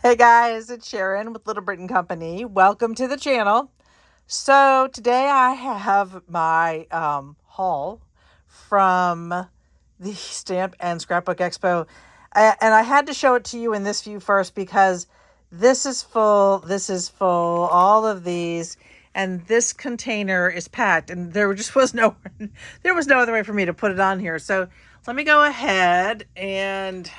Hey guys, it's Sharon with Little Britain Company. Welcome to the channel. So today I have my haul from the Stamp and Scrapbook Expo. And I had to show it to you in this view first because this is full, all of these, and this container is packed, and there just was no other way for me to put it on here. So let me go ahead and,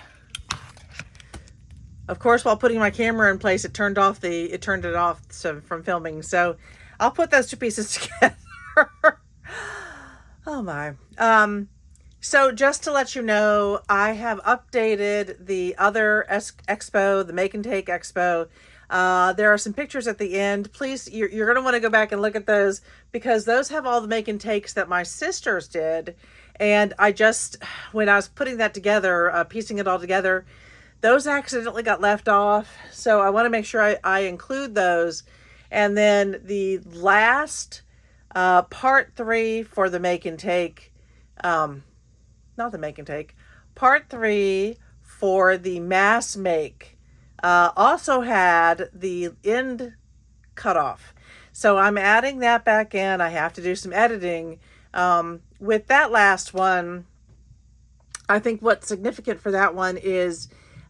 of course, while putting my camera in place, it turned it off from filming. So I'll put those two pieces together. Oh my. So just to let you know, I have updated the other Expo, the Make and Take Expo. There are some pictures at the end. Please, you're going to want to go back and look at those because those have all the make and takes that my sisters did. And when I was putting that together, piecing it all together, those accidentally got left off. So I want to make sure I include those. And then the last part 3 for the Make and Take, not the Make and Take, part 3 for the mass make also had the end cutoff. So I'm adding that back in. I have to do some editing. With that last one, I think what's significant for that one is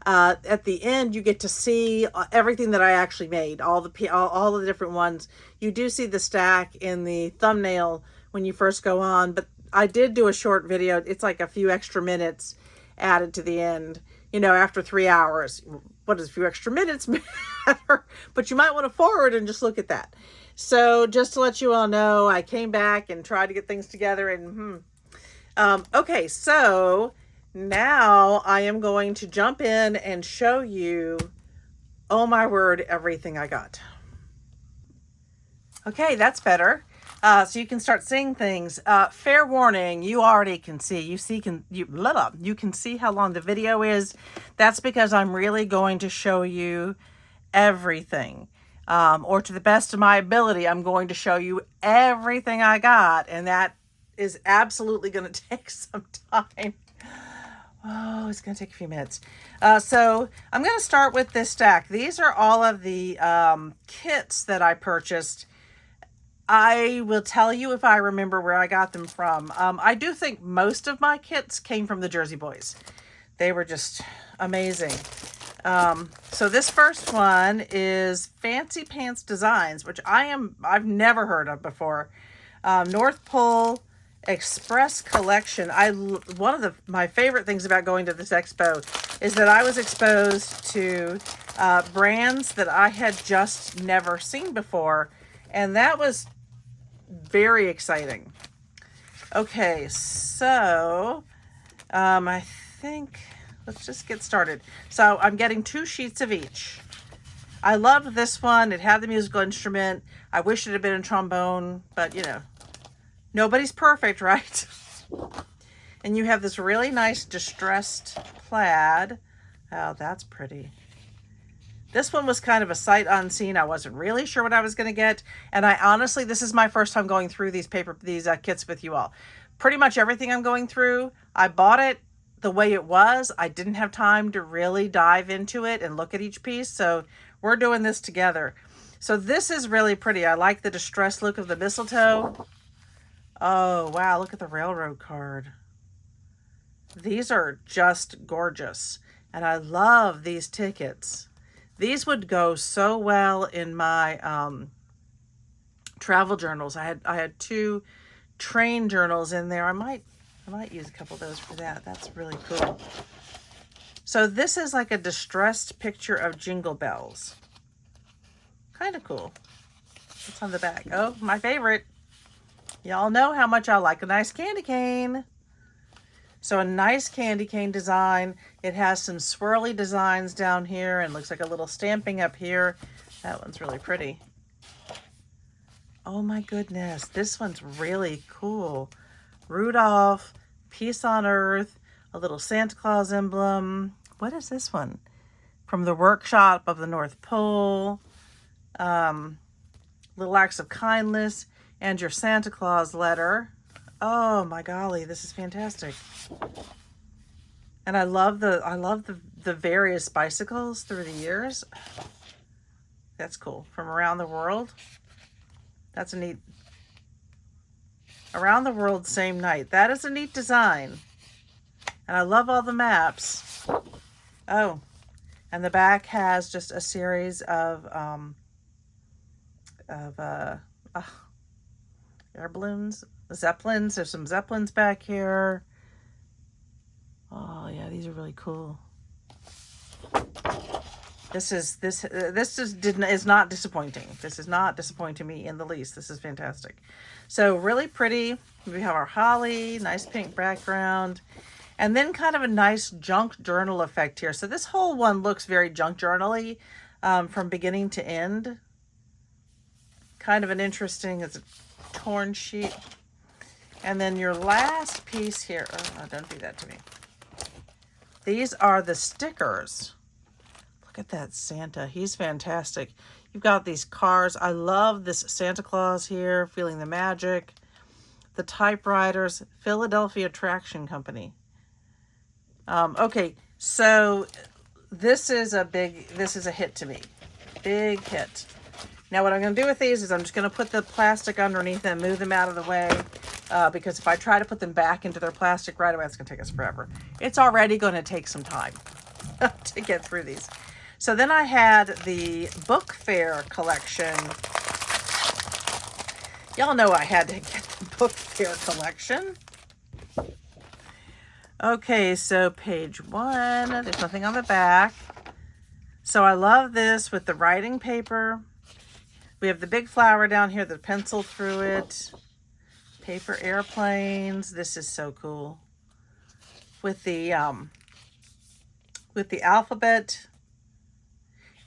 at the end, you get to see everything that I actually made, all the different ones. You do see the stack in the thumbnail when you first go on, but I did do a short video. It's like a few extra minutes added to the end, after 3 hours. What does a few extra minutes matter? But you might want to forward and just look at that. So just to let you all know, I came back and tried to get things together. And okay, so now I am going to jump in and show you, oh my word, everything I got. Okay, that's better. So you can start seeing things. Fair warning, you already can see. You can see how long the video is. That's because I'm really going to show you everything. Or to the best of my ability, I'm going to show you everything I got. And that is absolutely going to take some time. Oh, it's going to take a few minutes. So I'm going to start with this stack. These are all of the kits that I purchased. I will tell you if I remember where I got them from. I do think most of my kits came from the Jersey Boys. They were just amazing. So this first one is Fancy Pants Designs, which I've never heard of before. North Pole Express Collection. One of my favorite things about going to this expo is that I was exposed to brands that I had just never seen before, and that was very exciting. Okay, so I think let's just get started. So I'm getting 2 sheets of each. I loved this one. It had the musical instrument. I wish it had been a trombone, but nobody's perfect, right? And you have this really nice distressed plaid. Oh, that's pretty. This one was kind of a sight unseen. I wasn't really sure what I was going to get. And this is my first time going through these kits with you all. Pretty much everything I'm going through, I bought it the way it was. I didn't have time to really dive into it and look at each piece. So we're doing this together. So this is really pretty. I like the distressed look of the mistletoe. Oh, wow. Look at the railroad card. These are just gorgeous. And I love these tickets. These would go so well in my travel journals. I had 2 train journals in there. I might use a couple of those for that. That's really cool. So this is like a distressed picture of Jingle Bells. Kind of cool. What's on the back? Oh, my favorite. Y'all know how much I like a nice candy cane. So a nice candy cane design. It has some swirly designs down here and looks like a little stamping up here. That one's really pretty. Oh my goodness, this one's really cool. Rudolph, Peace on Earth, a little Santa Claus emblem. What is this one? From the Workshop of the North Pole. Little Acts of Kindness and your Santa Claus letter. Oh my golly, this is fantastic. And I love the the various bicycles through the years. That's cool. From around the world. That's a neat. Around the world, same night. That is a neat design. And I love all the maps. Oh, and the back has just a series of air balloons, Zeppelins. There's some Zeppelins back here. Oh yeah, these are really cool. This is not disappointing. This is not disappointing me in the least. This is fantastic. So really pretty. We have our holly, nice pink background, and then kind of a nice junk journal effect here. So this whole one looks very junk journal-y from beginning to end. Kind of an interesting, it's a torn sheet. And then your last piece here, oh, don't do that to me. These are the stickers. Look at that Santa. He's fantastic. You've got these cars. I love this Santa Claus here, feeling the magic. The typewriters, Philadelphia Traction Company. Okay, so this is a hit to me. Big hit. Now what I'm going to do with these is I'm just going to put the plastic underneath and move them out of the way. Because if I try to put them back into their plastic right away, it's going to take us forever. It's already going to take some time to get through these. So then I had the book fair collection. Y'all know I had to get the book fair collection. Okay, so page 1. There's nothing on the back. So I love this with the writing paper. We have the big flower down here, the pencil through it. Paper airplanes. This is so cool. With the alphabet.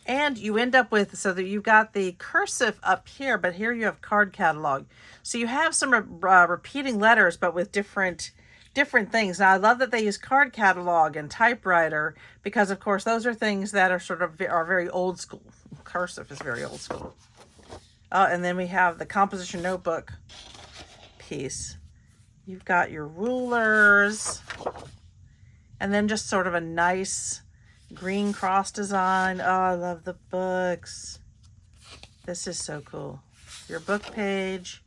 And you end up with, so that you've got the cursive up here, but here you have card catalog. So you have some repeating letters, but with different things. Now I love that they use card catalog and typewriter, because of course those are things that are are very old school. Cursive is very old school. And then we have the composition notebook piece. You've got your rulers, and then just sort of a nice green cross design. Oh, I love the books. This is so cool. Your book page.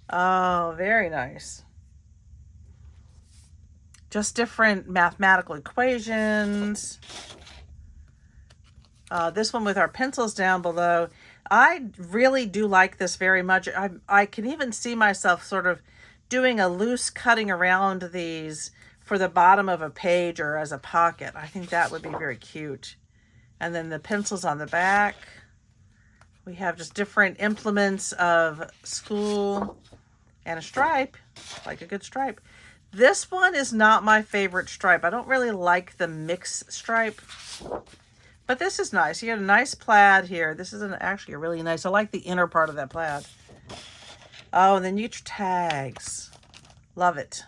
Oh, very nice. Just different mathematical equations. This one with our pencils down below. I really do like this very much. I can even see myself sort of doing a loose cutting around these for the bottom of a page or as a pocket. I think that would be very cute. And then the pencils on the back. We have just different implements of school and a stripe, like a good stripe. This one is not my favorite stripe. I don't really like the mix stripe. But this is nice. You get a nice plaid here. This is actually a really nice. I like the inner part of that plaid. Oh, and then your tags. Love it.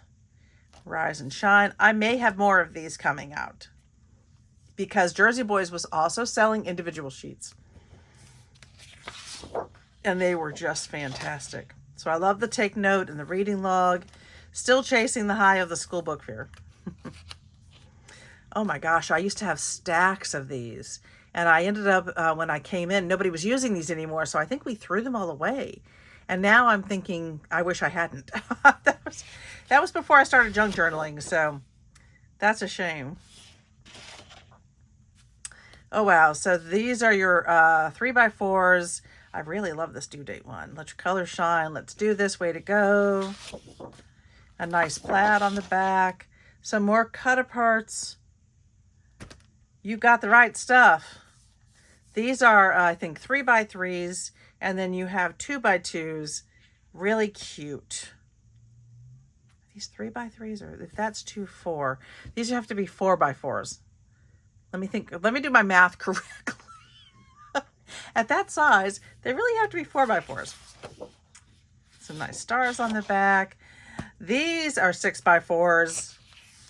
Rise and shine. I may have more of these coming out, because Jersey Boys was also selling individual sheets. And they were just fantastic. So I love the take note and the reading log. Still chasing the high of the school book fair. Oh my gosh, I used to have stacks of these. And I ended up, when I came in, nobody was using these anymore. So I think we threw them all away. And now I'm thinking, I wish I hadn't. that was before I started junk journaling. So that's a shame. Oh, wow. So these are your 3x4s. I really love this due date one. Let your color shine. Let's do this. Way to go. A nice plaid on the back. Some more cut aparts. You got the right stuff. These are, I think, 3x3s, and then you have 2x2s. Really cute. These 3x3s, or if that's 2x4, these have to be 4x4s. Let me think. Let me do my math correctly. At that size, they really have to be 4x4s. Some nice stars on the back. These are 6x4s.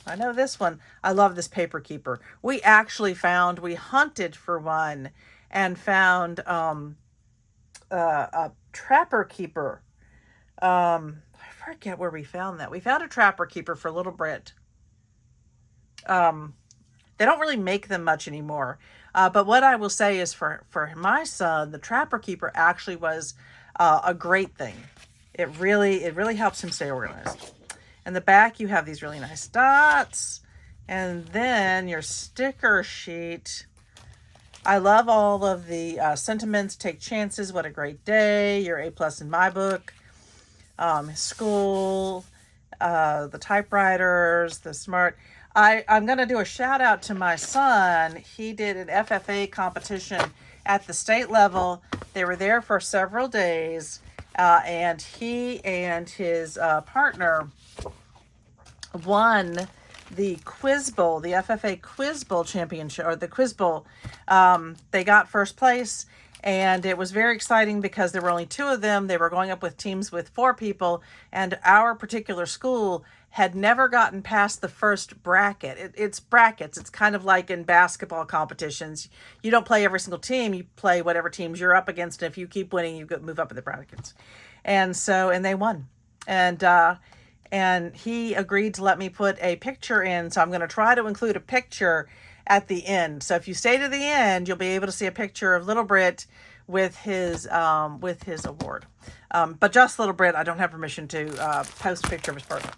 I know this one. I love this paper keeper. We actually we hunted for one and found a trapper keeper. I forget where we found that. We found a trapper keeper for little Brit. They don't really make them much anymore. But what I will say is for my son, the Trapper Keeper actually was a great thing. It really helps him stay organized. In the back, you have these really nice dots. And then your sticker sheet. I love all of the sentiments. Take chances. What a great day. You're A+ in my book. School. The typewriters. The smart. I'm going to do a shout out to my son. He did an FFA competition at the state level. They were there for several days. And he and his partner won the Quiz Bowl, the FFA Quiz Bowl championship, or the Quiz Bowl. They got first place, and it was very exciting because there were only 2 of them. They were going up with teams with 4 people, and our particular school had never gotten past the first bracket. It's brackets. It's kind of like in basketball competitions. You don't play every single team. You play whatever teams you're up against. And if you keep winning, you move up in the brackets. And they won. And he agreed to let me put a picture in. So I'm going to try to include a picture at the end. So if you stay to the end, you'll be able to see a picture of Little Brit with his award. But just Little Brit, I don't have permission to post a picture of his partner.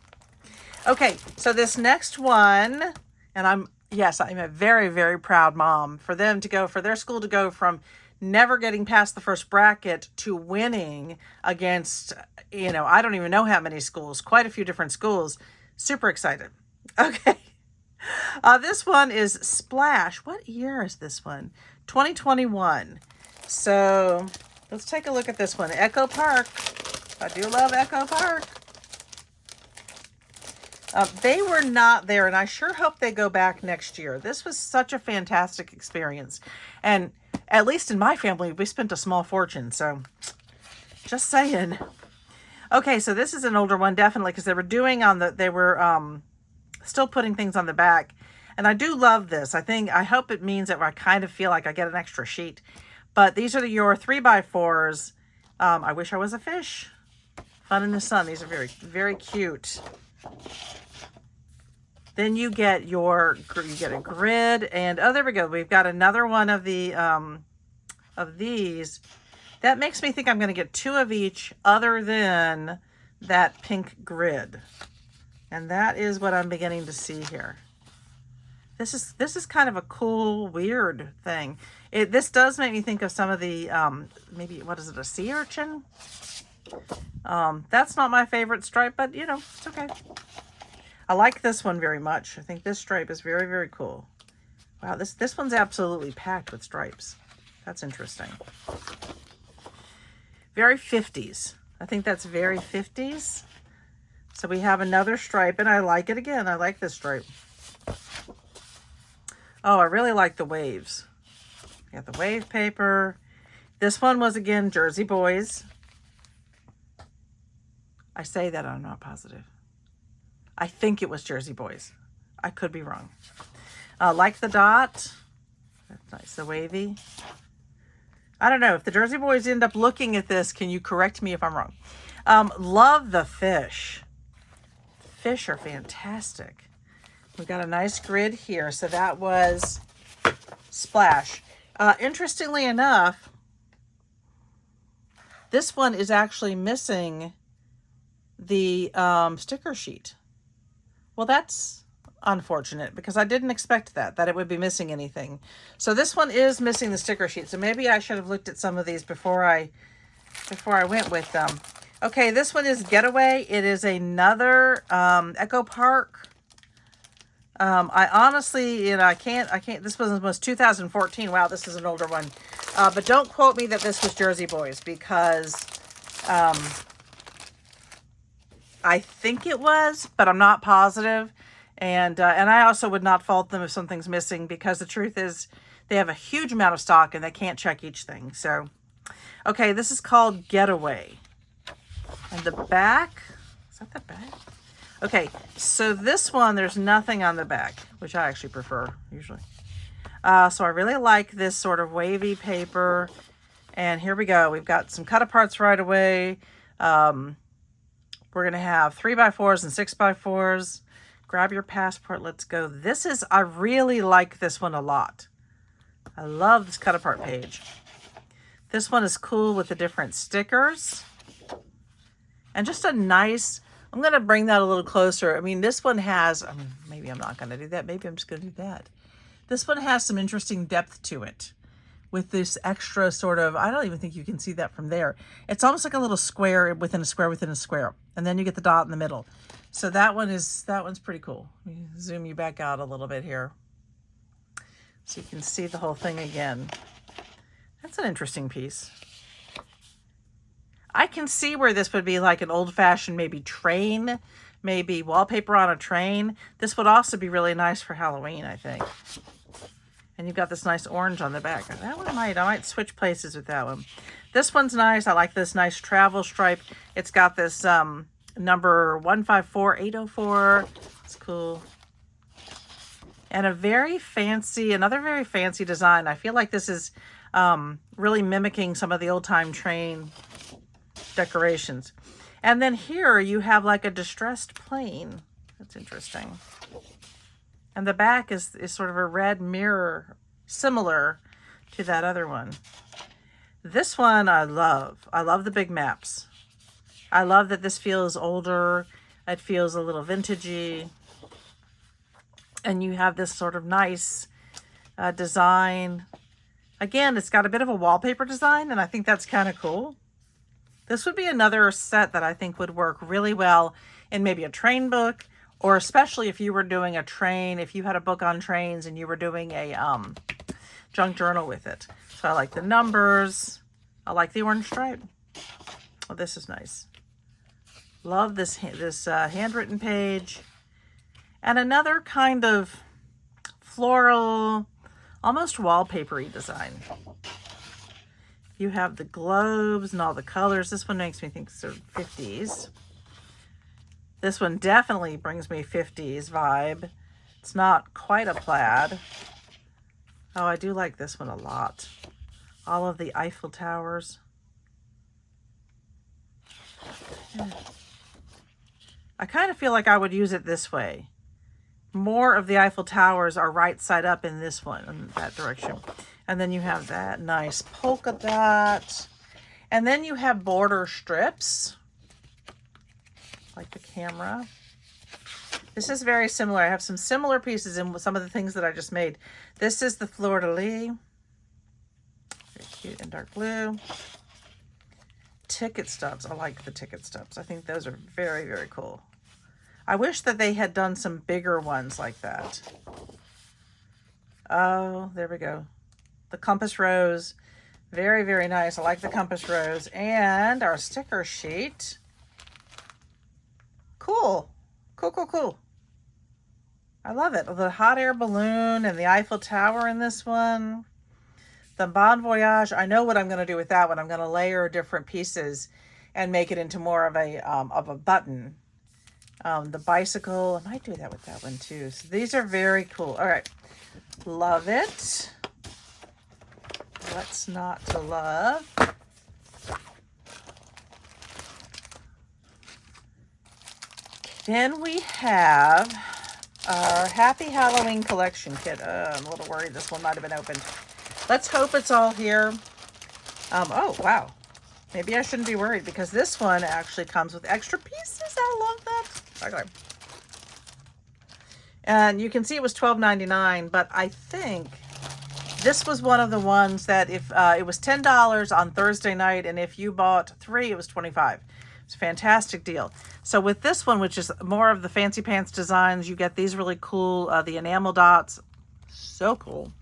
Okay, so this next one, and I'm a very, very proud mom for their school to go from never getting past the first bracket to winning against, I don't even know how many schools, quite a few different schools. Super excited. Okay. This one is Splash. What year is this one? 2021. So let's take a look at this one. Echo Park. I do love Echo Park. They were not there, and I sure hope they go back next year. This was such a fantastic experience. And at least in my family, we spent a small fortune. So just saying. Okay, so this is an older one, definitely, because they were still putting things on the back. And I do love this. I hope it means that I kind of feel like I get an extra sheet. But these are your 3x4s. I wish I was a fish. Fun in the sun. These are very, very cute. Then you get a grid, and there we go. We've got another one of the of these. That makes me think I'm going to get 2 of each, other than that pink grid. And that is what I'm beginning to see here. This is kind of a cool, weird thing. This does make me think of some of the maybe, what is it, a sea urchin? That's not my favorite stripe, but it's okay. I like this one very much. I think this stripe is very, very cool. Wow, this one's absolutely packed with stripes. That's interesting. Very 50s. I think that's very 50s. So we have another stripe, and I like it again. I like this stripe. Oh, I really like the waves. We got the wave paper. This one was, again, Jersey Boys. I say that, I'm not positive. I think it was Jersey Boys. I could be wrong. Like the dot. That's nice. The wavy. I don't know. If the Jersey Boys end up looking at this, can you correct me if I'm wrong? Love the fish. Fish are fantastic. We've got a nice grid here. So that was Splash. Interestingly enough, this one is actually missing the sticker sheet. Well, that's unfortunate because I didn't expect that it would be missing anything. So this one is missing the sticker sheet. So maybe I should have looked at some of these before I went with them. Okay, this one is Getaway. It is another Echo Park. I honestly, I can't, this was 2014. Wow, this is an older one. But don't quote me that this was Jersey Boys because I think it was, but I'm not positive. And I also would not fault them if something's missing because the truth is they have a huge amount of stock and they can't check each thing. So, okay, this is called Getaway. And the back, is that the back? Okay, so this one, there's nothing on the back, which I actually prefer usually. So I really like this sort of wavy paper. And here we go. We've got some cut aparts right away. We're going to have 3x4s and 6x4s. Grab your passport. Let's go. I really like this one a lot. I love this cut apart page. This one is cool with the different stickers. And just a nice, I'm going to bring that a little closer. I mean, this one has, maybe I'm not going to do that. Maybe I'm just going to do that. This one has some interesting depth to it with this extra sort of, I don't even think you can see that from there. It's almost like a little square within a square within a square. And then you get the dot in the middle. So that one's pretty cool. Let me zoom you back out a little bit here, so you can see the whole thing again. That's an interesting piece. I can see where this would be like an old-fashioned maybe train, maybe wallpaper on a train. This would also be really nice for Halloween, I think. And you've got this nice orange on the back. That one I might switch places with that one. This one's nice. I like this nice travel stripe. It's got this number 154804. It's cool. And another very fancy design. I feel like this is really mimicking some of the old-time train decorations. And then here you have like a distressed plane. That's interesting. And the back is sort of a red mirror, similar to that other one. This one I love. I love the big maps. I love that this feels older. It feels a little vintagey. And you have this sort of nice design. Again, it's got a bit of a wallpaper design, and I think that's kind of cool. This would be another set that I think would work really well in maybe a train book, or especially if you were doing a train, if you had a book on trains and you were doing a junk journal with it. So I like the numbers. I like the orange stripe. Oh, this is nice. Love this handwritten page. And another kind of floral, almost wallpapery design. You have the globes and all the colors. This one makes me think sort of 50s. This one definitely brings me 50s vibe. It's not quite a plaid. Oh, I do like this one a lot. All of the Eiffel Towers. I kind of feel like I would use it this way. More of the Eiffel Towers are right side up in this one, in that direction. And then you have that nice polka dot. And then you have border strips, like the camera. This is very similar. I have some similar pieces in some of the things that I just made. This is the fleur-de-lis. Very cute in dark blue. Ticket stubs. I like the ticket stubs. I think those are very, very cool. I wish that they had done some bigger ones like that. Oh, there we go. The compass rose. Very, very nice. I like the compass rose. And our sticker sheet. Cool. Cool, cool, cool. I love it. The hot air balloon and the Eiffel Tower in this one. The Bon Voyage. I know what I'm going to do with that one. I'm going to layer different pieces and make it into more of a button. The bicycle. I might do that with that one too. So these are very cool. All right. Love it. What's not to love? Then we have our Happy Halloween collection kit. I'm a little worried this one might have been opened. Let's hope it's all here. Oh, wow. Maybe I shouldn't be worried because this one actually comes with extra pieces. I love that. Okay. And you can see it was $12.99, but I think this was one of the ones that if it was $10 on Thursday night, and if you bought 3, it was $25. It's a fantastic deal. So with this one, which is more of the fancy pants designs, you get these really cool, the enamel dots. So cool.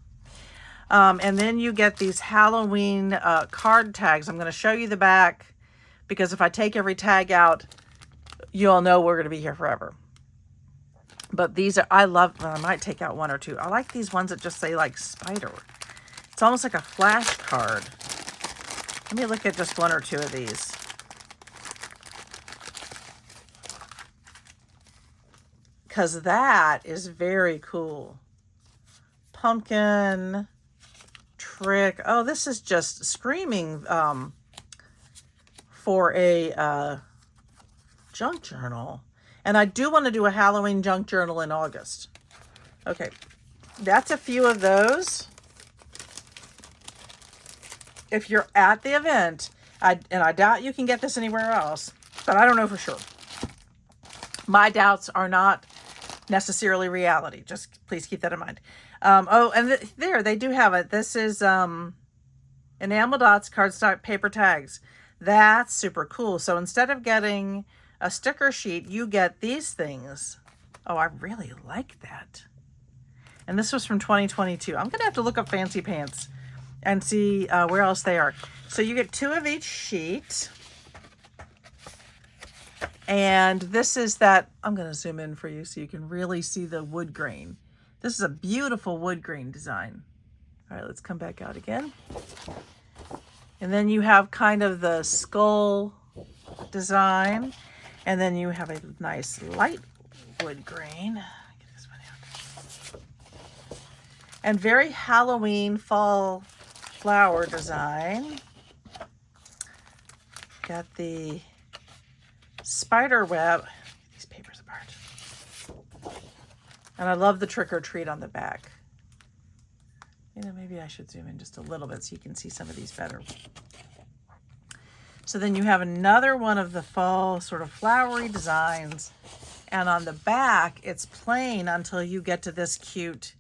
And then you get these Halloween card tags. I'm going to show you the back because if I take every tag out, you'll know we're going to be here forever. But these are, I love, well, I might take out 1 or 2. I like these ones that just say like spider. It's almost like a flash card. Let me look at just 1 or 2 of these. Because that is very cool. Pumpkin, trick. Oh, this is just screaming for a junk journal. And I do want to do a Halloween junk journal in August. Okay, that's a few of those. If you're at the event, and I doubt you can get this anywhere else, but I don't know for sure. My doubts are not necessarily reality. Just please keep that in mind. Oh, and there, they do have it. This is enamel dots, cardstock, paper tags. That's super cool. So instead of getting a sticker sheet, you get these things. Oh, I really like that. And this was from 2022. I'm going to have to look up Fancy Pants and see where else they are. So you get 2 of each sheet. And this is that, I'm going to zoom in for you so you can really see the wood grain. This is a beautiful wood grain design. All right, let's come back out again. And then you have kind of the skull design. And then you have a nice light wood grain. Get this one out. And very Halloween fall flower design. Got the spider web. These papers apart. And I love the trick or treat on the back. You know, maybe I should zoom in just a little bit so you can see some of these better. So then you have another one of the fall sort of flowery designs. And on the back, it's plain until you get to this cute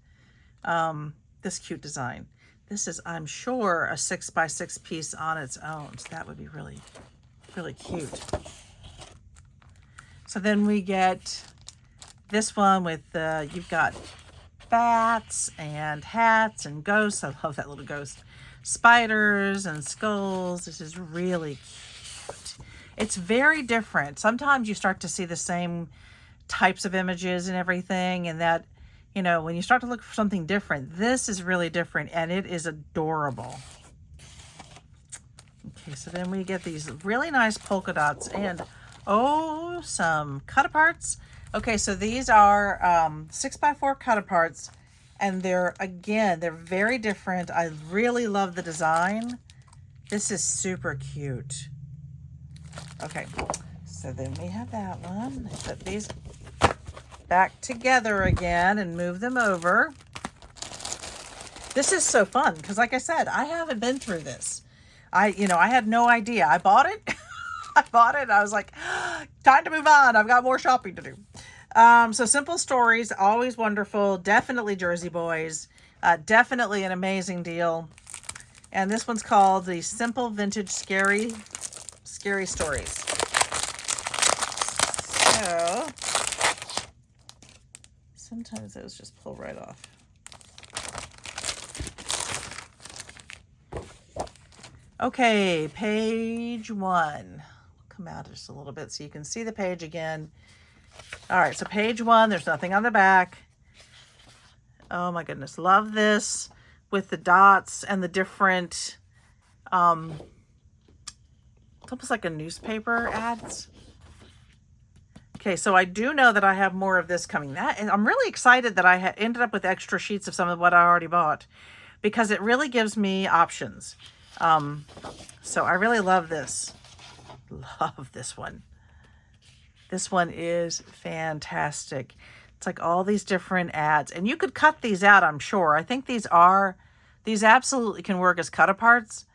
design. This is, I'm sure, a 6x6 piece on its own. So that would be really, really cute. So then we get this one with you've got bats and hats and ghosts. I love that little ghost. Spiders and skulls. This is really cute. It's very different. Sometimes you start to see the same types of images and everything, and that, you know, when you start to look for something different, this is really different and it is adorable. Okay, so then we get these really nice polka dots and oh, some cut aparts. Okay, so these are 6x4 cut aparts, and they're very different. I really love the design. This is super cute. Okay, so then we have that one. I put these back together again and move them over. This is so fun because, like I said, I haven't been through this. I had no idea. I bought it. I was like, time to move on. I've got more shopping to do. So Simple Stories, always wonderful. Definitely Jersey Boys. Definitely an amazing deal. And this one's called the Simple Vintage Scary Stories. So sometimes those just pull right off. Okay, page 1. Come out just a little bit so you can see the page again. All right, so page 1, there's nothing on the back. Oh my goodness, love this with the dots and the different, it's almost like a newspaper ads. Okay, so I do know that I have more of this coming. And I'm really excited that I ended up with extra sheets of some of what I already bought because it really gives me options. So I really love this. Love this one. This one is fantastic. It's like all these different ads, and you could cut these out, I'm sure. I think these absolutely can work as cut aparts.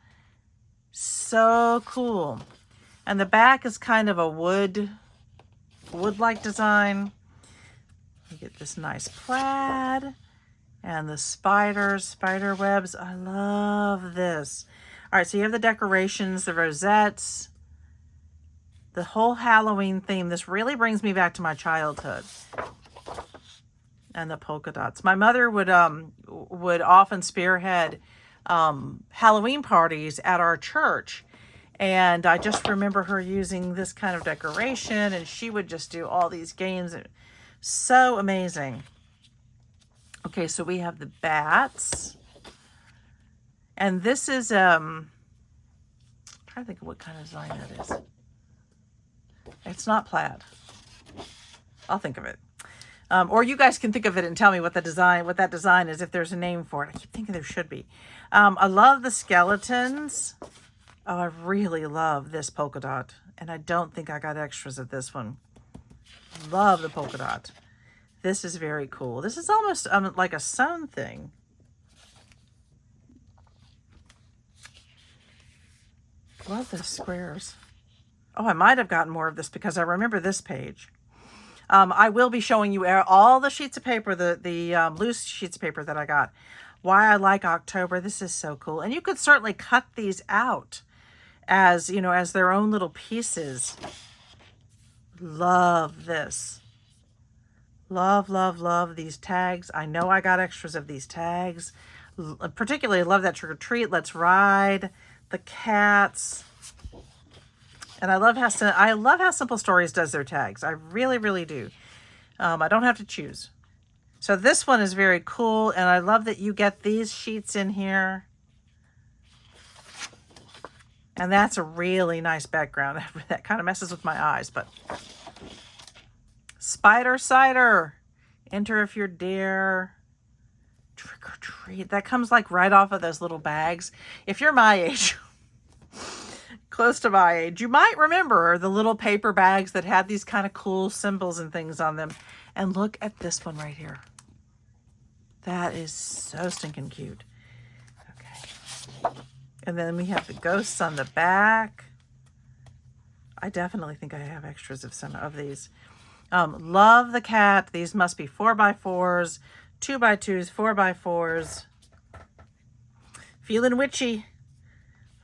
So cool. And the back is kind of a wood-like design. You get this nice plaid and the spider webs. I love this. All right, so you have the decorations, the rosettes, the whole Halloween theme. This really brings me back to my childhood. And the polka dots. My mother would often spearhead Halloween parties at our church. And I just remember her using this kind of decoration, and she would just do all these games. So amazing. Okay, so we have the bats. And this is, I'm trying to think of what kind of design that is. It's not plaid. I'll think of it. Or you guys can think of it and tell me what that design is, if there's a name for it. I keep thinking there should be. I love the skeletons. Oh, I really love this polka dot. And I don't think I got extras of this one. Love the polka dot. This is very cool. This is almost like a sewn thing. Love the squares. Oh, I might have gotten more of this because I remember this page. I will be showing you all the sheets of paper, the loose sheets of paper that I got. Why I like October. This is so cool. And you could certainly cut these out as, you know, as their own little pieces. Love this. Love, love, love these tags. I know I got extras of these tags. Particularly love that trick or treat. Let's ride. The cats. And I love how Simple Stories does their tags. I really, really do. I don't have to choose. So this one is very cool, and I love that you get these sheets in here. And that's a really nice background. That kind of messes with my eyes, but Spider Cider. Enter if you're dare. Trick or treat. That comes like right off of those little bags. If you're my age, close to my age, you might remember the little paper bags that had these kind of cool symbols and things on them. And look at this one right here. That is so stinking cute. Okay. And then we have the ghosts on the back. I definitely think I have extras of some of these. Love the cat. These must be 4x4s, 2x2s, 4x4s. Feeling witchy.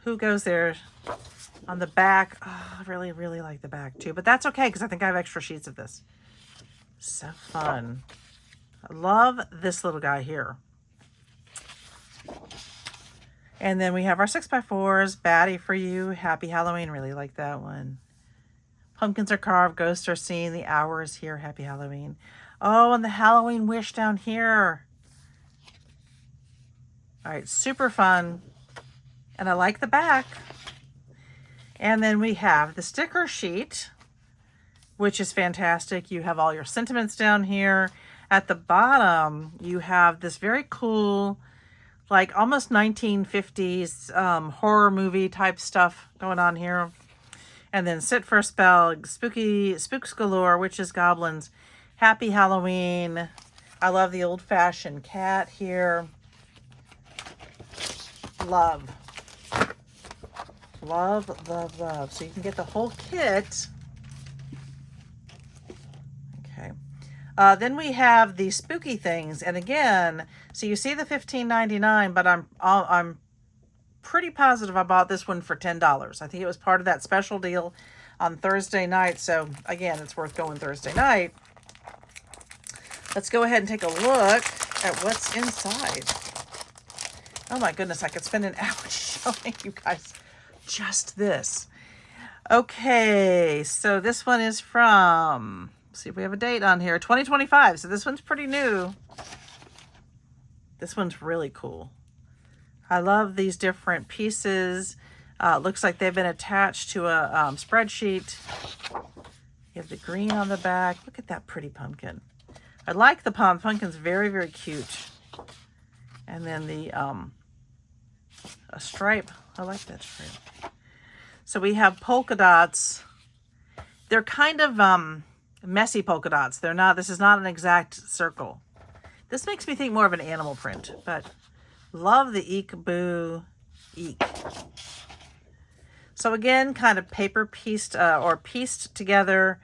Who goes there? On the back. Oh, I really, really like the back too. But that's okay because I think I have extra sheets of this. So fun. I love this little guy here. And then we have our 6x4s. Batty for you. Happy Halloween. Really like that one. Pumpkins are carved. Ghosts are seen. The hour is here. Happy Halloween. Oh, and the Halloween wish down here. All right. Super fun. And I like the back. And then we have the sticker sheet, which is fantastic. You have all your sentiments down here. At the bottom, you have this very cool, like almost 1950s horror movie type stuff going on here. And then sit for a spell, spooks galore, witches, goblins, happy Halloween. I love the old-fashioned cat here. Love. Love, love, love. So you can get the whole kit. Okay. Then we have the spooky things. And again, so you see the $15.99, but I'm pretty positive I bought this one for $10. I think it was part of that special deal on Thursday night. So again, it's worth going Thursday night. Let's go ahead and take a look at what's inside. Oh my goodness, I could spend an hour showing you guys just this. Okay, so this one is from, let's see if we have a date on here, 2025. So this one's pretty new. This one's really cool. I love these different pieces. Looks like they've been attached to a spreadsheet. You have the green on the back. Look at that pretty pumpkin. I like the pumpkin's very, very cute. And then the a stripe. I like that stripe. So we have polka dots. They're kind of messy polka dots. They're not, this is not an exact circle. This makes me think more of an animal print, but love the eek boo eek. So again, kind of paper pieced or pieced together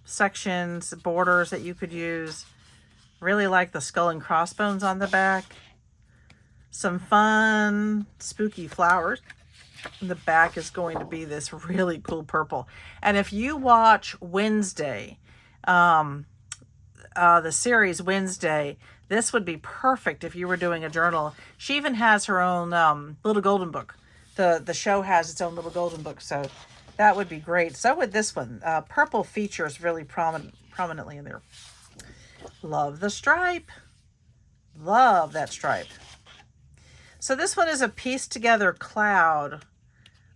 sections, borders that you could use. Really like the skull and crossbones on the back. Some fun spooky flowers. And the back is going to be this really cool purple. And if you watch Wednesday, the series Wednesday, this would be perfect if you were doing a journal. She even has her own little golden book. The show has its own little golden book, so that would be great. So would this one. Purple features really prominently in there. Love the stripe. Love that stripe. So this one is a pieced together cloud.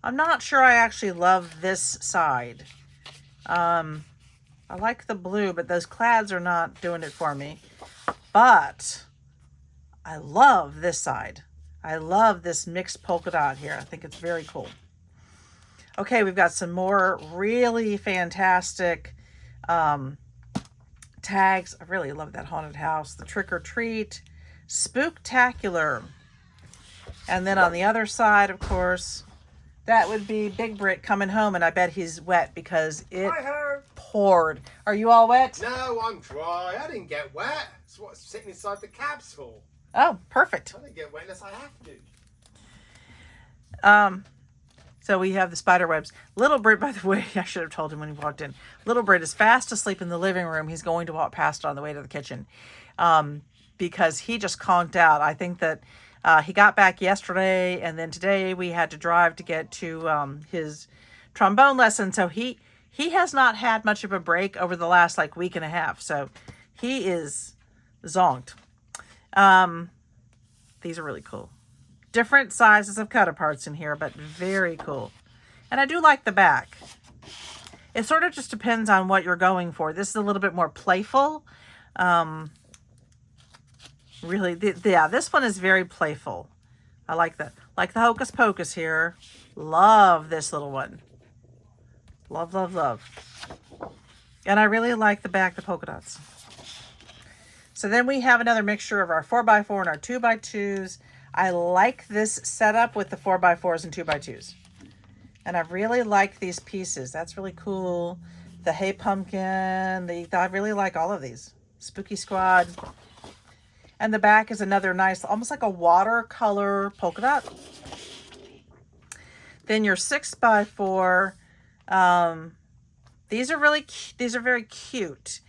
I'm not sure I actually love this side. I like the blue, but those clouds are not doing it for me. But I love this side. I love this mixed polka dot here. I think it's very cool. Okay, we've got some more really fantastic tags. I really love that haunted house. The trick or treat, spooktacular. And then on the other side, of course, that would be Big Brit coming home, and I bet he's wet because it poured. Are you all wet? No, I'm dry. I didn't get wet. That's what's sitting inside the cab's for. Oh, perfect. I didn't get wet unless I have to. So we have the spider webs. Little Brit, by the way, I should have told him when he walked in. Little Brit is fast asleep in the living room. He's going to walk past on the way to the kitchen because he just conked out. I think that he got back yesterday, and then today we had to drive to get to his trombone lesson. So he has not had much of a break over the last like week and a half. So he is zonked. These are really cool. Different sizes of cut aparts in here, but very cool. And I do like the back. It sort of just depends on what you're going for. This is a little bit more playful. Really, yeah, this one is very playful. I like that. Like the Hocus Pocus here. Love this little one. Love, love, love. And I really like the back, the polka dots. So then we have another mixture of our 4x4 and our 2x2s. I like this setup with the 4x4s and 2x2s. And I really like these pieces. That's really cool. The Hey Pumpkin. I really like all of these. Spooky Squad. And the back is another nice, almost like a watercolor polka dot. Then your 6x4. These are very cute.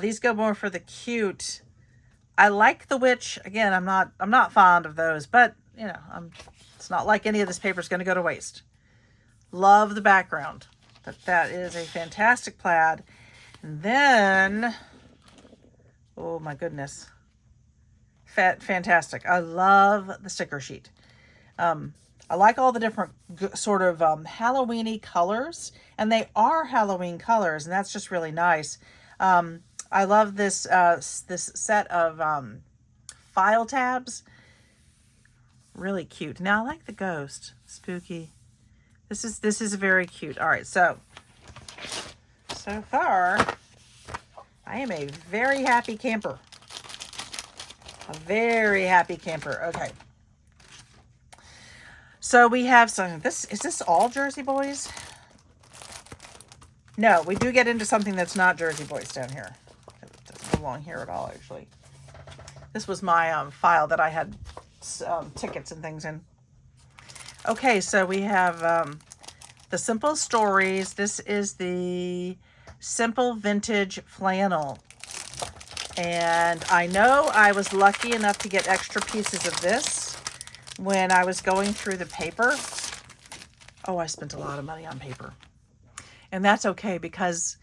These go more for the cute. I like the witch. Again, I'm not fond of those, but you know, it's not like any of this paper is going to go to waste. Love the background. That is a fantastic plaid. And then, oh my goodness, fantastic. I love the sticker sheet. I like all the different sort of Halloween-y colors, and they are Halloween colors, and that's just really nice. I love this this set of file tabs. Really cute. Now I like the ghost. Spooky. This is very cute. All right, so far I am a very happy camper. A very happy camper. Okay. So we have some, is this all Jersey Boys? No, we do get into something that's not Jersey Boys down here. It doesn't belong here at all, actually. This was my file that I had tickets and things in. Okay, so we have the Simple Stories. This is the Simple Vintage Flannel. And I know I was lucky enough to get extra pieces of this when I was going through the paper. Oh, I spent a lot of money on paper. And that's okay because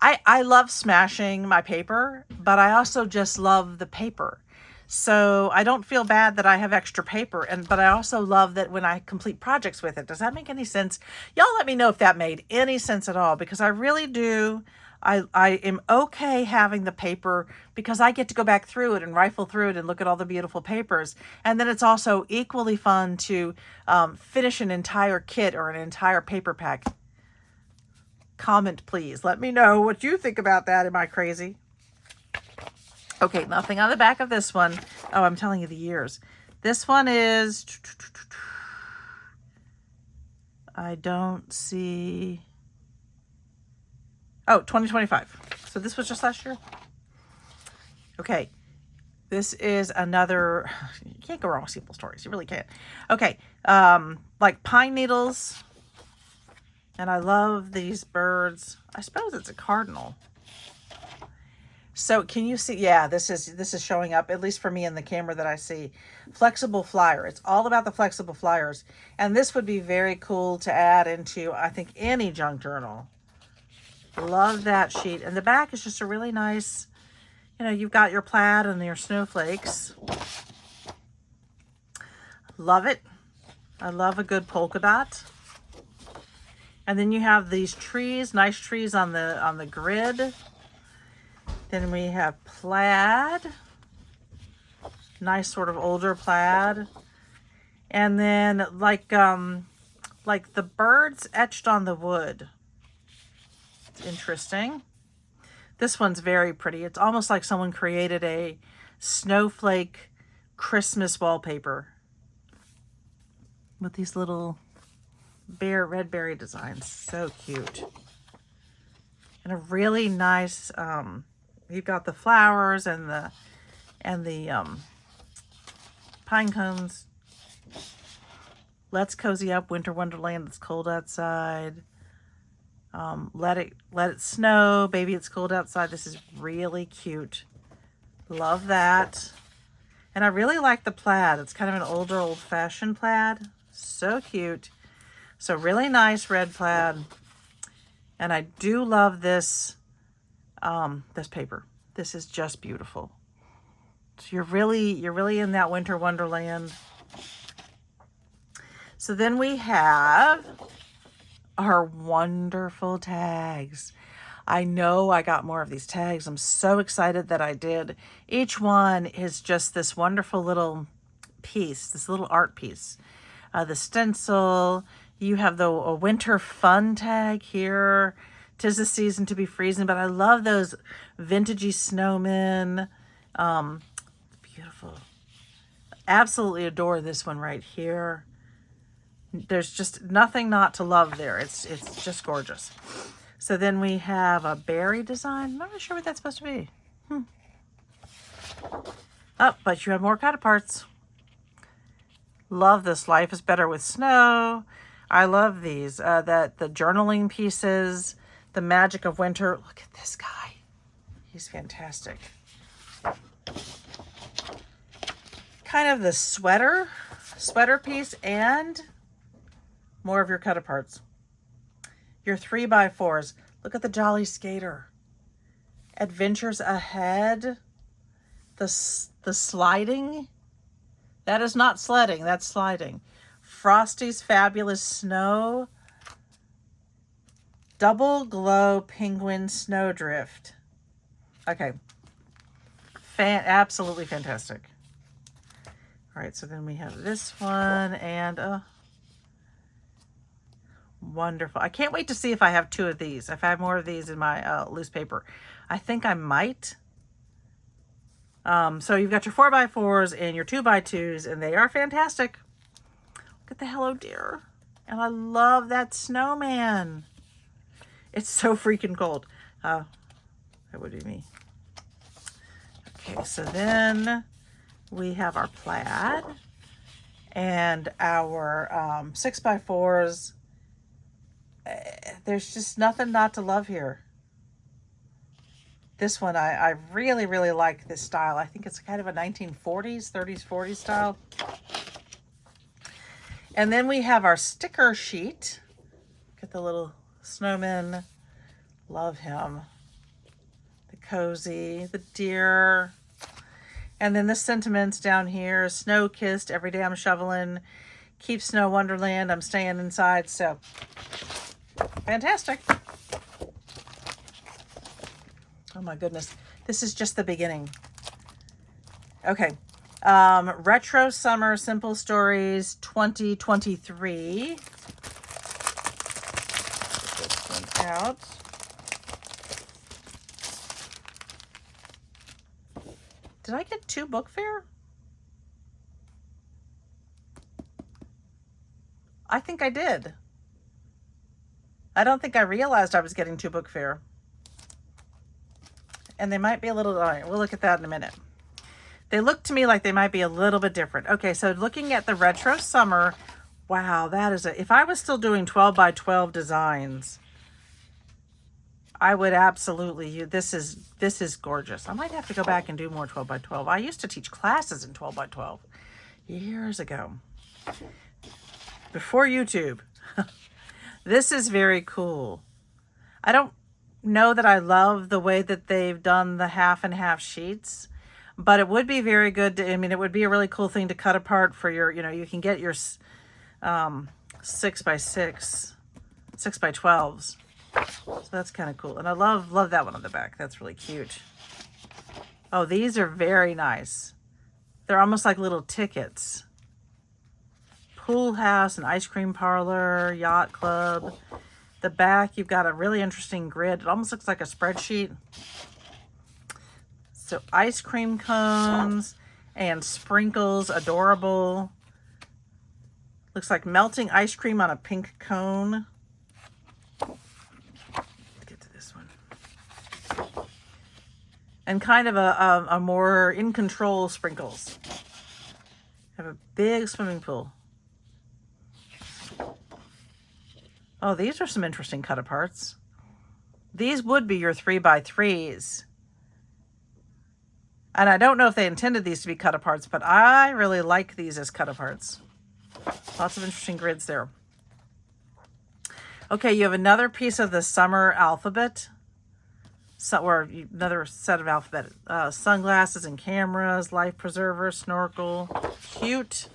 I love smashing my paper, but I also just love the paper. So I don't feel bad that I have extra paper, but I also love that when I complete projects with it. Does that make any sense? Y'all let me know if that made any sense at all, because I really do. I am okay having the paper because I get to go back through it and rifle through it and look at all the beautiful papers. And then it's also equally fun to finish an entire kit or an entire paper pack. Comment, please. Let me know what you think about that. Am I crazy? Okay, nothing on the back of this one. Oh, I'm telling you the years. This one is... I don't see... Oh, 2025. So this was just last year? Okay. This is another... You can't go wrong with Simple Stories. You really can't. Okay. Like pine needles. And I love these birds. I suppose it's a cardinal. So can you see? Yeah, this is showing up, at least for me in the camera that I see. Flexible flyer. It's all about the flexible flyers. And this would be very cool to add into, I think, any junk journal. Love that sheet. And the back is just a really nice, you know, you've got your plaid and your snowflakes. Love it. I love a good polka dot. And then you have these trees, nice trees on the grid. Then we have plaid. Nice sort of older plaid. And then like the birds etched on the wood. It's interesting. This one's very pretty. It's almost like someone created a snowflake Christmas wallpaper with these little red berry designs. So cute. And a really nice, you've got the flowers and the pine cones. Let's cozy up, winter wonderland. It's cold outside. Let it snow, baby. It's cold outside. This is really cute. Love that. And I really like the plaid. It's kind of an older, old-fashioned plaid. So cute. So really nice red plaid. And I do love this this paper. This is just beautiful. So you're really in that winter wonderland. So then we have our wonderful tags. I know I got more of these tags. I'm so excited that I did. Each one is just this wonderful little piece, this little art piece. The stencil, you have the winter fun tag here. 'Tis the season to be freezing, but I love those vintagey snowmen. Beautiful. Absolutely adore this one right here. There's just nothing not to love there. It's just gorgeous. So then we have a berry design. I'm not really sure what that's supposed to be. Oh, but you have more cut parts. Love this. Life is better with snow. I love these. The journaling pieces, the magic of winter. Look at this guy. He's fantastic. Kind of the sweater piece and more of your cut aparts. Your 3x4s. Look at the Jolly Skater. Adventures Ahead. The sliding. That is not sledding. That's sliding. Frosty's Fabulous Snow. Double Glow Penguin Snowdrift. Okay. Absolutely fantastic. All right, so then we have this one and wonderful. I can't wait to see if I have 2 of these. If I have more of these in my loose paper. I think I might. So you've got your 4x4s and your 2x2s, and they are fantastic. Look at the Hello Deer. And I love that snowman. It's so freaking cold. That would be me. Okay, so then we have our plaid and our 6x4s. There's just nothing not to love here. This one, I really, really like this style. I think it's kind of a 1940s, 30s, 40s style. And then we have our sticker sheet. Look at the little snowman. Love him. The cozy, the deer. And then the sentiments down here. Snow kissed, every day I'm shoveling. Keep snow wonderland, I'm staying inside. So, fantastic. Oh my goodness. This is just the beginning. Okay. Retro Summer Simple Stories 2023. Get this one out. Did I get 2 book fair? I think I did. I don't think I realized I was getting 2 book fair. And they might be a little, all right, we'll look at that in a minute. They look to me like they might be a little bit different. Okay, so looking at the Retro Summer, wow, that is if I was still doing 12x12 designs, I would absolutely, this is gorgeous. I might have to go back and do more 12x12. I used to teach classes in 12x12 years ago. Before YouTube. This is very cool. I don't know that I love the way that they've done the half and half sheets, but it would be very good to, I mean, it would be a really cool thing to cut apart for your, you can get your 6x6, 6x12s. So that's kind of cool. And I love that one on the back. That's really cute. Oh, these are very nice. They're almost like little tickets. Pool house, an ice cream parlor, yacht club. The back, you've got a really interesting grid. It almost looks like a spreadsheet. So ice cream cones and sprinkles, adorable. Looks like melting ice cream on a pink cone. Let's get to this one. And kind of a more in control sprinkles. Have a big swimming pool. Oh, these are some interesting cut aparts. These would be your 3x3s. And I don't know if they intended these to be cut aparts, but I really like these as cut aparts. Lots of interesting grids there. Okay, you have another piece of the summer alphabet. So, or another set of alphabet. Sunglasses and cameras, life preserver, snorkel. Cute.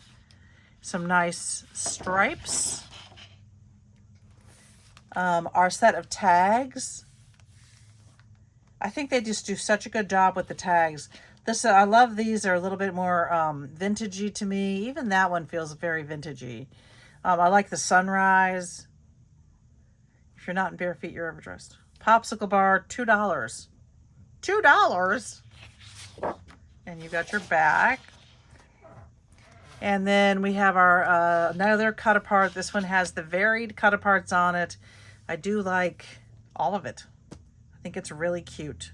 Some nice stripes. Our set of tags. I think they just do such a good job with the tags. This I love these. They're a little bit more vintagey to me. Even that one feels very vintagey. I like the sunrise. If you're not in bare feet, you're overdressed. Popsicle bar, $2. $2? And you got your back. And then we have our another cut apart. This one has the varied cut aparts on it. I do like all of it. I think it's really cute.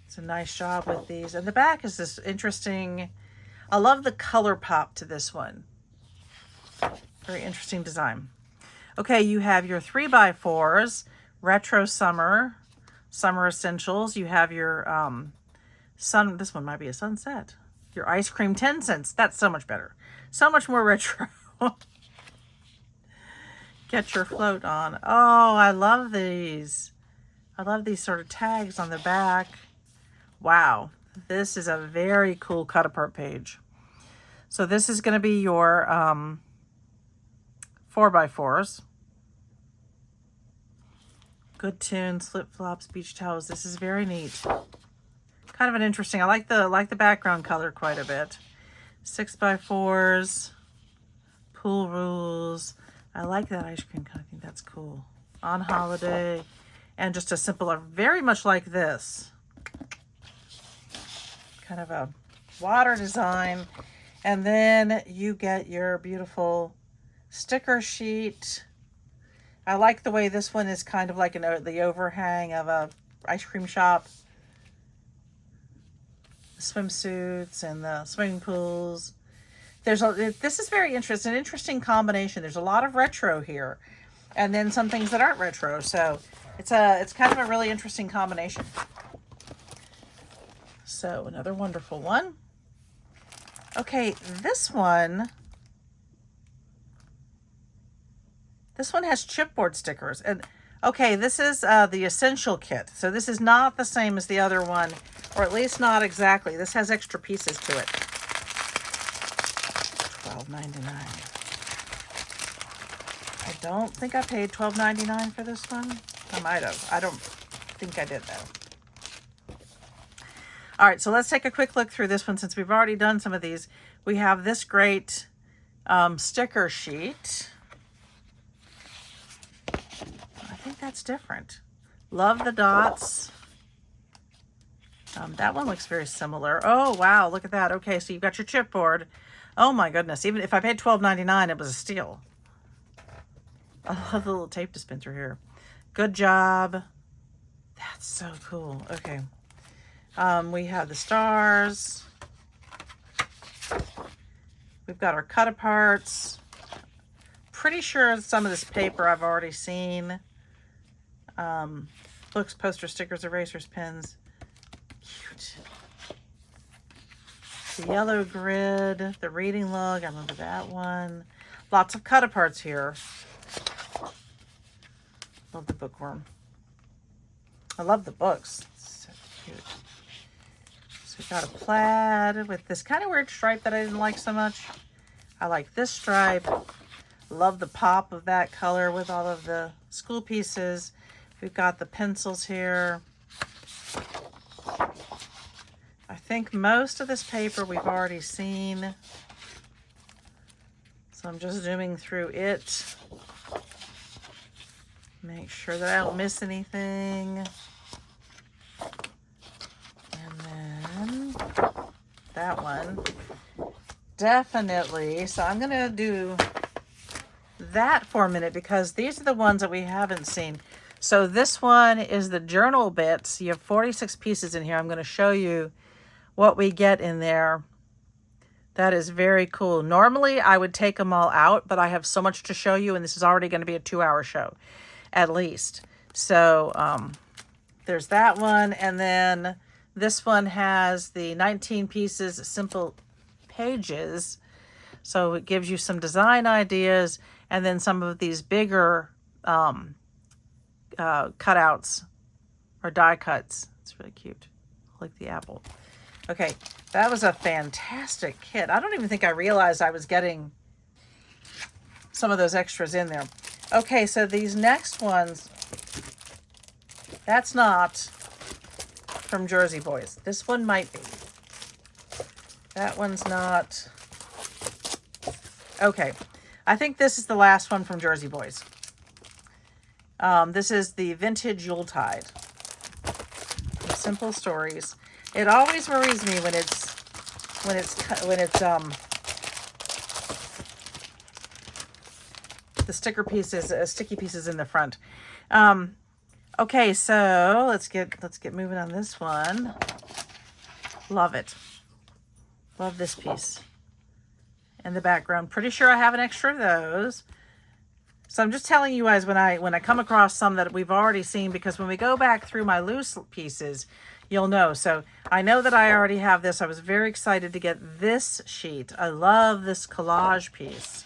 It's a nice job with these. And the back is this interesting. I love the color pop to this one. Very interesting design. Okay, you have your 3x4s, retro summer, summer essentials. You have your this one might be a sunset. Your ice cream 10 cents. That's so much better. So much more retro. Get your float on. Oh, I love these. I love these sort of tags on the back. Wow. This is a very cool cut apart page. So this is going to be your 4x4s. Good tunes, flip-flops, beach towels. This is very neat. Kind of an interesting, I like the background color quite a bit. 6x4s, pool rules. I like that ice cream kind of thing. That's cool. On holiday. And just a simple, very much like this. Kind of a water design. And then you get your beautiful sticker sheet. I like the way this one is kind of like the overhang of a ice cream shop. The swimsuits and the swimming pools. This is very interesting, an interesting combination. There's a lot of retro here, and then some things that aren't retro. So it's kind of a really interesting combination. So another wonderful one. Okay, this one has chipboard stickers. And okay, this is the essential kit. So this is not the same as the other one, or at least not exactly. This has extra pieces to it. $12.99. I don't think I paid $12.99 for this one. I might have. I don't think I did though. All right, so let's take a quick look through this one since we've already done some of these. We have this great sticker sheet. I think that's different. Love the dots. That one looks very similar. Oh, wow, look at that. Okay, so you've got your chipboard. Oh my goodness, even if I paid $12.99, it was a steal. I love the little tape dispenser here. Good job. That's so cool. Okay. We have the stars. We've got our cut aparts. Pretty sure some of this paper I've already seen. Books, posters, stickers, erasers, pens. Cute. The yellow grid, the reading log. I remember that one. Lots of cut aparts here. Love the bookworm. I love the books. So cute. So we've got a plaid with this kind of weird stripe that I didn't like so much. I like this stripe. Love the pop of that color with all of the school pieces. We've got the pencils here. I think most of this paper we've already seen. So I'm just zooming through it. Make sure that I don't miss anything. And then that one. Definitely. So I'm going to do that for a minute because these are the ones that we haven't seen. So this one is the journal bits. You have 46 pieces in here. I'm going to show you what we get in there. That is very cool. Normally I would take them all out, but I have so much to show you, and this is already going to be a 2-hour show at least. So there's that one. And then this one has the 19 pieces, simple pages. So it gives you some design ideas, and then some of these bigger cutouts or die cuts. It's really cute. I like the apple. Okay, that was a fantastic kit. I don't even think I realized I was getting some of those extras in there. Okay, so these next ones, that's not from Jersey Boys. This one might be. That one's not. Okay, I think this is the last one from Jersey Boys. This is the Vintage Yuletide. Simple Stories. It always worries me when it's the sticker pieces, sticky pieces in the front. Okay, so let's get moving on this one. Love it. Love this piece in the background. Pretty sure I have an extra of those. So I'm just telling you guys when I come across some that we've already seen, because when we go back through my loose pieces, you'll know. So I know that I already have this. I was very excited to get this sheet. I love this collage piece.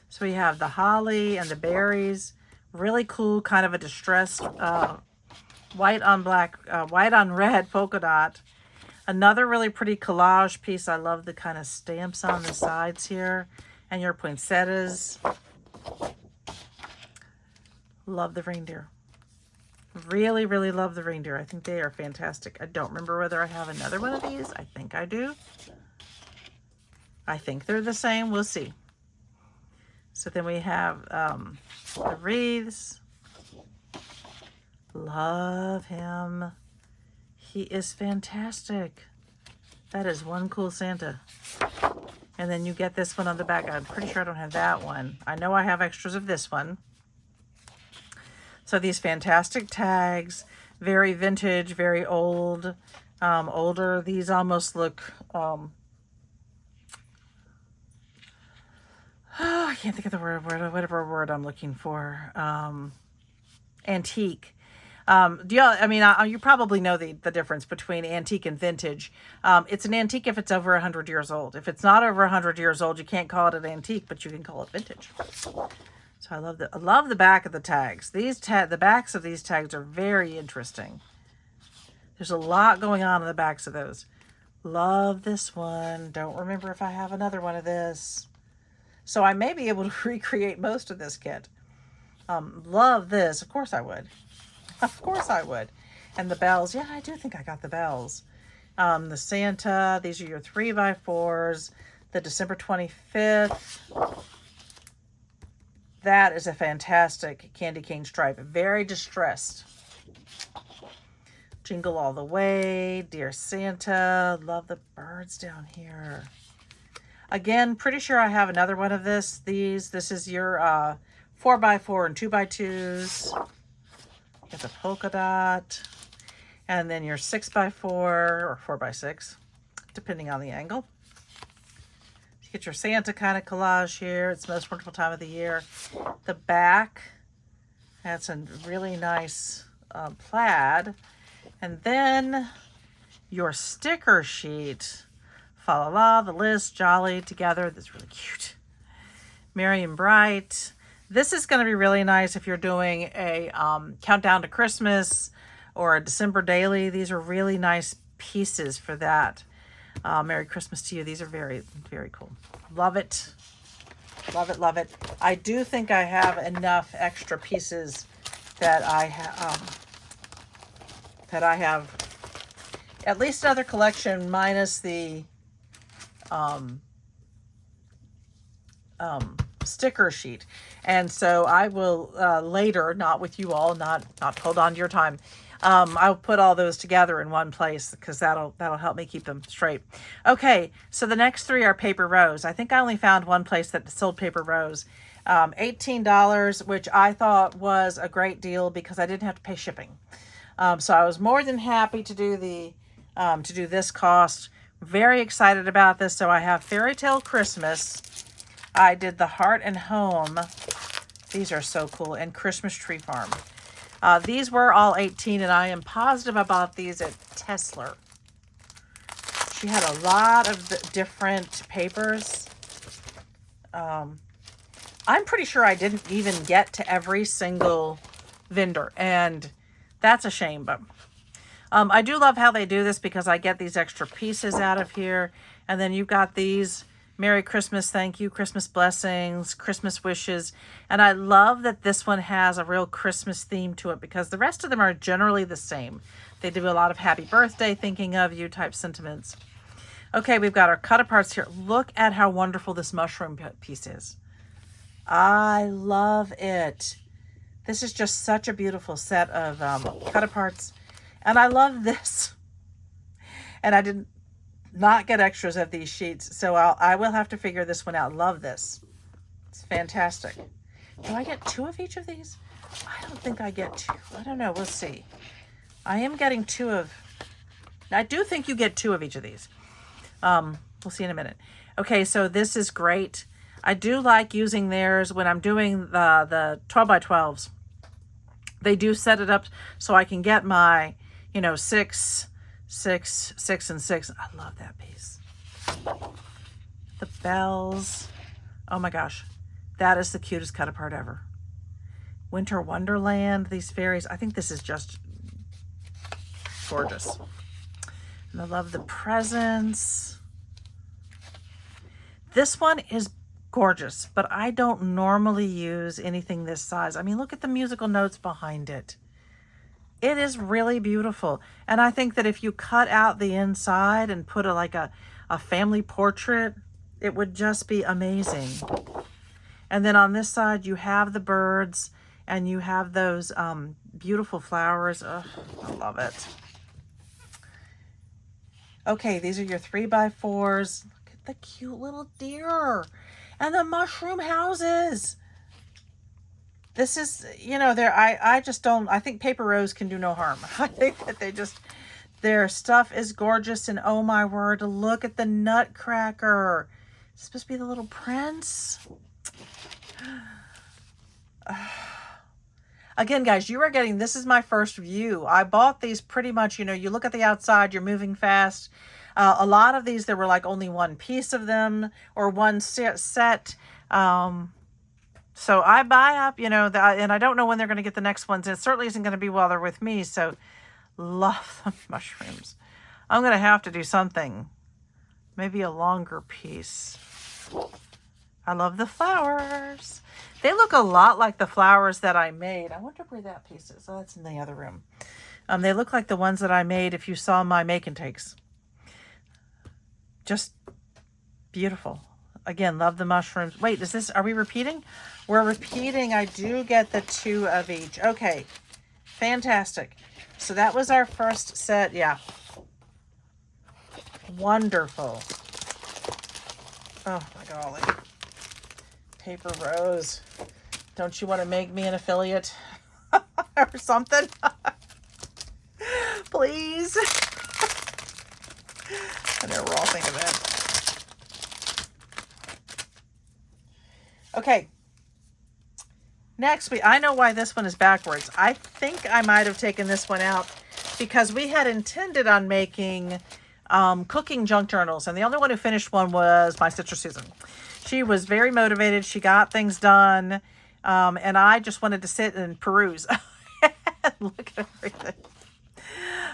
So we have the holly and the berries. Really cool, kind of a distressed white on black, white on red polka dot. Another really pretty collage piece. I love the kind of stamps on the sides here and your poinsettias. Love the reindeer. Really, really love the reindeer. I think they are fantastic. I don't remember whether I have another one of these. I think I do. I think they're the same. We'll see. So then we have the wreaths. Love him. He is fantastic. That is one cool Santa. And then you get this one on the back. I'm pretty sure I don't have that one. I know I have extras of this one. So these fantastic tags, very vintage, very old, older. These almost look, I can't think of the word, whatever word I'm looking for. Antique. You probably know the difference between antique and vintage. It's an antique if it's over 100 years old. If it's not over 100 years old, you can't call it an antique, but you can call it vintage. So I love the back of the tags. The backs of these tags are very interesting. There's a lot going on in the backs of those. Love this one. Don't remember if I have another one of this. So I may be able to recreate most of this kit. Love this. Of course I would. Of course I would. And the bells. Yeah, I do think I got the bells. The Santa. These are your 3x4s. The December 25th. That is a fantastic candy cane stripe. Very distressed. Jingle All the Way. Dear Santa. Love the birds down here. Again, pretty sure I have another one of this. This is your 4x4 and 2x2s. Get the polka dot. And then your 6x4 or 4x6, depending on the angle. You get your Santa kind of collage here. It's the most wonderful time of the year. The back, that's a really nice plaid. And then your sticker sheet. Fa la la, the list, jolly, together. That's really cute. Merry and bright. This is going to be really nice if you're doing a countdown to Christmas or a December daily. These are really nice pieces for that. Merry Christmas to you. These are very, very cool. Love it. Love it, love it. I do think I have enough extra pieces that I have at least another collection minus the sticker sheet. And so I will later, not with you all, not hold on to your time. I'll put all those together in one place because that'll help me keep them straight. Okay, so the next three are paper rose. I think I only found one place that sold paper rose. $18, which I thought was a great deal because I didn't have to pay shipping. So I was more than happy to do this cost. Very excited about this. So I have Fairy Tale Christmas. I did the Heart and Home. These are so cool. And Christmas Tree Farm. These were all 18, and I am positive about these at Tesla. She had a lot of different papers. I'm pretty sure I didn't even get to every single vendor, and that's a shame. But I do love how they do this because I get these extra pieces out of here. And then you've got these Merry Christmas, thank you, Christmas blessings, Christmas wishes. And I love that this one has a real Christmas theme to it because the rest of them are generally the same. They do a lot of happy birthday, thinking of you type sentiments. Okay, we've got our cut-aparts here. Look at how wonderful this mushroom piece is. I love it. This is just such a beautiful set of cut-aparts. And I love this. And I did not get extras of these sheets, so I will have to figure this one out. Love this. It's fantastic. Do I get two of each of these? I don't think I get two. I don't know. We'll see. I am getting two of... I do think you get two of each of these. We'll see in a minute. Okay, so this is great. I do like using theirs when I'm doing the 12 by 12s. They do set it up so I can get my, 6, 6, 6, and 6. I love that piece. The bells. Oh my gosh. That is the cutest cut apart ever. Winter Wonderland. These fairies. I think this is just gorgeous. And I love the presents. This one is gorgeous, but I don't normally use anything this size. I mean, look at the musical notes behind it. It is really beautiful. And I think that if you cut out the inside and put a family portrait, it would just be amazing. And then on this side, you have the birds and you have those beautiful flowers. Oh, I love it. Okay, these are your 3x4s. Look at the cute little deer and the mushroom houses. This is, I just don't, I think paper rose can do no harm. I think that their stuff is gorgeous, and oh my word, look at the nutcracker. It's supposed to be the little prince. Again, guys, you are getting, this is my first view. I bought these pretty much, you look at the outside, you're moving fast. A lot of these, there were like only one piece of them or one set. So I buy up, and I don't know when they're going to get the next ones. And it certainly isn't going to be while they're with me. So love the mushrooms. I'm going to have to do something. Maybe a longer piece. I love the flowers. They look a lot like the flowers that I made. I wonder where that piece is. Oh, that's in the other room. They look like the ones that I made if you saw my make and takes. Just beautiful. Again, love the mushrooms. Wait, are we repeating? We're repeating. I do get the two of each. Okay, fantastic. So that was our first set. Yeah. Wonderful. Oh my golly. Paper rose. Don't you want to make me an affiliate or something? Please. I know we're all thinking that. Okay. Next, I know why this one is backwards. I think I might have taken this one out because we had intended on making cooking junk journals, and the only one who finished one was my sister Susan. She was very motivated. She got things done, and I just wanted to sit and peruse. Look at everything.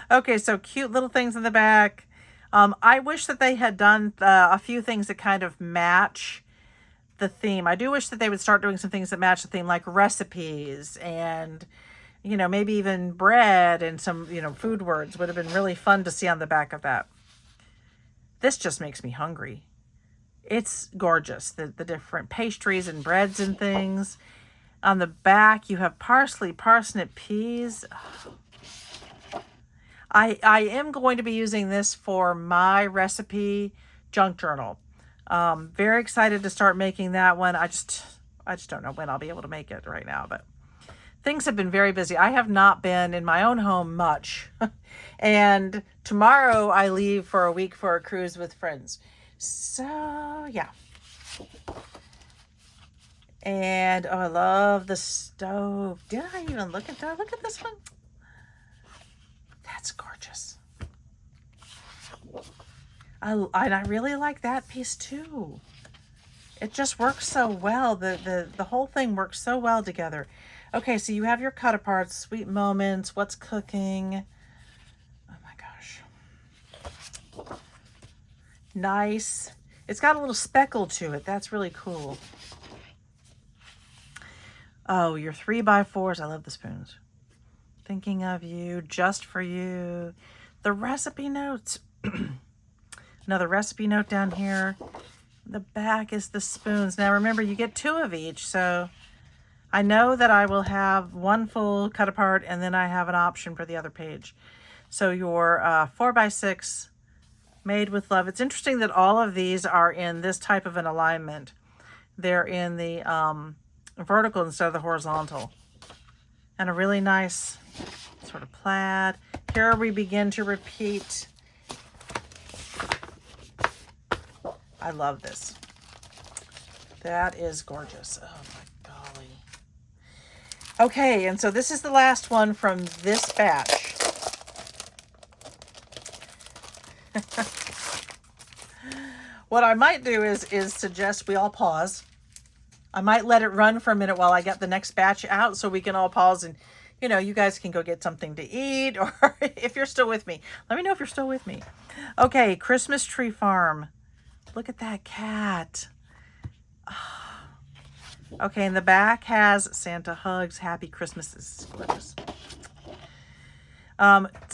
Okay, so cute little things in the back. I wish that they had done a few things that kind of match the theme. I do wish that they would start doing some things that match the theme, like recipes and, maybe even bread and some, food words would have been really fun to see on the back of that. This just makes me hungry. It's gorgeous. The different pastries and breads and things. On the back, you have parsley, parsnip, peas. I am going to be using this for my recipe junk journal. Very excited to start making that one. I just don't know when I'll be able to make it right now, but things have been very busy. I have not been in my own home much. And tomorrow I leave for a week for a cruise with friends. So, yeah. And, oh, I love the stove. Did I even look at that? Look at this one. That's gorgeous. I really like that piece too. It just works so well. The whole thing works so well together. Okay, so you have your cut aparts, sweet moments, what's cooking. Oh my gosh. Nice. It's got a little speckle to it. That's really cool. Oh, your 3x4s. I love the spoons. Thinking of you, just for you. The recipe notes. Another recipe note down here. The back is the spoons. Now remember, you get 2 of each, so I know that I will have one full cut apart and then I have an option for the other page. So your 4x6 made with love. It's interesting that all of these are in this type of an alignment. They're in the vertical instead of the horizontal. And a really nice sort of plaid. Here we begin to repeat. I love this. That is gorgeous. Oh my golly. Okay, and so this is the last one from this batch. What I might do is suggest we all pause. I might let it run for a minute while I get the next batch out so we can all pause and, you know, you guys can go get something to eat, or if you're still with me. Let me know if you're still with me. Okay, Christmas Tree Farm. Look at that cat. Okay, and the back has Santa hugs, Happy Christmas. This is gorgeous.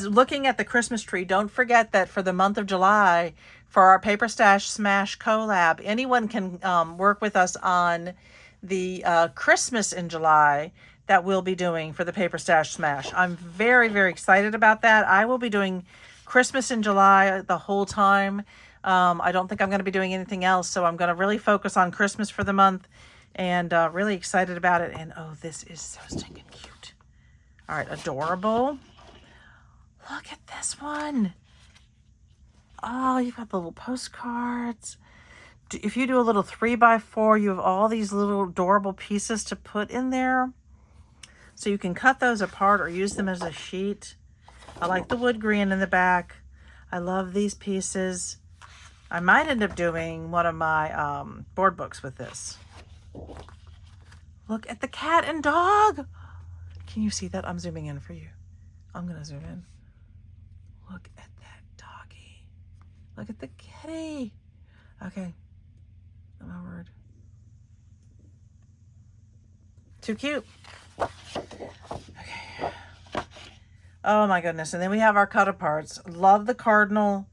Looking at the Christmas tree, don't forget that for the month of July, for our Paper Stash Smash collab, anyone can work with us on the Christmas in July that we'll be doing for the Paper Stash Smash. I'm very, very excited about that. I will be doing Christmas in July the whole time. I don't think I'm going to be doing anything else, so I'm going to really focus on Christmas for the month, and really excited about it. And oh, this is so stinking cute. All right, adorable. Look at this one. Oh, you've got the little postcards. If you do a little 3x4, you have all these little adorable pieces to put in there. So you can cut those apart or use them as a sheet. I like the wood green in the back. I love these pieces. I might end up doing one of my board books with this. Look at the cat and dog. Can you see that? I'm zooming in for you. I'm going to zoom in. Look at that doggy. Look at the kitty. Okay. Oh my word. Too cute. Okay. Oh my goodness. And then we have our cut aparts. Love the cardinal.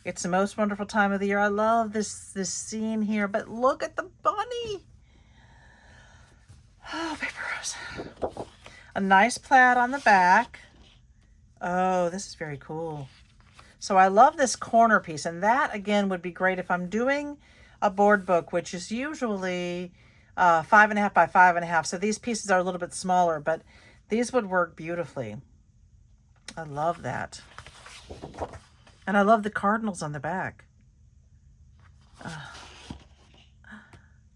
It's the most wonderful time of the year. I love this scene here, but look at the bunny. Oh, paper rose. A nice plaid on the back. Oh, this is very cool. So I love this corner piece, and that again would be great if I'm doing a board book, which is usually 5.5 by 5.5. So these pieces are a little bit smaller, but these would work beautifully. I love that. And I love the cardinals on the back.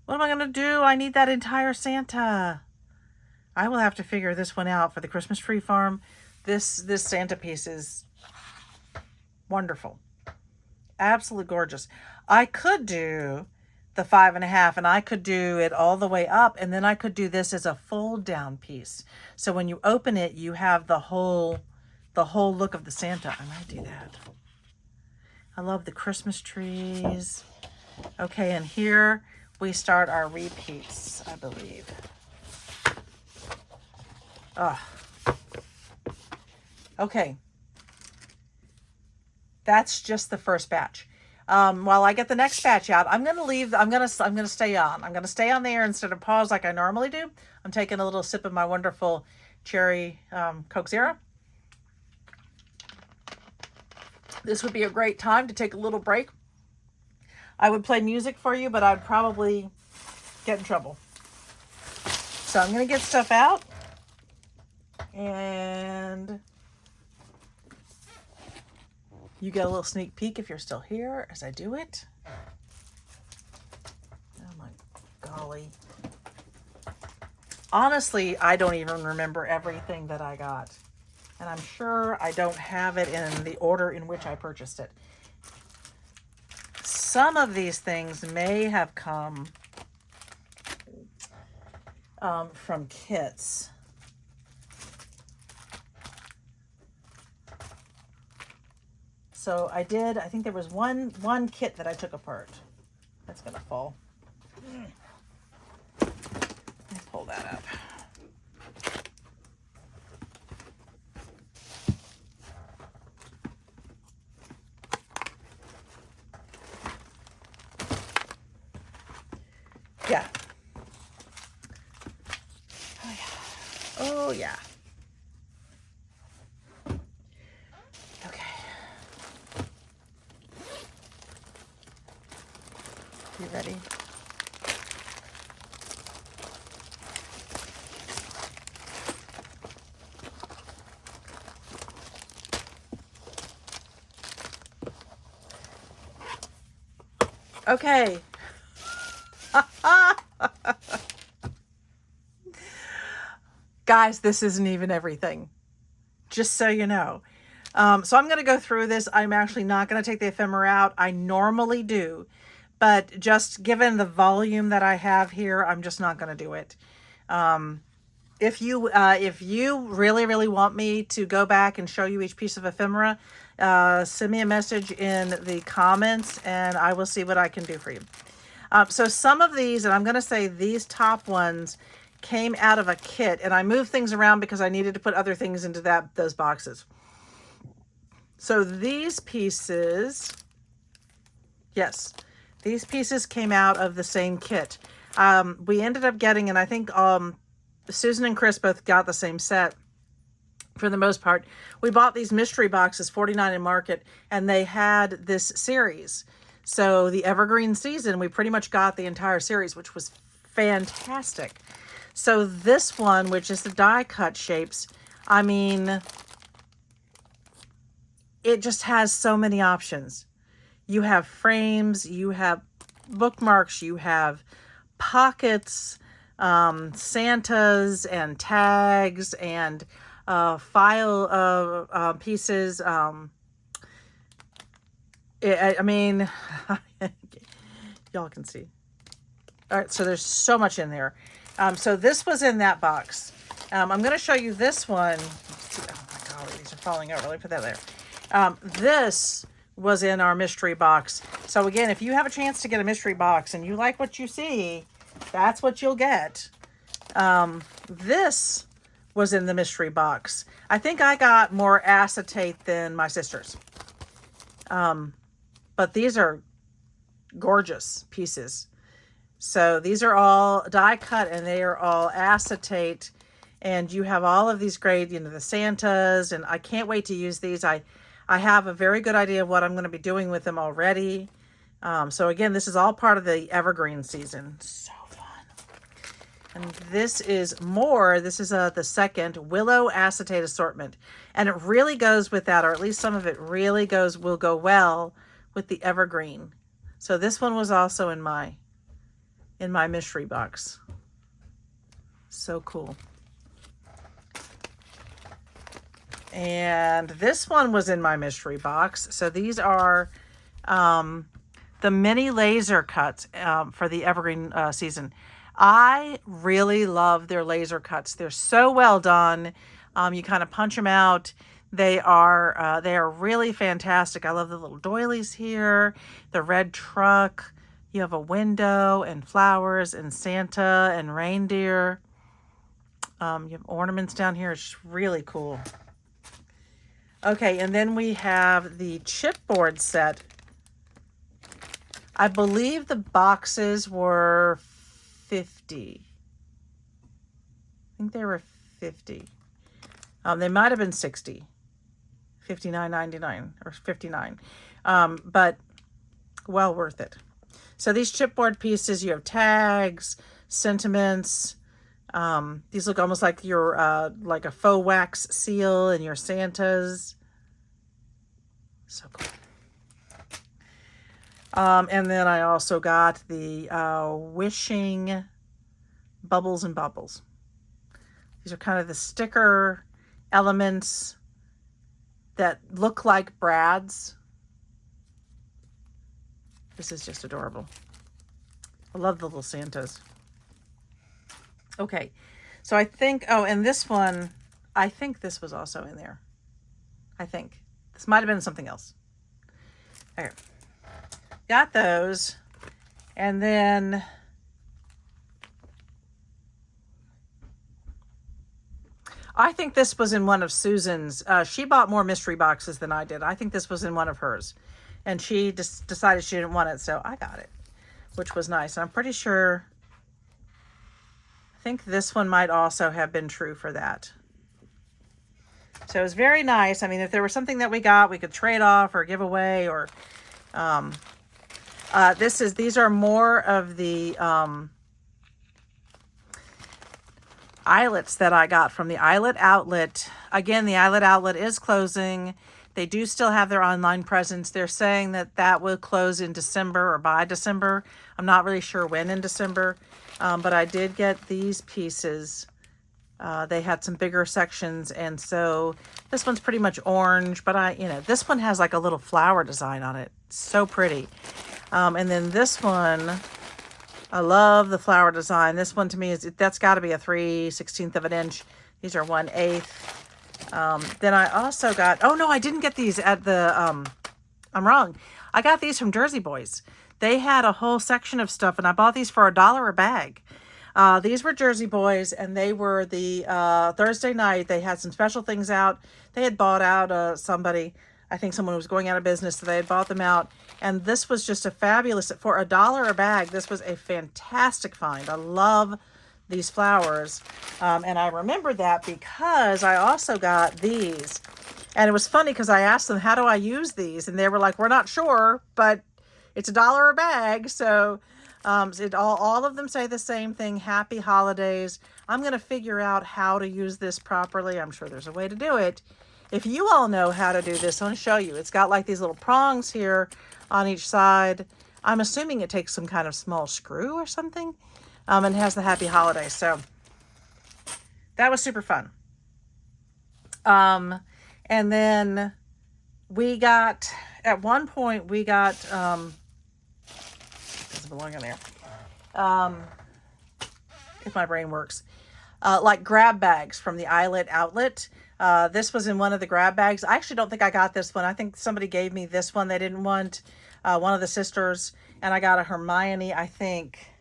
What am I going to do? I need that entire Santa. I will have to figure this one out for the Christmas Tree Farm. This Santa piece is wonderful. Absolutely gorgeous. I could do the 5.5 and I could do it all the way up, and then I could do this as a fold down piece. So when you open it, you have the whole look of the Santa. I might do that. I love the Christmas trees. Okay, and here we start our repeats, I believe. Okay. That's just the first batch. While I get the next batch out, I'm gonna stay on. I'm gonna stay on the air instead of pause like I normally do. I'm taking a little sip of my wonderful cherry Coke Zero. This would be a great time to take a little break. I would play music for you, but I'd probably get in trouble. So I'm gonna get stuff out, and you get a little sneak peek if you're still here as I do it. Oh my golly. Honestly, I don't even remember everything that I got. And I'm sure I don't have it in the order in which I purchased it. Some of these things may have come from kits. So I think there was one kit that I took apart. That's gonna fall. Let me pull that up. Yeah. Oh yeah. Okay. You ready? Okay. Guys, this isn't even everything. Just so you know. So I'm going to go through this. I'm actually not going to take the ephemera out. I normally do. But just given the volume that I have here, I'm just not going to do it. If you really, really want me to go back and show you each piece of ephemera, send me a message in the comments and I will see what I can do for you. So some of these, and I'm going to say these top ones, came out of a kit, and I moved things around because I needed to put other things into those boxes. So these pieces, yes, these pieces came out of the same kit. We ended up getting, and I think Susan and Chris both got the same set for the most part. We bought these mystery boxes, 49 in Market, and they had this series. So the Evergreen season, we pretty much got the entire series, which was fantastic. So this one, which is the die cut shapes, I mean, it just has so many options. You have frames, you have bookmarks, you have pockets, Santas and tags and file pieces. I mean, y'all can see. All right, so there's so much in there. So this was in that box. I'm going to show you this one. Oh my golly, these are falling out. Let me put that there. This was in our mystery box. So again, if you have a chance to get a mystery box and you like what you see, that's what you'll get. This was in the mystery box. I think I got more acetate than my sisters. But these are gorgeous pieces. So these are all die cut and they are all acetate, and you have all of these great, the Santas, and I can't wait to use these. I have a very good idea of what I'm going to be doing with them already. So again, this is all part of the Evergreen season. So fun. And this is the second Willow acetate assortment, and it really goes with that, or at least some of it really will go well with the Evergreen. So this one was also in my mystery box. So cool. And this one was in my mystery box. So these are the mini laser cuts for the Evergreen season. I really love their laser cuts. They're so well done. You kind of punch them out. They are really fantastic. I love the little doilies here, the red truck. You have a window and flowers and Santa and reindeer. You have ornaments down here. It's really cool. Okay, and then we have the chipboard set I believe the boxes were 50. I think they were 50. They might have been 60. $59.99 or 59. But well worth it. So these chipboard pieces, you have tags, sentiments. These look almost like your like a faux wax seal in your Santas. So cool. And then I also got the wishing bubbles and bubbles. These are kind of the sticker elements that look like brads. This is just adorable. I love the little Santas. Okay, so I think, oh, and this one, I think this was also in there. I think. This might have been something else. Okay. Got those. And then I think this was in one of Susan's. She bought more mystery boxes than I did. I think this was in one of hers. And she just decided she didn't want it, so I got it, which was nice. And I'm pretty sure, I think this one might also have been true for that. So it was very nice. I mean, if there was something that we got, we could trade off or give away, or these are more of the eyelets that I got from the Eyelet Outlet. Again, the Eyelet Outlet is closing. They do still have their online presence. They're saying that that will close in December or by December. I'm not really sure when in December, but I did get these pieces. They had some bigger sections, and so this one's pretty much orange, but this one has like a little flower design on it. It's so pretty. And then this one, I love the flower design. This one to me that's got to be a 3/16 of an inch. These are 1/8. Then I also got, oh no, I didn't get these at the, I'm wrong. I got these from Jersey Boys. They had a whole section of stuff, and I bought these for $1 a bag. These were Jersey Boys, and they were the Thursday night. They had some special things out. They had bought out somebody. I think someone was going out of business, so they had bought them out. And this was just a fabulous, for $1 a bag, this was a fantastic find. I love these flowers. And I remember that because I also got these. And it was funny because I asked them, how do I use these? And they were like, we're not sure, but it's $1 a bag. So all of them say the same thing, happy holidays. I'm going to figure out how to use this properly. I'm sure there's a way to do it. If you all know how to do this, I'm going to show you. It's got like these little prongs here on each side. I'm assuming it takes some kind of small screw or something. And it has the happy holidays. So that was super fun. And then we got, at one point we got, doesn't belong in there. If my brain works. Like grab bags from the Eyelet Outlet. This was in one of the grab bags. I actually don't think I got this one. I think somebody gave me this one they didn't want. One of the sisters. And I got a Hermione, I think.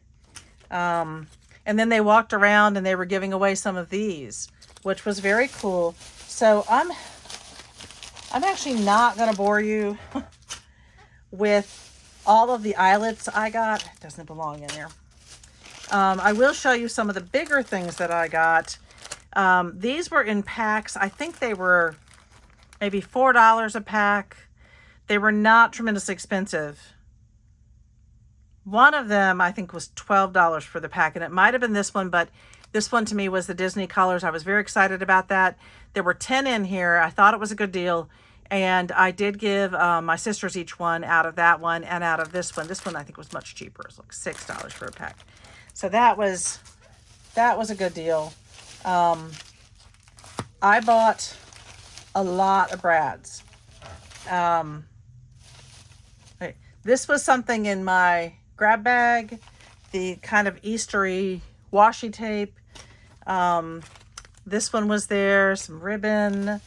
And then they walked around and they were giving away some of these, which was very cool. So I'm actually not going to bore you with all of the eyelets I got. It doesn't belong in there. I will show you some of the bigger things that I got. These were in packs. I think they were maybe $4 a pack. They were not tremendously expensive. One of them, I think, was $12 for the pack, and it might have been this one, but this one to me was the Disney colors. I was very excited about that. There were 10 in here. I thought it was a good deal, and I did give my sisters each one out of that one and out of this one. This one I think was much cheaper. It was like $6 for a pack. So that was a good deal. I bought a lot of brads. This was something in my grab bag, the kind of Eastery washi tape. This one was there, some ribbon.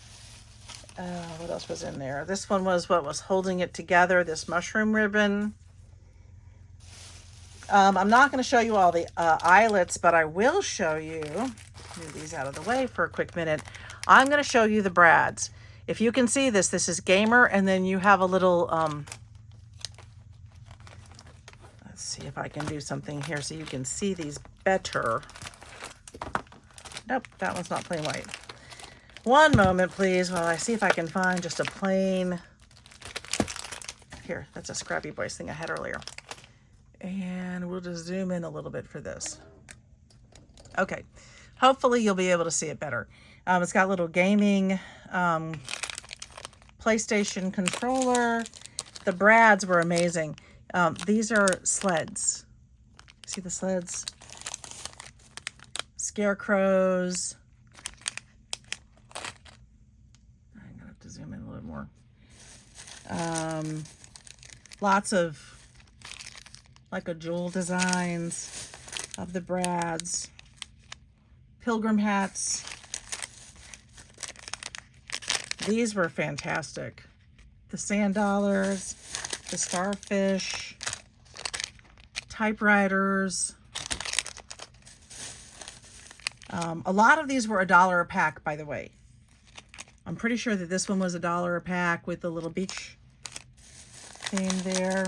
What else was in there? This one was what was holding it together, this mushroom ribbon. I'm not going to show you all the eyelets, but I will show you, move these out of the way for a quick minute. I'm going to show you the brads. If you can see this, this is Gamer, and then you have a little see if I can do something here so you can see these better. Nope, that one's not plain white. One moment, please, while I see if I can find just a plain. Here, that's a Scrappy Boys thing I had earlier. And we'll just zoom in a little bit for this. Okay, hopefully you'll be able to see it better. It's got a little gaming PlayStation controller. The brads were amazing. These are sleds. See the sleds? Scarecrows. I'm gonna have to zoom in a little more. Lots of like a jewel designs of the brads. Pilgrim hats. These were fantastic. The sand dollars, the starfish, typewriters. A lot of these were $1 a pack, by the way. I'm pretty sure that this one was $1 a pack with the little beach theme there.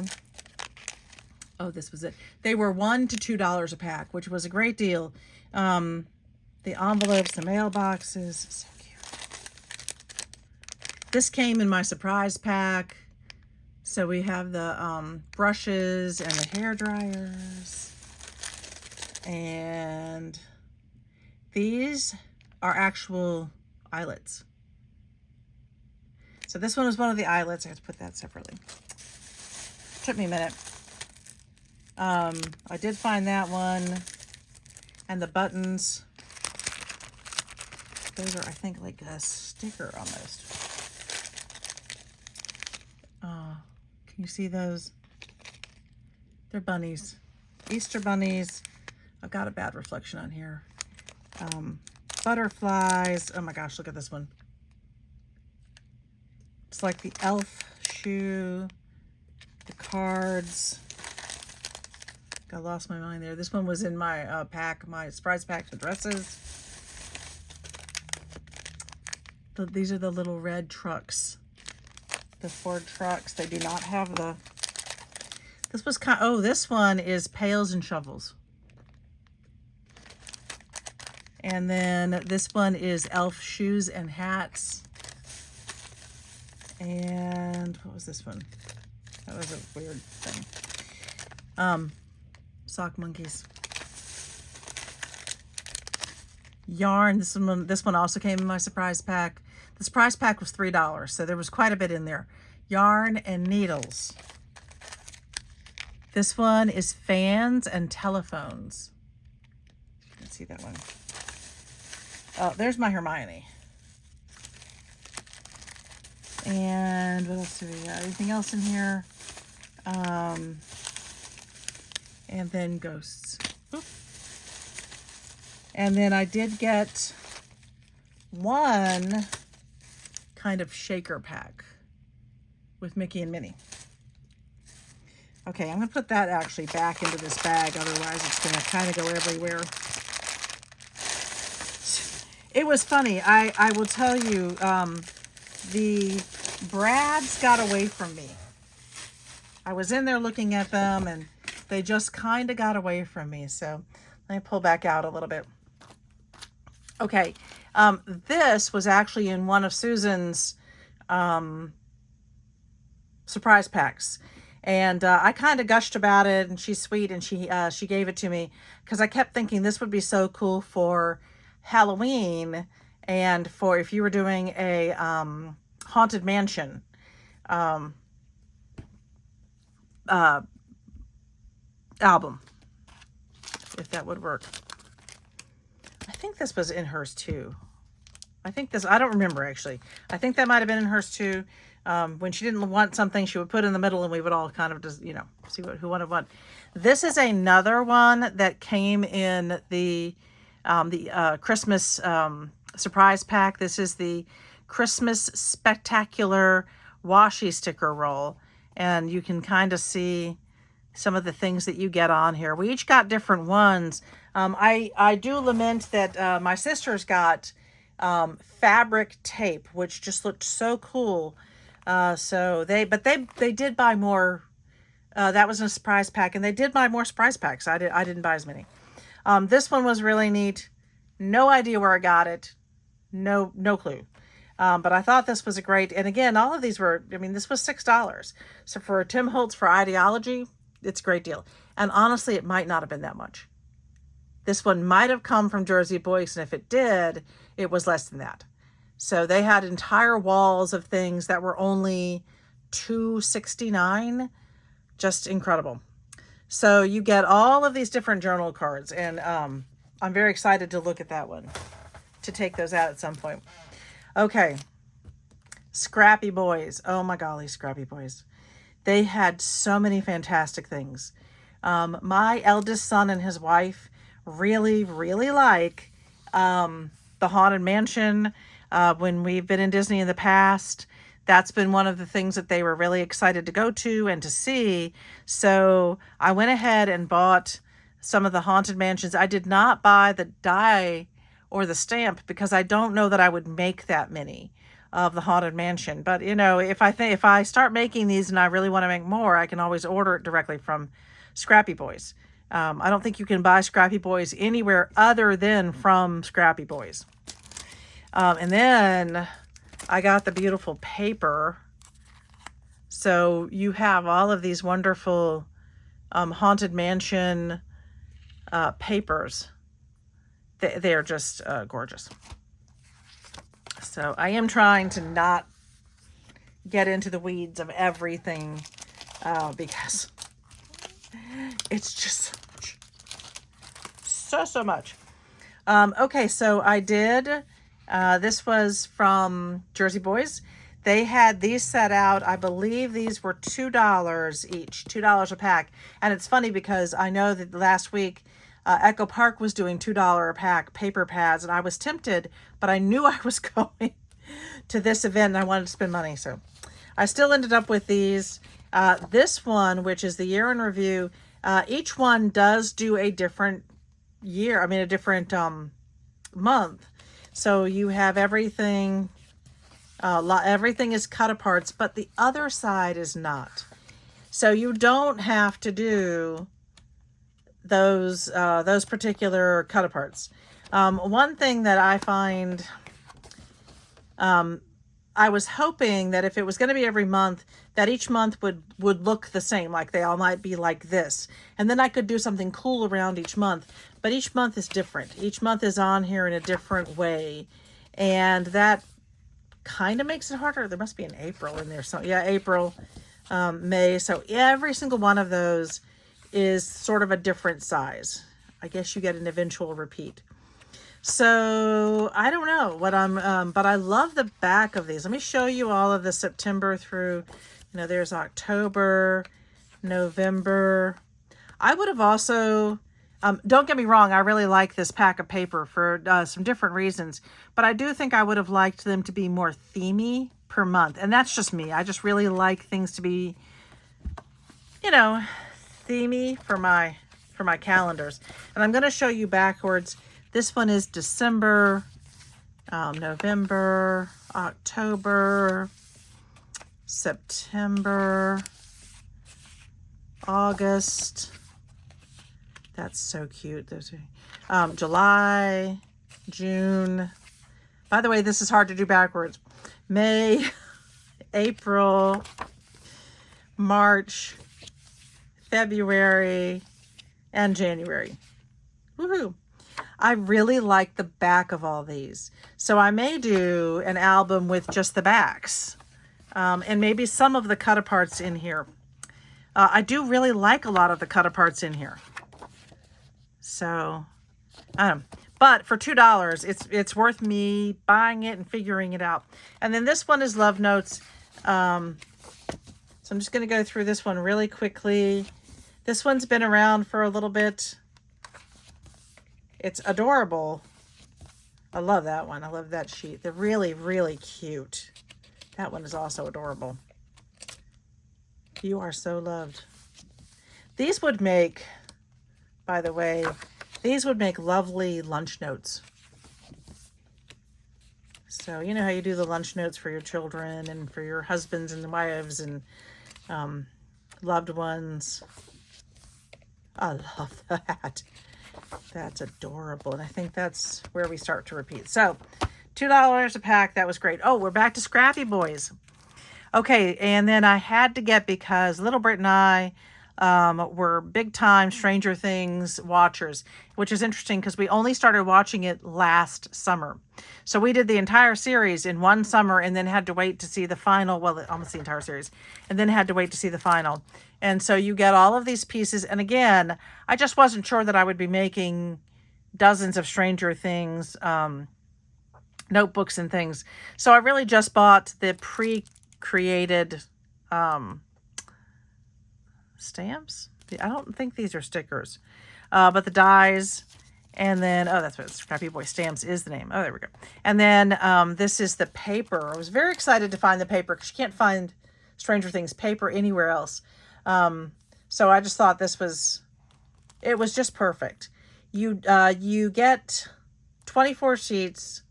Oh, this was it. They were $1 to $2 a pack, which was a great deal. The envelopes, the mailboxes, so cute. This came in my surprise pack. So we have the brushes and the hair dryers. And these are actual eyelets. So this one was one of the eyelets. I have to put that separately. Took me a minute. I did find that one. And the buttons. Those are, I think, like a sticker almost. Can you see those? They're bunnies. Easter bunnies. I've got a bad reflection on here. Butterflies. Oh my gosh, look at this one. It's like the elf shoe. The cards. I lost my mind there. This one was in my pack, my surprise pack, the dresses. These are the little red trucks. The Ford trucks. They do not have the... This was kind... Oh, this one is pails and shovels. And then this one is elf shoes and hats. And what was this one? That was a weird thing. Sock monkeys. Yarn. This one also came in my surprise pack. The surprise pack was $3, so there was quite a bit in there. Yarn and needles. This one is fans and telephones. You can see that one. There's my Hermione. And what else do we got? Anything else in here? And then ghosts. Oop. And then I did get one kind of shaker pack with Mickey and Minnie. Okay, I'm going to put that actually back into this bag. Otherwise, it's going to kind of go everywhere. It was funny. I will tell you, the brads got away from me. I was in there looking at them, and they just kind of got away from me. So let me pull back out a little bit. Okay, this was actually in one of Susan's surprise packs. And I kind of gushed about it, and she's sweet, and she gave it to me because I kept thinking this would be so cool for Halloween and for if you were doing a Haunted Mansion album, if that would work. I think this was in hers too. I don't remember actually. I think that might have been in hers too. When she didn't want something, she would put in the middle and we would all kind of just, you know, see who wanted what. This is another one that came in the Christmas surprise pack. This is the Christmas Spectacular washi sticker roll. And you can kind of see some of the things that you get on here. We each got different ones. I do lament that my sisters got fabric tape, which just looked so cool. So they did buy more That was in a surprise pack, and they did buy more surprise packs. I didn't buy as many. This one was really neat. No idea where I got it. No clue. But I thought this was a great, and again, all of these were, I mean, this was $6. So for Tim Holtz for Ideology, it's a great deal. And honestly, it might not have been that much. This one might have come from Jersey Boys, and if it did, it was less than that. So they had entire walls of things that were only $2.69. Just incredible. So you get all of these different journal cards, and I'm very excited to look at that one, to take those out at some point. Okay, Scrappy Boys. Oh my golly, Scrappy Boys. They had so many fantastic things. My eldest son and his wife really like the Haunted Mansion. When we've been in Disney in the past, that's been one of the things that they were really excited to go to and to see. So I went ahead and bought some of the Haunted Mansions. I did not buy the die or the stamp because I don't know that I would make that many of the Haunted Mansion. But you know, if I start making these and I really want to make more, I can always order it directly from Scrappy Boys. I don't think you can buy Scrappy Boys anywhere other than from Scrappy Boys. And then I got the beautiful paper. So you have all of these wonderful Haunted Mansion papers. They're just gorgeous. So I am trying to not get into the weeds of everything because it's just so much. Okay, so I did, this was from Jersey Boys. They had these set out. I believe these were $2 each, $2 a pack. And it's funny because I know that last week Echo Park was doing $2 a pack paper pads, and I was tempted, but I knew I was going to this event and I wanted to spend money. So I still ended up with these. This one, which is the year in review, each one does do a different year. I mean, a different month. So you have everything, everything is cut aparts, but the other side is not. So you don't have to do those particular cut aparts. One thing that I find, I was hoping that if it was going to be every month, that each month would look the same, like they all might be like this. And then I could do something cool around each month. But each month is different. Each month is on here in a different way. And that kind of makes it harder. There must be an April in there. So yeah, April, May. So every single one of those is sort of a different size. I guess you get an eventual repeat. So I don't know what but I love the back of these. Let me show you all of the September through, there's October, November. I would have also, don't get me wrong, I really like this pack of paper for some different reasons, but I do think I would have liked them to be more themey per month. And that's just me. I just really like things to be, themey for my calendars. And I'm going to show you backwards. This one is December, November, October, September, August. That's so cute. Those are, July, June. By the way, this is hard to do backwards. May, April, March, February, and January. Woohoo! I really like the back of all these. So I may do an album with just the backs. And maybe some of the cut aparts in here. I do really like a lot of the cut aparts in here. So, but for $2, it's worth me buying it and figuring it out. And then this one is Love Notes. So I'm just going to go through this one really quickly. This one's been around for a little bit. It's adorable. I love that one. I love that sheet. They're really cute. That one is also adorable. You are so loved. These would make, by the way, these would make lovely lunch notes. So you know how you do the lunch notes for your children and for your husbands and wives and loved ones. I love that. That's adorable. And I think that's where we start to repeat. So $2 a pack. That was great. Oh, we're back to Scrappy Boys. Okay, and then I had to get, because Little Brit and I were big time Stranger Things watchers, which is interesting because we only started watching it last summer. So we did the entire series in one summer and then had to wait to see the final, well, almost the entire series, and then had to wait to see the final. And so you get all of these pieces. And again, I just wasn't sure that I would be making dozens of Stranger Things notebooks and things. So I really just bought the pre-created stamps. I don't think these are stickers, but the dies. And then, oh, that's what Scrappy Boy Stamps is the name. Oh, there we go. And then this is the paper. I was very excited to find the paper because you can't find Stranger Things paper anywhere else. So I just thought it was just perfect. You get 24 sheets,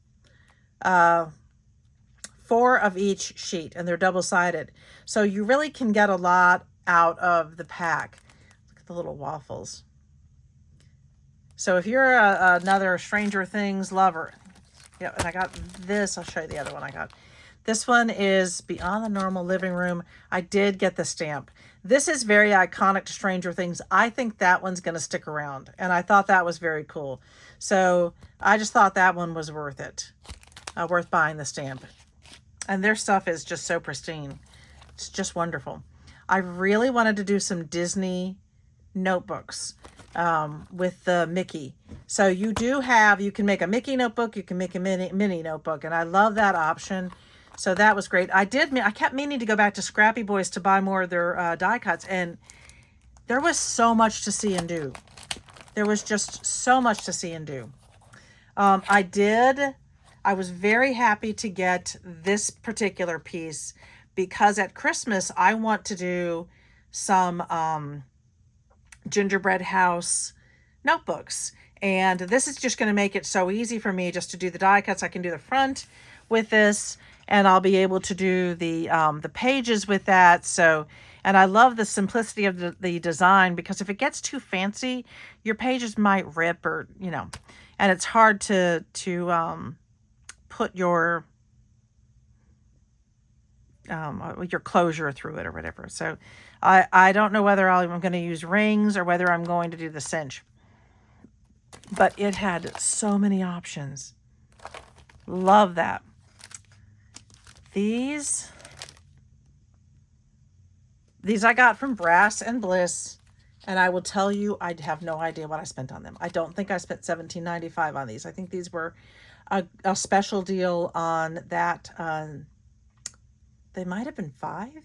4 of each sheet, and they're double-sided. So you really can get a lot out of the pack. Look at the little waffles. So if you're another Stranger Things lover, yeah, and I got this. I'll show you the other one I got. This one is Beyond the Normal Living Room. I did get the stamp. This is very iconic to Stranger Things. I think that one's going to stick around, and I thought that was very cool. So I just thought that one was worth it, worth buying the stamp. And their stuff is just so pristine. It's just wonderful. I really wanted to do some Disney notebooks with the Mickey. So you can make a Mickey notebook, you can make a mini notebook, and I love that option. So that was great. I kept meaning to go back to Scrappy Boys to buy more of their die cuts, and there was so much to see and do. There was just so much to see and do. I was very happy to get this particular piece because at Christmas I want to do some gingerbread house notebooks, and this is just going to make it so easy for me just to do the die cuts. I can do the front with this, and I'll be able to do the pages with that. So, and I love the simplicity of the design, because if it gets too fancy, your pages might rip, or and it's hard to put your closure through it or whatever. So I don't know whether I'm going to use rings or whether I'm going to do the cinch, but it had so many options. Love that. These I got from Brass and Bliss, and I will tell you, I have no idea what I spent on them. I don't think I spent $17.95 on these. I think these were a special deal on that. They might have been $5.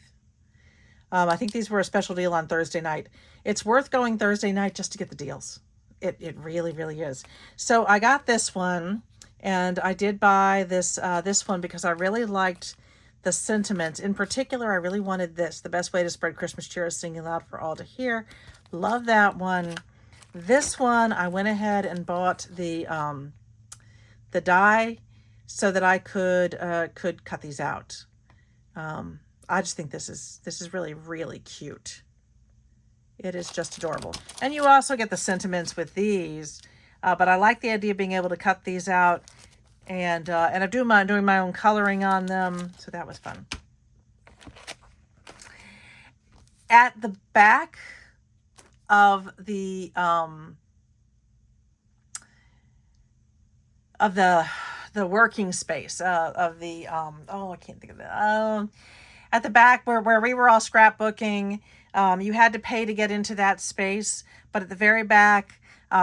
I think these were a special deal on Thursday night. It's worth going Thursday night just to get the deals. It really, really is. So I got this one, and I did buy this one because I really liked the sentiment. In particular, I really wanted this. The best way to spread Christmas cheer is singing loud for all to hear. Love that one. This one, I went ahead and bought the die so that I could cut these out. I just think this is really, really cute. It is just adorable. And you also get the sentiments with these, but I like the idea of being able to cut these out, and I'm doing my own coloring on them, so that was fun. At the back of the working space of the I can't think of that. At the back where we were all scrapbooking, you had to pay to get into that space, but at the very back,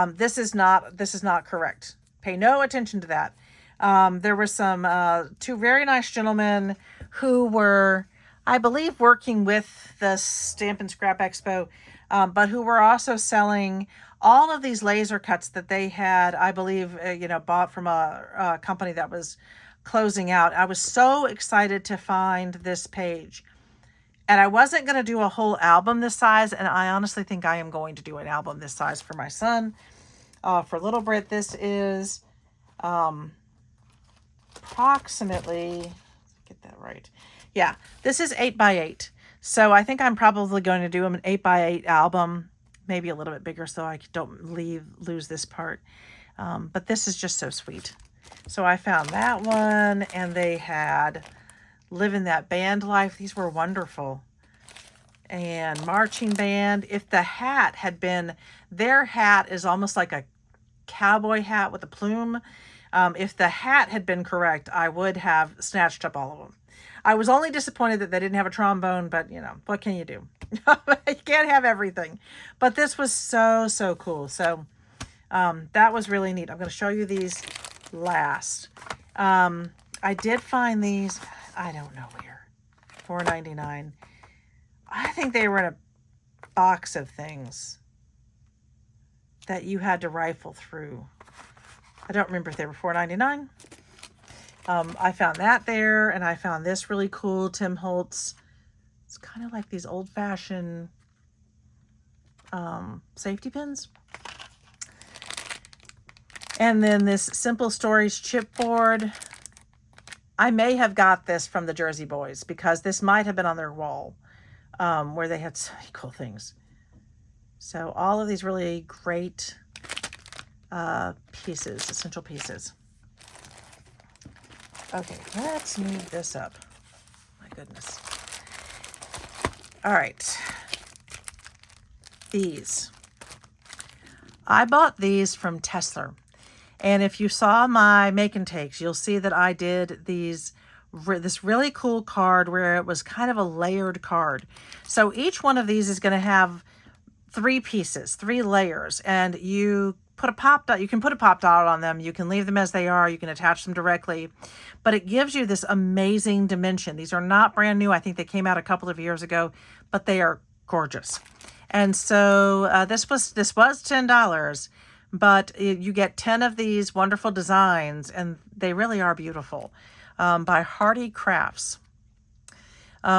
this is not correct. Pay no attention to that. There were some two very nice gentlemen who were, I believe, working with the Stamp and Scrap Expo, but who were also selling all of these laser cuts that they had, I believe, bought from a company that was closing out. I was so excited to find this page. And I wasn't going to do a whole album this size, and I honestly think I am going to do an album this size for my son. For Little Brit, this is approximately, get that right. Yeah, this is 8 by 8. So I think I'm probably going to do an 8x8 album, maybe a little bit bigger so I don't lose this part. But this is just so sweet. So I found that one, and they had Living That Band Life. These were wonderful. And Marching Band. If the hat had been, their hat is almost like a cowboy hat with a plume. If the hat had been correct, I would have snatched up all of them. I was only disappointed that they didn't have a trombone, but you know, what can you do? You can't have everything. But this was so, so cool. So that was really neat. I'm going to show you these last. I did find these, I don't know where, $4.99. I think they were in a box of things that you had to rifle through. I don't remember if they were $4.99. I found that there, and I found this really cool Tim Holtz. It's kind of like these old-fashioned safety pins. And then this Simple Stories chipboard. I may have got this from the Jersey Boys because this might have been on their wall where they had so many cool things. So all of these really great pieces, essential pieces. Okay, let's move this up. My goodness. All right. These. I bought these from Tesla. And if you saw my make and takes, you'll see that I did this really cool card where it was kind of a layered card. So each one of these is going to have 3 pieces, 3 layers, and you put a pop dot. You can put a pop dot on them. You can leave them as they are. You can attach them directly, but it gives you this amazing dimension. These are not brand new. I think they came out a couple of years ago, but they are gorgeous. And so this was $10, but you get 10 of these wonderful designs, and they really are beautiful, by Hardy Crafts.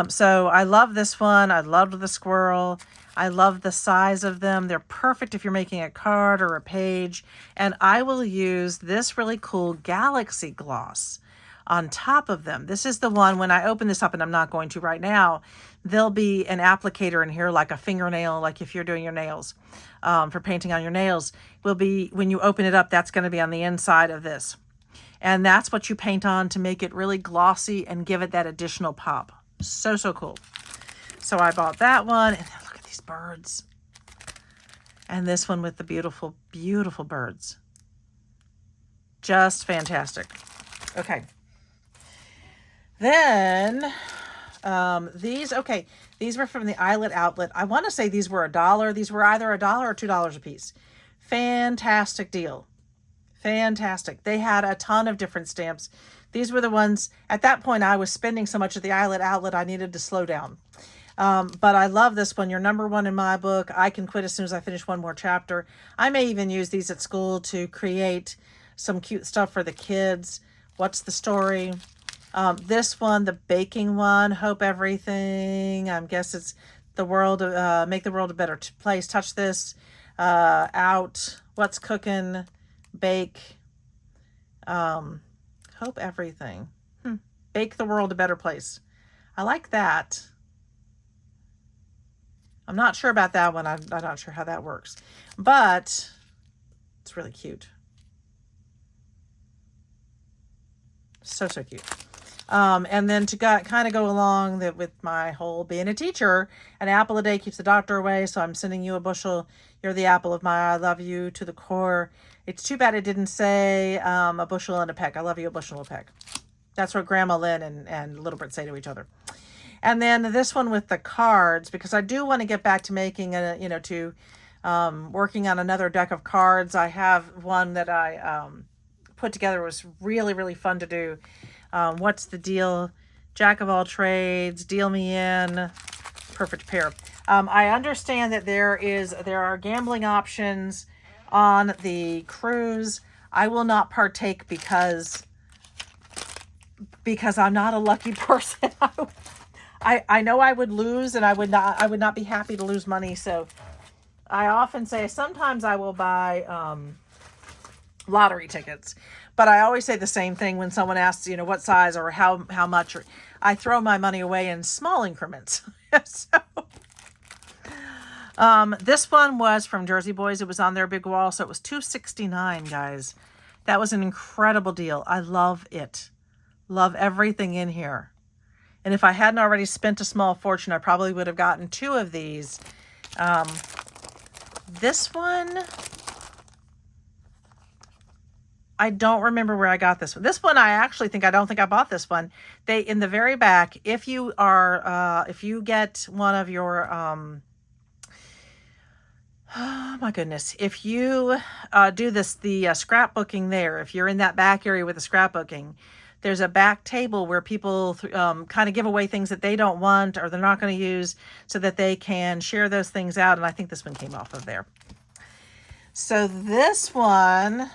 So I love this one. I loved the squirrel. I love the size of them. They're perfect if you're making a card or a page. And I will use this really cool Galaxy gloss on top of them. This is the one, when I open this up, and I'm not going to right now, there'll be an applicator in here, like a fingernail, like if you're doing your nails, for painting on your nails, will be, when you open it up, that's going to be on the inside of this. And that's what you paint on to make it really glossy and give it that additional pop. So, so cool. So I bought that one, and then look at these birds. And this one with the beautiful, beautiful birds. Just fantastic. Okay. Then these were from the Eyelet Outlet. I want to say these were $1. These were either $1 or $2 a piece. Fantastic deal. Fantastic. They had a ton of different stamps. These were the ones, at that point, I was spending so much at the Eyelet Outlet, I needed to slow down. But I love this one. You're #1 in my book. I can quit as soon as I finish one more chapter. I may even use these at school to create some cute stuff for the kids. What's the story? This one, the baking one, Hope Everything. I guess it's the world, make the world a better place. Touch this, out, what's cooking, bake, Hope Everything. Bake the world a better place. I like that. I'm not sure about that one. I'm not sure how that works, but it's really cute. So, so cute. And then to kind of go along with my whole being a teacher, an apple a day keeps the doctor away. So I'm sending you a bushel. You're the apple of my eye. I love you to the core. It's too bad it didn't say a bushel and a peck. I love you a bushel and a peck. That's what Grandma Lynn and Little Brit say to each other. And then this one with the cards, because I do want to get back to making working on another deck of cards. I have one that I put together. It was really, really fun to do. What's the deal? Jack of all trades, deal me in, perfect pair. I understand that there are gambling options on the cruise. I will not partake because I'm not a lucky person. I know I would lose, and I would not be happy to lose money. So I often say sometimes I will buy lottery tickets. But I always say the same thing when someone asks, you know, what size or how much. I throw my money away in small increments. So, this one was from Jersey Boys. It was on their big wall, so it was $2.69, guys. That was an incredible deal. I love it. Love everything in here. And if I hadn't already spent a small fortune, I probably would have gotten 2 of these. This one, I don't remember where I got this one. This one, I don't think I bought this one. They, in the very back, if you get one of your, oh my goodness, if you do the scrapbooking there, if you're in that back area with the scrapbooking, there's a back table where people kind of give away things that they don't want or they're not going to use so that they can share those things out. And I think this one came off of there. So this one,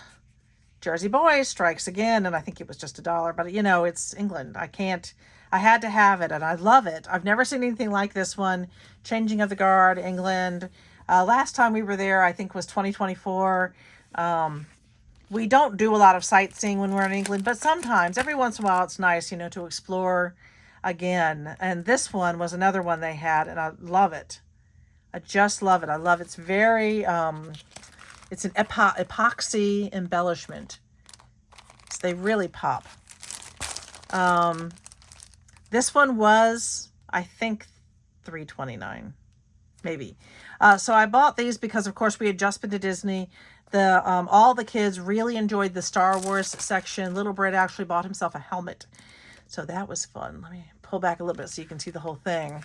Jersey Boys strikes again. And I think it was just $1, but you know, it's England. I had to have it and I love it. I've never seen anything like this one. Changing of the Guard, England. Last time we were there, I think was 2024. We don't do a lot of sightseeing when we're in England, but sometimes, every once in a while, it's nice, you know, to explore again. And this one was another one they had, and I love it. I just love it. I love it. It's very, it's an epoxy embellishment. So they really pop. This one was, I think, $3.29, maybe. So I bought these because, of course, we had just been to Disney. All the kids really enjoyed the Star Wars section. Little Brit actually bought himself a helmet. So that was fun. Let me pull back a little bit so you can see the whole thing.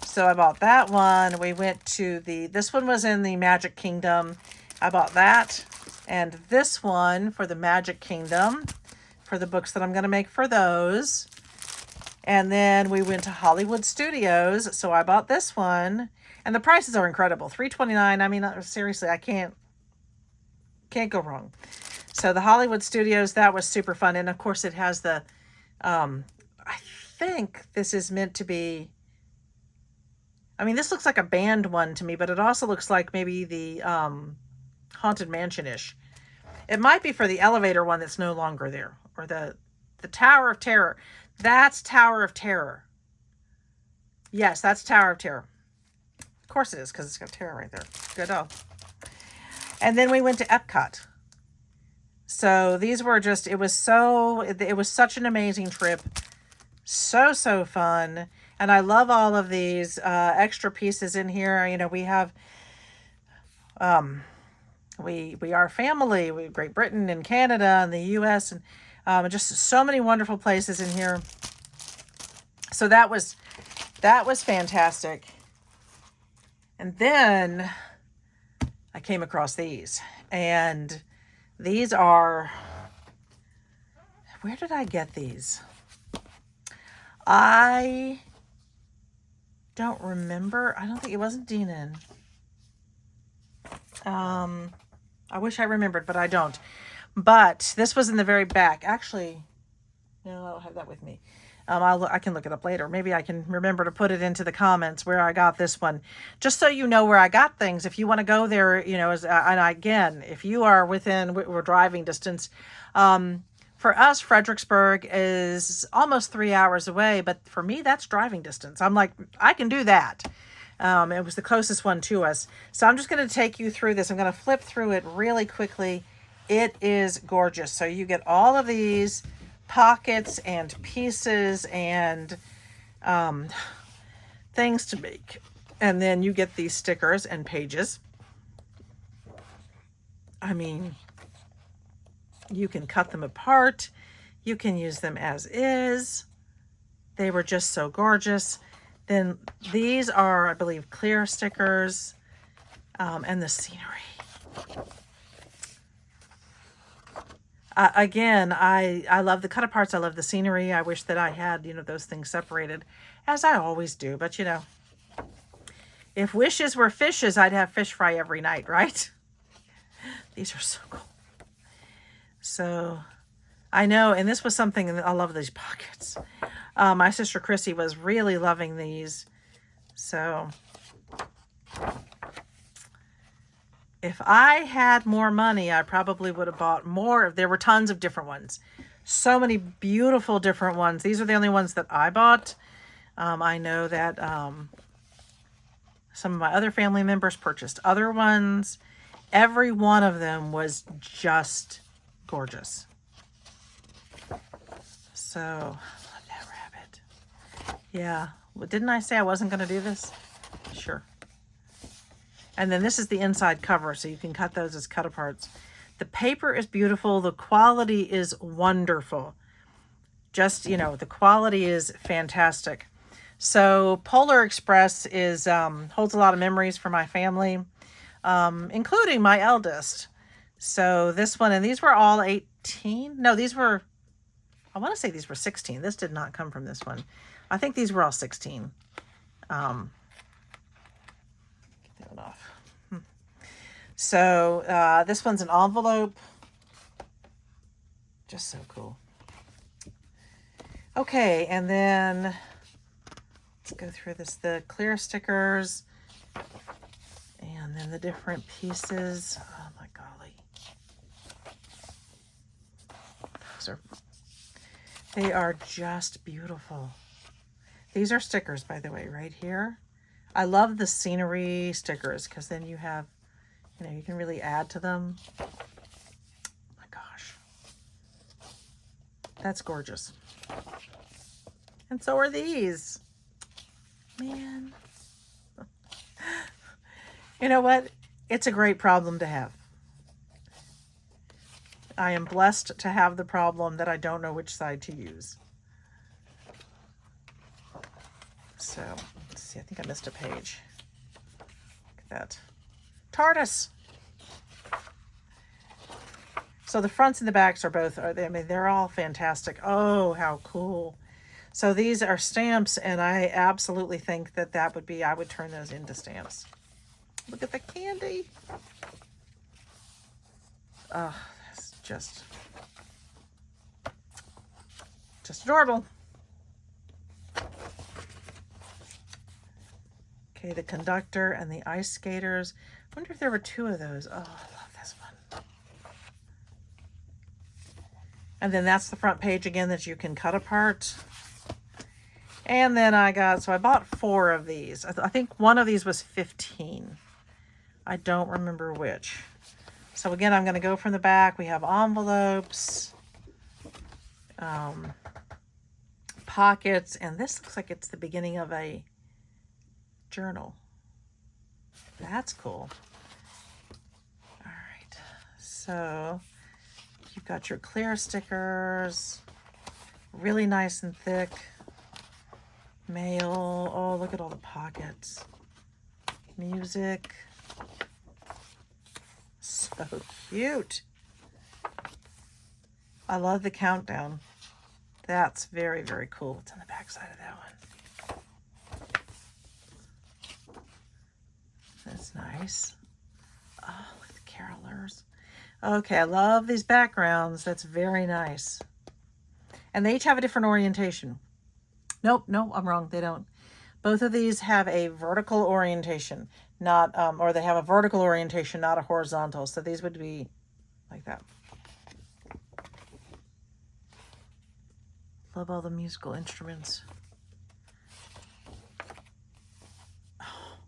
So I bought that one. We went to this one was in the Magic Kingdom. I bought that. And this one for the Magic Kingdom, for the books that I'm going to make for those. And then we went to Hollywood Studios. So I bought this one. And the prices are incredible. $3.29. I mean, seriously, I can't go wrong. So the Hollywood Studios, that was super fun. And of course it has the, I think this is meant to be, I mean, this looks like a band one to me, but it also looks like maybe the Haunted Mansion-ish. It might be for the elevator one that's no longer there. Or the Tower of Terror. That's Tower of Terror. Yes, that's Tower of Terror. Of course it is, because it's got terror right there. Good. Oh. And then we went to Epcot. So these were just, it was such an amazing trip. So fun. And I love all of these extra pieces in here. You know, we have, we are family. We have Great Britain and Canada and the US and just so many wonderful places in here. So that was fantastic. And then I came across these, and these are, where did I get these? I don't remember. I don't think it wasn't Deanan. I wish I remembered, but I don't. But this was in the very back. Actually, no, I don't have that with me. I can look it up later. Maybe I can remember to put it into the comments where I got this one, just so you know where I got things. If you want to go there, you know, and again, if you are within, we're driving distance. For us, Fredericksburg is almost 3 hours away, but for me, that's driving distance. I'm like, I can do that. It was the closest one to us. So I'm just going to take you through this. I'm going to flip through it really quickly. It is gorgeous. So you get all of these pockets and pieces and things to make. And then you get these stickers and pages. I mean, you can cut them apart. You can use them as is. They were just so gorgeous. Then these are, I believe, clear stickers, and the scenery. Again, I love the cut aparts. I love the scenery. I wish that I had, you know, those things separated, as I always do. But, you know, if wishes were fishes, I'd have fish fry every night, right? These are so cool. So, I know, and this was something, I love these pockets. My sister Chrissy was really loving these. So, If I had more money, I probably would have bought more. There were tons of different ones. So many beautiful different ones. These are the only ones that I bought. I know that some of my other family members purchased other ones. Every one of them was just gorgeous. So, I love that rabbit. Yeah. Well, didn't I say I wasn't going to do this? Sure. And then this is the inside cover, so you can cut those as cut aparts. The paper is beautiful. The quality is wonderful. Just, you know, the quality is fantastic. So Polar Express is holds a lot of memories for my family, including my eldest. So this one, and these were all 18. No, these were, I want to say these were 16. This did not come from this one. I think these were all 16. Get that one off. So this one's an envelope. Just so cool. Okay, and then let's go through this. The clear stickers. And then the different pieces. Oh my golly. They are just beautiful. These are stickers, by the way, right here. I love the scenery stickers because then you have, you know, you can really add to them. Oh my gosh. That's gorgeous. And so are these. Man. You know what? It's a great problem to have. I am blessed to have the problem that I don't know which side to use. So, let's see. I think I missed a page. Look at that. TARDIS. So the fronts and the backs are both, I mean, they're all fantastic. Oh, how cool. So these are stamps, and I absolutely think that that would be, I would turn those into stamps. Look at the candy. Oh, that's just adorable. Okay, the conductor and the ice skaters. I wonder if there were two of those. Oh, I love this one. And then that's the front page again that you can cut apart. And then I bought 4 of these. I think one of these was 15. I don't remember which. So again, I'm going to go from the back. We have envelopes, pockets, and this looks like it's the beginning of a journal. That's cool. All right. So you've got your clear stickers, really nice and thick. Mail. Oh, look at all the pockets. Music. So cute. I love the countdown. That's very, very cool. What's on the back side of that one? That's nice. Oh, look at the carolers. Okay, I love these backgrounds. That's very nice. And they each have a different orientation. Nope, I'm wrong. They don't. Both of these have a vertical orientation, not, or they have a vertical orientation, not a horizontal. So these would be like that. Love all the musical instruments. Oh,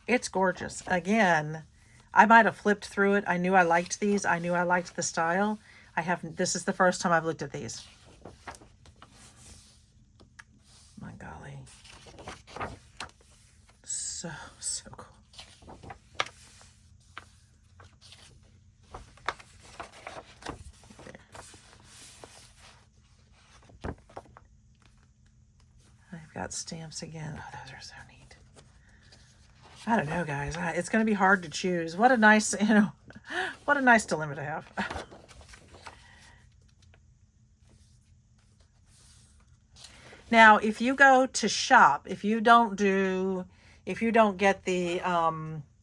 it's gorgeous. Again, I might have flipped through it. I knew I liked these. I knew I liked the style. This is the first time I've looked at these. My golly. So cool. There. I've got stamps again. Oh, those are so neat. I don't know, guys. It's going to be hard to choose. What a nice, what a nice dilemma to have. Now, if you go to shop, if you don't get the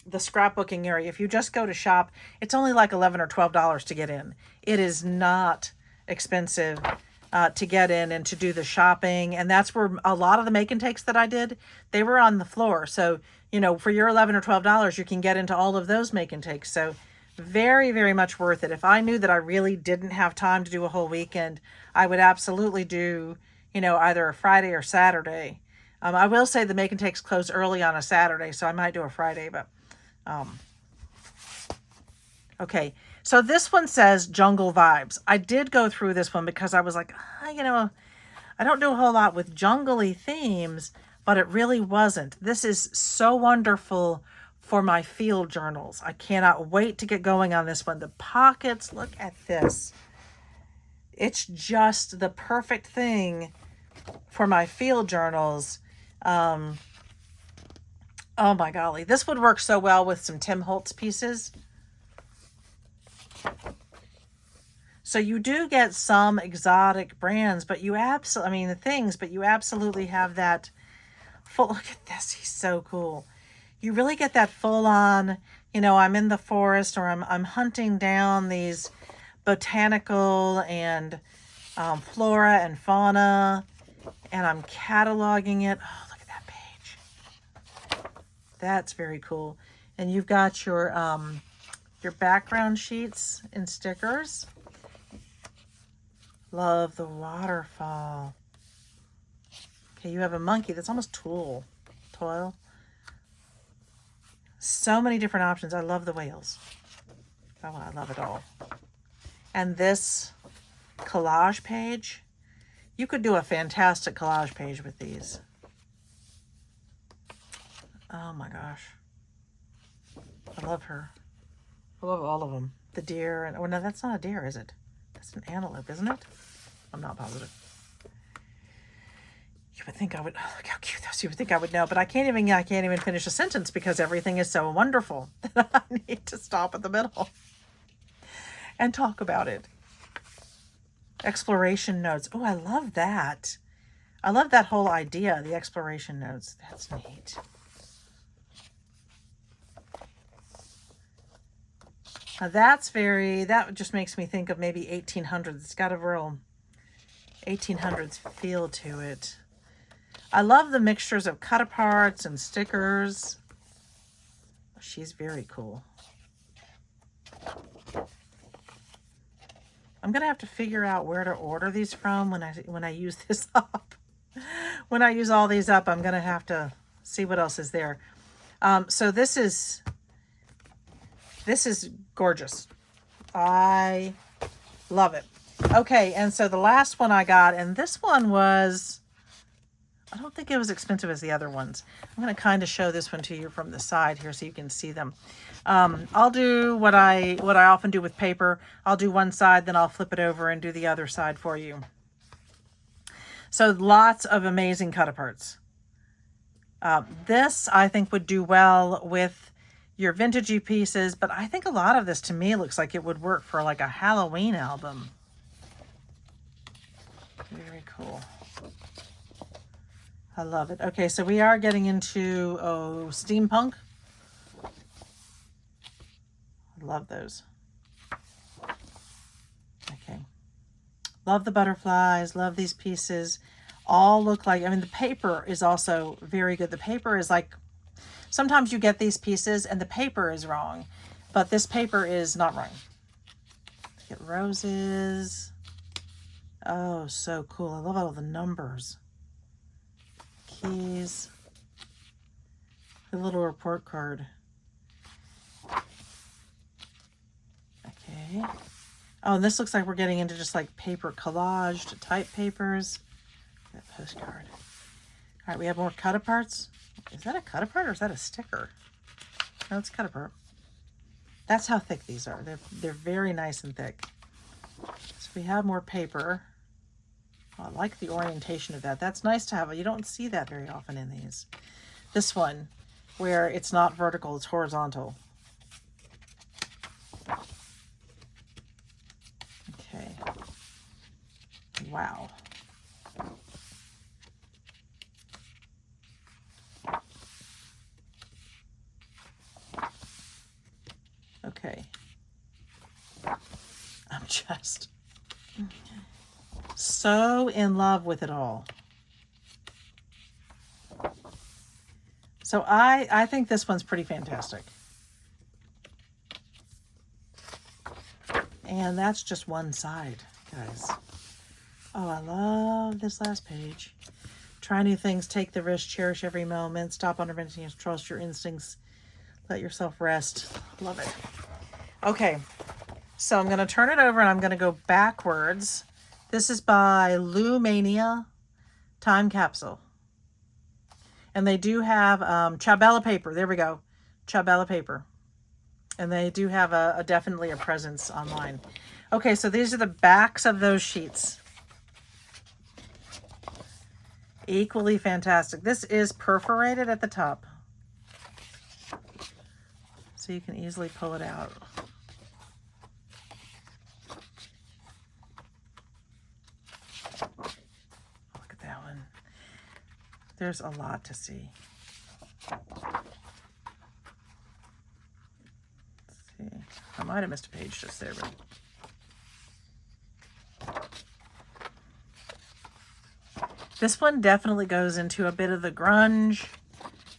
scrapbooking area, if you just go to shop, it's only like $11 or $12 to get in. It is not expensive to get in and to do the shopping. And that's where a lot of the make and takes that I did, they were on the floor. So you know, for your $11 or $12, you can get into all of those make and takes. So very, very much worth it. If I knew that I really didn't have time to do a whole weekend, I would absolutely do, you know, either a Friday or Saturday. I will say the make and takes close early on a Saturday, so I might do a Friday, but okay. So this one says Jungle Vibes. I did go through this one because I was like, you know, I don't do a whole lot with jungly themes, but it really wasn't. This is so wonderful for my field journals. I cannot wait to get going on this one. The pockets, look at this. It's just the perfect thing for my field journals. Oh my golly. This would work so well with some Tim Holtz pieces. So you do get some exotic brands, but you absolutely, I mean, the things, but you absolutely have that full, look at this. He's so cool. You really get that full on, you know, I'm in the forest or I'm hunting down these botanical and flora and fauna, and I'm cataloging it. Oh, look at that page. That's very cool. And you've got your background sheets and stickers. Love the waterfall. Okay, you have a monkey that's almost toil. So many different options. I love the whales. Oh, I love it all. And this collage page, you could do a fantastic collage page with these. Oh my gosh. I love her. I love all of them. The deer, and oh no, that's not a deer, is it? That's an antelope, isn't it? I'm not positive. You would think I would, oh, look how cute those, you would think I would know, but I can't even finish a sentence because everything is so wonderful that I need to stop at the middle and talk about it. Exploration notes. Oh, I love that. I love that whole idea, the exploration notes. That's neat. Now that just makes me think of maybe 1800s. It's got a real 1800s feel to it. I love the mixtures of cut-aparts and stickers. She's very cool. I'm going to have to figure out where to order these from when I use this up. When I use all these up, I'm going to have to see what else is there. So this is gorgeous. I love it. Okay, and so the last one I got, and this one was, I don't think it was expensive as the other ones. I'm going to kind of show this one to you from the side here so you can see them. I'll do what I often do with paper. I'll do one side, then I'll flip it over and do the other side for you. So lots of amazing cut-aparts. This, I think, would do well with your vintagey pieces, but I think a lot of this, to me, looks like it would work for like a Halloween album. Very cool. I love it. Okay, so we are getting into steampunk. I love those. Okay. Love the butterflies. Love these pieces. All look like, I mean, the paper is also very good. The paper is like, sometimes you get these pieces and the paper is wrong, but this paper is not wrong. Get roses. Oh, so cool. I love all the numbers. Keys. A little report card. Okay. Oh, and this looks like we're getting into just like paper collaged type papers. That postcard. All right, we have more cut-aparts. Is that a cut-apart or is that a sticker? No, it's cut-apart. That's how thick these are. They're very nice and thick. So we have more paper. Oh, I like the orientation of that. That's nice to have. You don't see that very often in these. This one, where it's not vertical, it's horizontal. Okay. Wow. Okay. I'm just so in love with it all. So I think this one's pretty fantastic. And that's just one side, guys. Oh, I love this last page. Try new things, take the risk, cherish every moment, stop underestimating, trust your instincts, let yourself rest. Love it. Okay, so I'm going to turn it over and I'm going to go backwards. This is by Lumania Time Capsule. And they do have Chabella paper. There we go. Chabella paper. And they do have definitely a presence online. Okay, so these are the backs of those sheets. Equally fantastic. This is perforated at the top, so you can easily pull it out. Look at that one. There's a lot to see. I might have missed a page just there, but this one definitely goes into a bit of the grunge,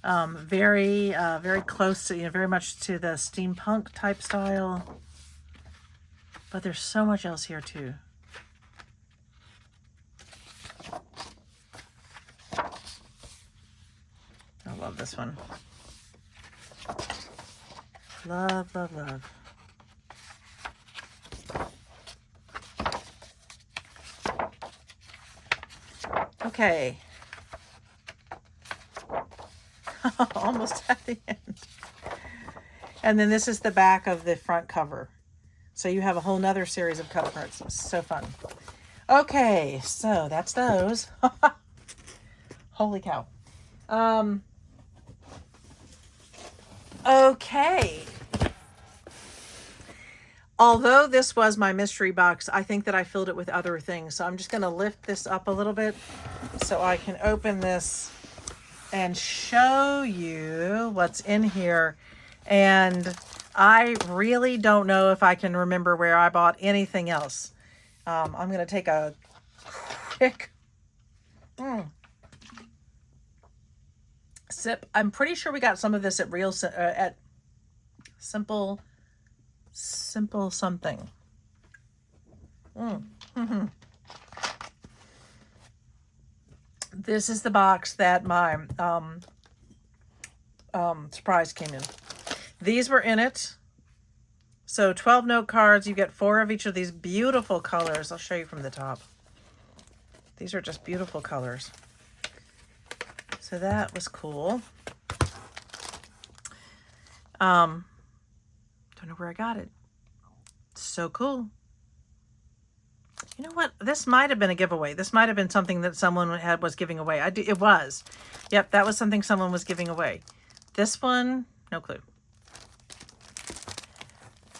very close to, very much to the steampunk type style. But there's so much else here too. I love this one. Love, love, love. Okay. Almost at the end. And then this is the back of the front cover. So you have a whole nother series of cover cards. So fun. Okay, so that's those. Holy cow. Okay. Although this was my mystery box, I think that I filled it with other things. So I'm just going to lift this up a little bit so I can open this and show you what's in here. And I really don't know if I can remember where I bought anything else. I'm going to take a quick sip. I'm pretty sure we got some of this at Simple something. This is the box that my surprise came in. These were in it. So 12 note cards. You get 4 of each of these beautiful colors. I'll show you from the top. These are just beautiful colors. So that was cool. Don't know where I got it. So cool. You know what? This might have been a giveaway. This might have been something that someone was giving away. It was. Yep, that was something someone was giving away. This one, no clue.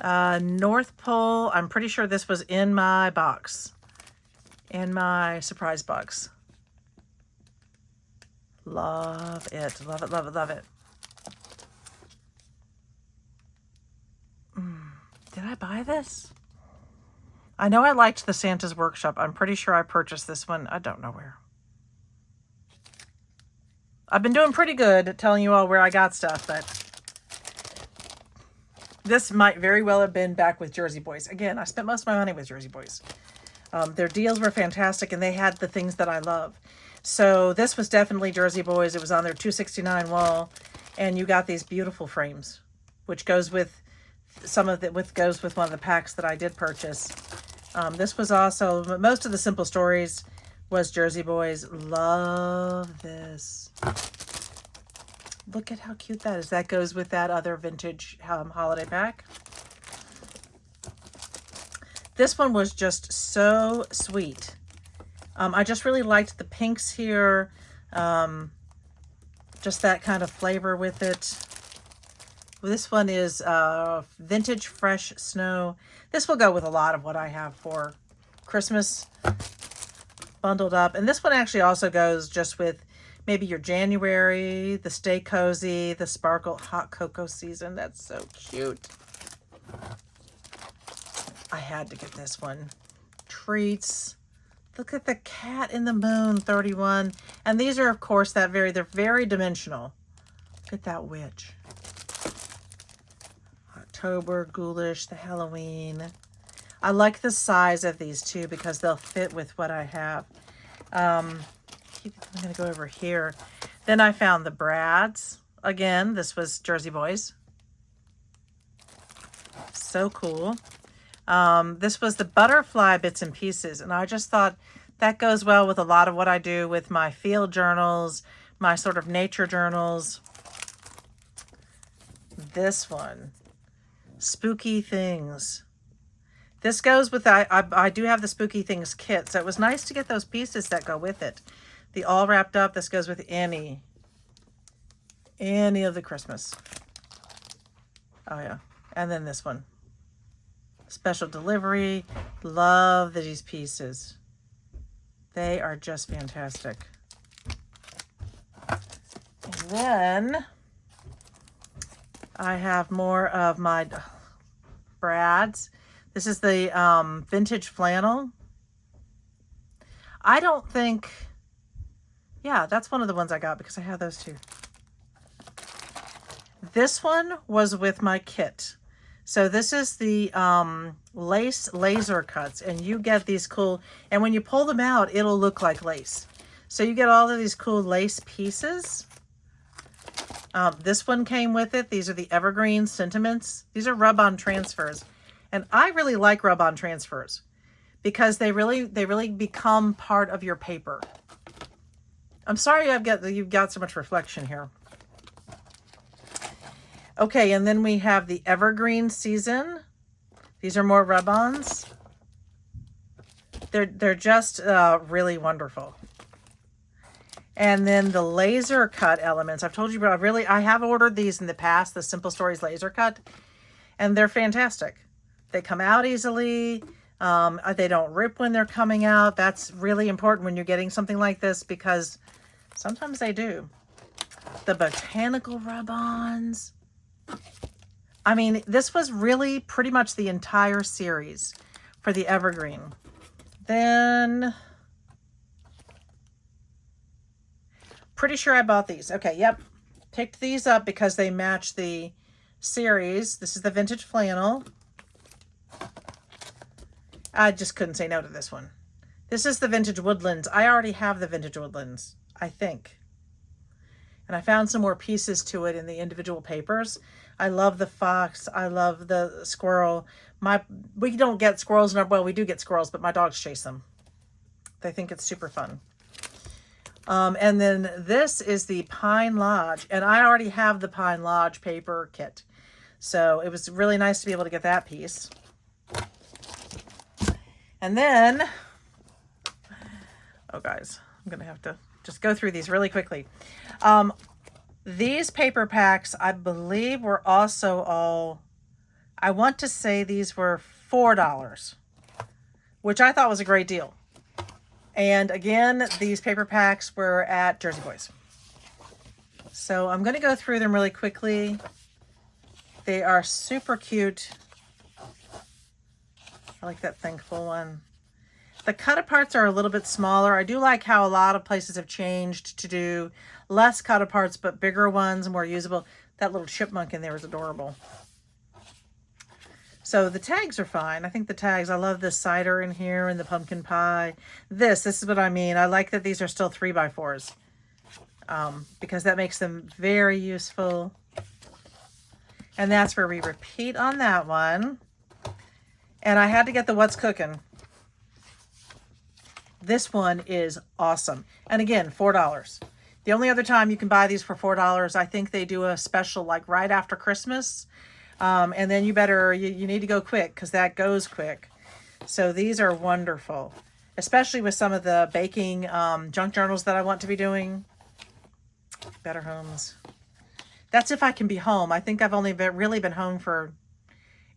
North Pole. I'm pretty sure this was in my box. In my surprise box. Love it. Love it, love it, love it. Did I buy this? I know I liked the Santa's Workshop. I'm pretty sure I purchased this one. I don't know where. I've been doing pretty good at telling you all where I got stuff, but this might very well have been back with Jersey Boys. Again, I spent most of my money with Jersey Boys. Their deals were fantastic, and they had the things that I love. So this was definitely Jersey Boys. It was on their $2.69 wall, and you got these beautiful frames, which goes with goes with one of the packs that I did purchase. This was also, most of the Simple Stories was Jersey Boys. Love this. Look at how cute that is. That goes with that other vintage holiday pack. This one was just so sweet. I just really liked the pinks here. Just that kind of flavor with it. This one is Vintage Fresh Snow. This will go with a lot of what I have for Christmas bundled up. And this one actually also goes just with maybe your January, the Stay Cozy, the Sparkle Hot Cocoa Season. That's so cute. I had to get this one. Treats. Look at the Cat in the Moon 31. And these are, of course, they're very dimensional. Look at that witch. October, ghoulish, the Halloween. I like the size of these too because they'll fit with what I have. I'm going to go over here. Then I found the Brads. Again, this was Jersey Boys. So cool. This was the butterfly bits and pieces. And I just thought that goes well with a lot of what I do with my field journals, my sort of nature journals. This one, Spooky Things. This goes with, I do have the Spooky Things kit, so it was nice to get those pieces that go with it. The all wrapped up, this goes with any of the Christmas. Oh yeah, and then this one. Special delivery, love these pieces. They are just fantastic. And then I have more of my Brads. This is the vintage flannel. I don't think, yeah, that's one of the ones I got because I have those too. This one was with my kit. So this is the lace laser cuts, and you get these cool, and when you pull them out, it'll look like lace. So you get all of these cool lace pieces. This one came with it. These are the Evergreen Sentiments. These are rub-on transfers. And I really like rub-on transfers because they really become part of your paper. I'm sorry you've got so much reflection here. Okay, and then we have the Evergreen Season. These are more rub-ons. They're just really wonderful. And then the laser cut elements. I've told you about I have ordered these in the past, the Simple Stories laser cut, and they're fantastic. They come out easily. They don't rip when they're coming out. That's really important when you're getting something like this because sometimes they do. The botanical rub-ons. I mean, this was really pretty much the entire series for the Evergreen. Then, pretty sure I bought these. Okay, yep. Picked these up because they match the series. This is the vintage flannel. I just couldn't say no to this one. This is the vintage woodlands. I already have the vintage woodlands, I think. And I found some more pieces to it in the individual papers. I love the fox. I love the squirrel. We don't get squirrels in our, well, we do get squirrels, but my dogs chase them. They think it's super fun. And then this is the Pine Lodge. And I already have the Pine Lodge paper kit. So it was really nice to be able to get that piece. And then, oh guys, I'm going to have to just go through these really quickly. These paper packs, I believe, were also all, I want to say these were $4, which I thought was a great deal. And again, these paper packs were at Jersey Boys. So I'm going to go through them really quickly. They are super cute. I like that Thankful one. The cut-aparts are a little bit smaller. I do like how a lot of places have changed to do less cut-aparts, but bigger ones, more usable. That little chipmunk in there is adorable. So the tags are fine. I think the tags, I love the cider in here and the pumpkin pie. This is what I mean. I like that these are still 3x4s because that makes them very useful. And that's where we repeat on that one. And I had to get the What's Cooking. This one is awesome. And again, $4. The only other time you can buy these for $4, I think they do a special like right after Christmas. And then you need to go quick because that goes quick. So these are wonderful, especially with some of the baking junk journals that I want to be doing. Better Homes. That's if I can be home. I think I've only really been home for,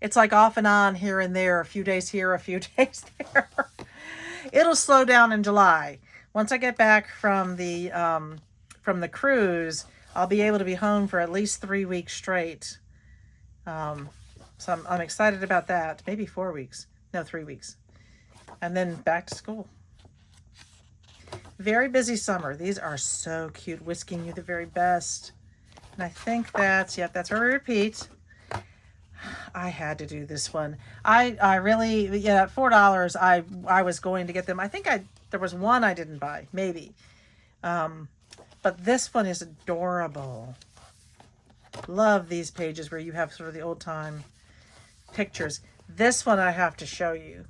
it's like off and on here and there, a few days here, a few days there. It'll slow down in July. Once I get back from the cruise, I'll be able to be home for at least 3 weeks straight. So I'm excited about that. Maybe 4 weeks. No, 3 weeks. And then back to school. Very busy summer. These are so cute. Whisking You the Very Best. And I think that's, yep, that's where we repeat. I had to do this one. I really, yeah, at $4, I was going to get them. I think there was one I didn't buy, maybe. But this one is adorable. Love these pages where you have sort of the old time pictures. This one I have to show you.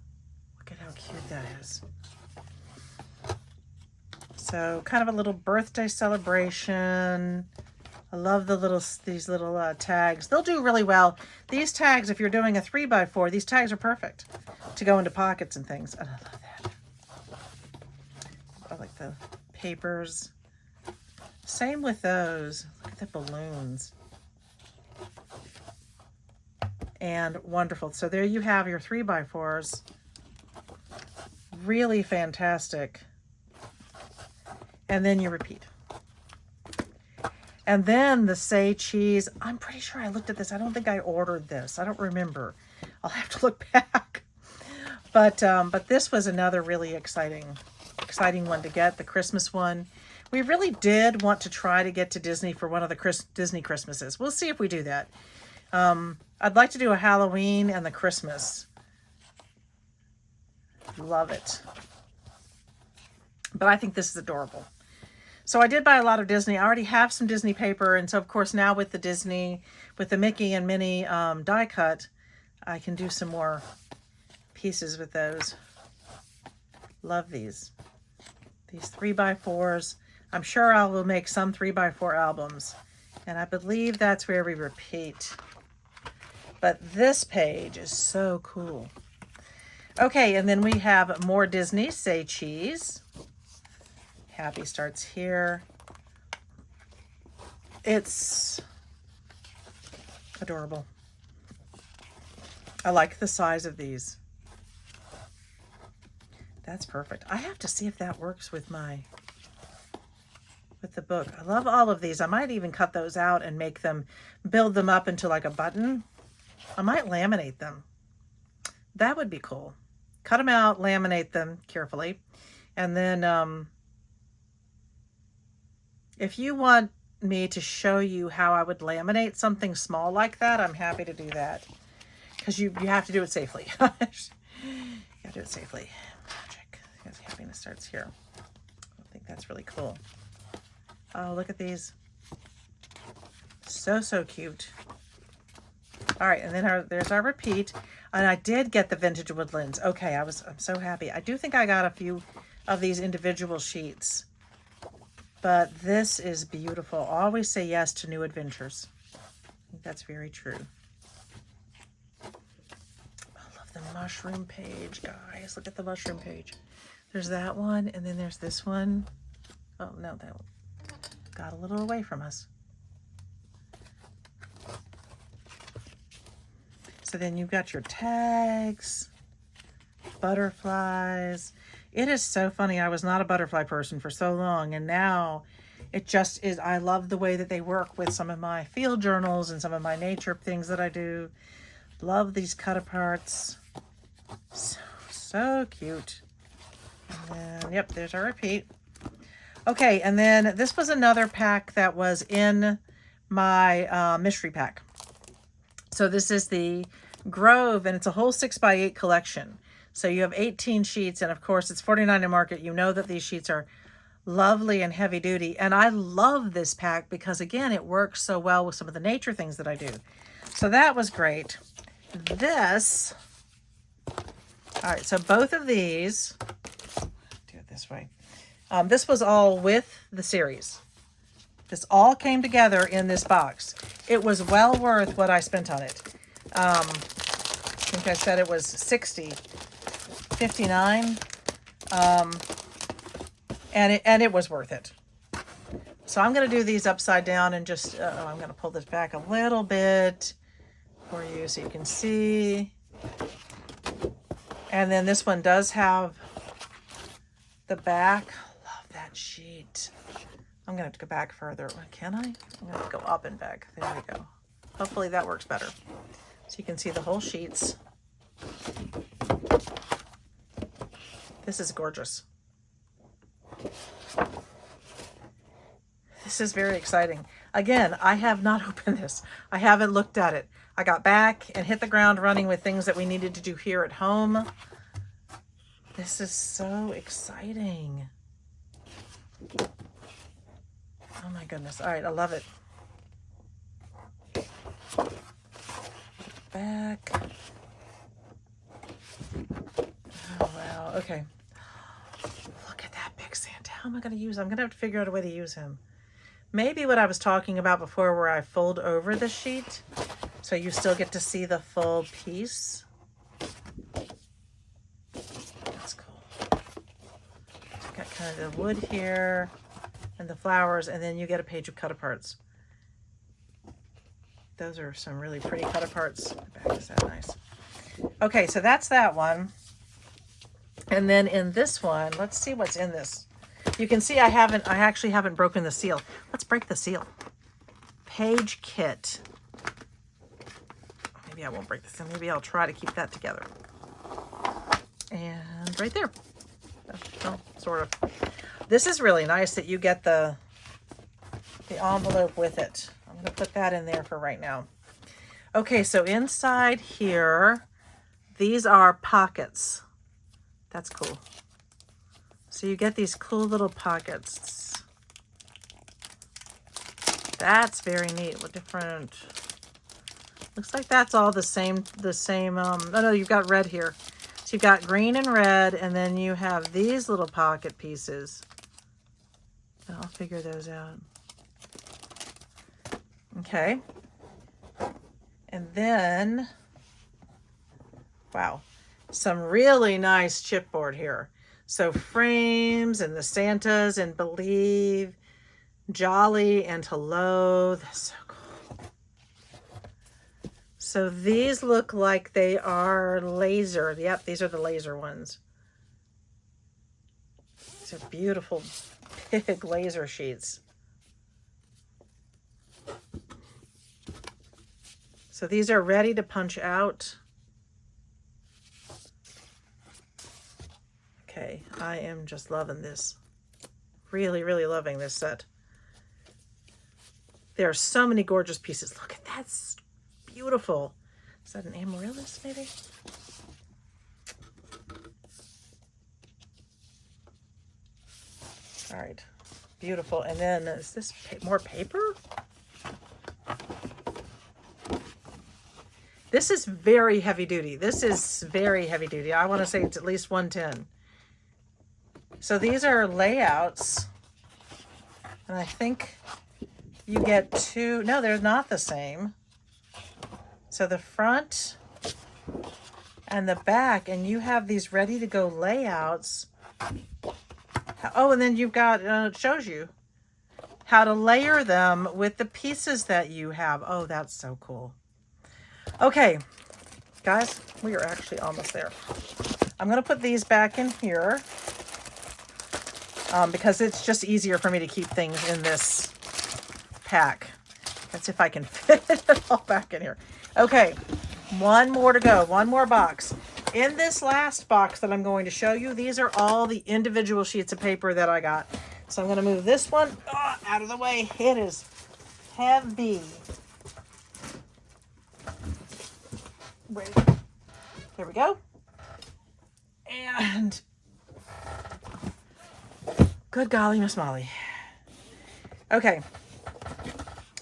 Look at how cute that is. So kind of a little birthday celebration. I love these little tags. They'll do really well. These tags, if you're doing a 3x4, these tags are perfect to go into pockets and things. And I love that. I like the papers. Same with those. Look at the balloons. And wonderful. So there you have your 3x4s. Really fantastic. And then you repeat. And then the Say Cheese. I'm pretty sure I looked at this. I don't think I ordered this. I don't remember. I'll have to look back. But this was another really exciting one to get, the Christmas one. We really did want to try to get to Disney for one of the Disney Christmases. We'll see if we do that. I'd like to do a Halloween and the Christmas. Love it. But I think this is adorable. So I did buy a lot of Disney. I already have some Disney paper. And so, of course, now with the Disney, with the Mickey and Minnie die cut, I can do some more pieces with those. Love these. These 3x4s. I'm sure I will make some 3x4 albums. And I believe that's where we repeat. But this page is so cool. Okay, and then we have more Disney. Say Cheese. Happy starts here. It's adorable. I like the size of these. That's perfect. I have to see if that works with the book. I love all of these. I might even cut those out and make them, build them up into like a button. I might laminate them. That would be cool. Cut them out, laminate them carefully. And then if you want me to show you how I would laminate something small like that, I'm happy to do that. Because you have to do it safely. You have to do it safely. Magic. Because happiness starts here. I think that's really cool. Oh, look at these. So, so cute. All right, and then there's our repeat. And I did get the Vintage Woodlands. Okay, I'm so happy. I do think I got a few of these individual sheets. But this is beautiful. Always say yes to new adventures. I think that's very true. I love the mushroom page, guys. Look at the mushroom page. There's that one, and then there's this one. Oh, no, that one got a little away from us. So then you've got your tags, butterflies. It is so funny. I was not a butterfly person for so long, and now it just is. I love the way that they work with some of my field journals and some of my nature things that I do. Love these cut aparts. So, so cute. And then, yep, there's our repeat. Okay, and then this was another pack that was in my mystery pack. So this is the Grove, and it's a whole 6x8 collection. So you have 18 sheets, and of course it's $49 in market. You know that these sheets are lovely and heavy duty. And I love this pack because, again, it works so well with some of the nature things that I do. So that was great. This, all right, so both of these, do it this way. This was all with the series. This all came together in this box. It was well worth what I spent on it. I think I said it was $59, and it was worth it. So I'm going to do these upside down and just I'm going to pull this back a little bit for you so you can see. And then this one does have the back. Love that sheet. I'm going to have to go back further. Can I? I'm going to have to go up and back. There we go. Hopefully that works better. So you can see the whole sheets. This is gorgeous. This This is very exciting. Again, I have not opened this. I haven't looked at it. I got back and hit the ground running with things that we needed to do here at home. This is so exciting. Oh my goodness. All right, I love it. Back. Oh, wow. Okay. Look at that big Santa. How am I going to use him? I'm going to have to figure out a way to use him. Maybe what I was talking about before where I fold over the sheet so you still get to see the full piece. That's cool. So got kind of the wood here and the flowers, and then you get a page of cut-aparts. Those are some really pretty cut-aparts. The back is that nice. Okay, so that's that one. And then in this one, let's see what's in this. You can see I actually haven't broken the seal. Let's break the seal. Page kit. Maybe I won't break this. Maybe I'll try to keep that together. And right there. Oh, sort of. This is really nice that you get the envelope with it. I'm going to put that in there for right now. Okay, so inside here, these are pockets. That's cool. So you get these cool little pockets. That's very neat. What different? Looks like that's all the same. Oh no, you've got red here. So you've got green and red, and then you have these little pocket pieces. I'll figure those out. Okay. And then, wow, some really nice chipboard here. So frames and the Santas and Believe, Jolly and Hello. That's so cool. So these look like they are laser. Yep, these are the laser ones. These are beautiful big laser sheets. So these are ready to punch out. Okay, I am just loving this. Really, really loving this set. There are so many gorgeous pieces. Look at that, that's beautiful. Is that an amaryllis maybe? All right, beautiful. And then is this more paper? This is very heavy duty. This is very heavy duty. I want to say it's at least 110. So these are layouts. And I think you get two. No, they're not the same. So the front and the back, and you have these ready to go layouts. Oh, and then you've got, it shows you how to layer them with the pieces that you have. Oh, that's so cool. Okay, guys, we are actually almost there. I'm going to put these back in here because it's just easier for me to keep things in this pack. That's if I can fit it all back in here. Okay, one more to go, one more box. In this last box that I'm going to show you, these are all the individual sheets of paper that I got. So I'm going to move this one out of the way. It is heavy. Wait. There we go. And good golly, Miss Molly. Okay.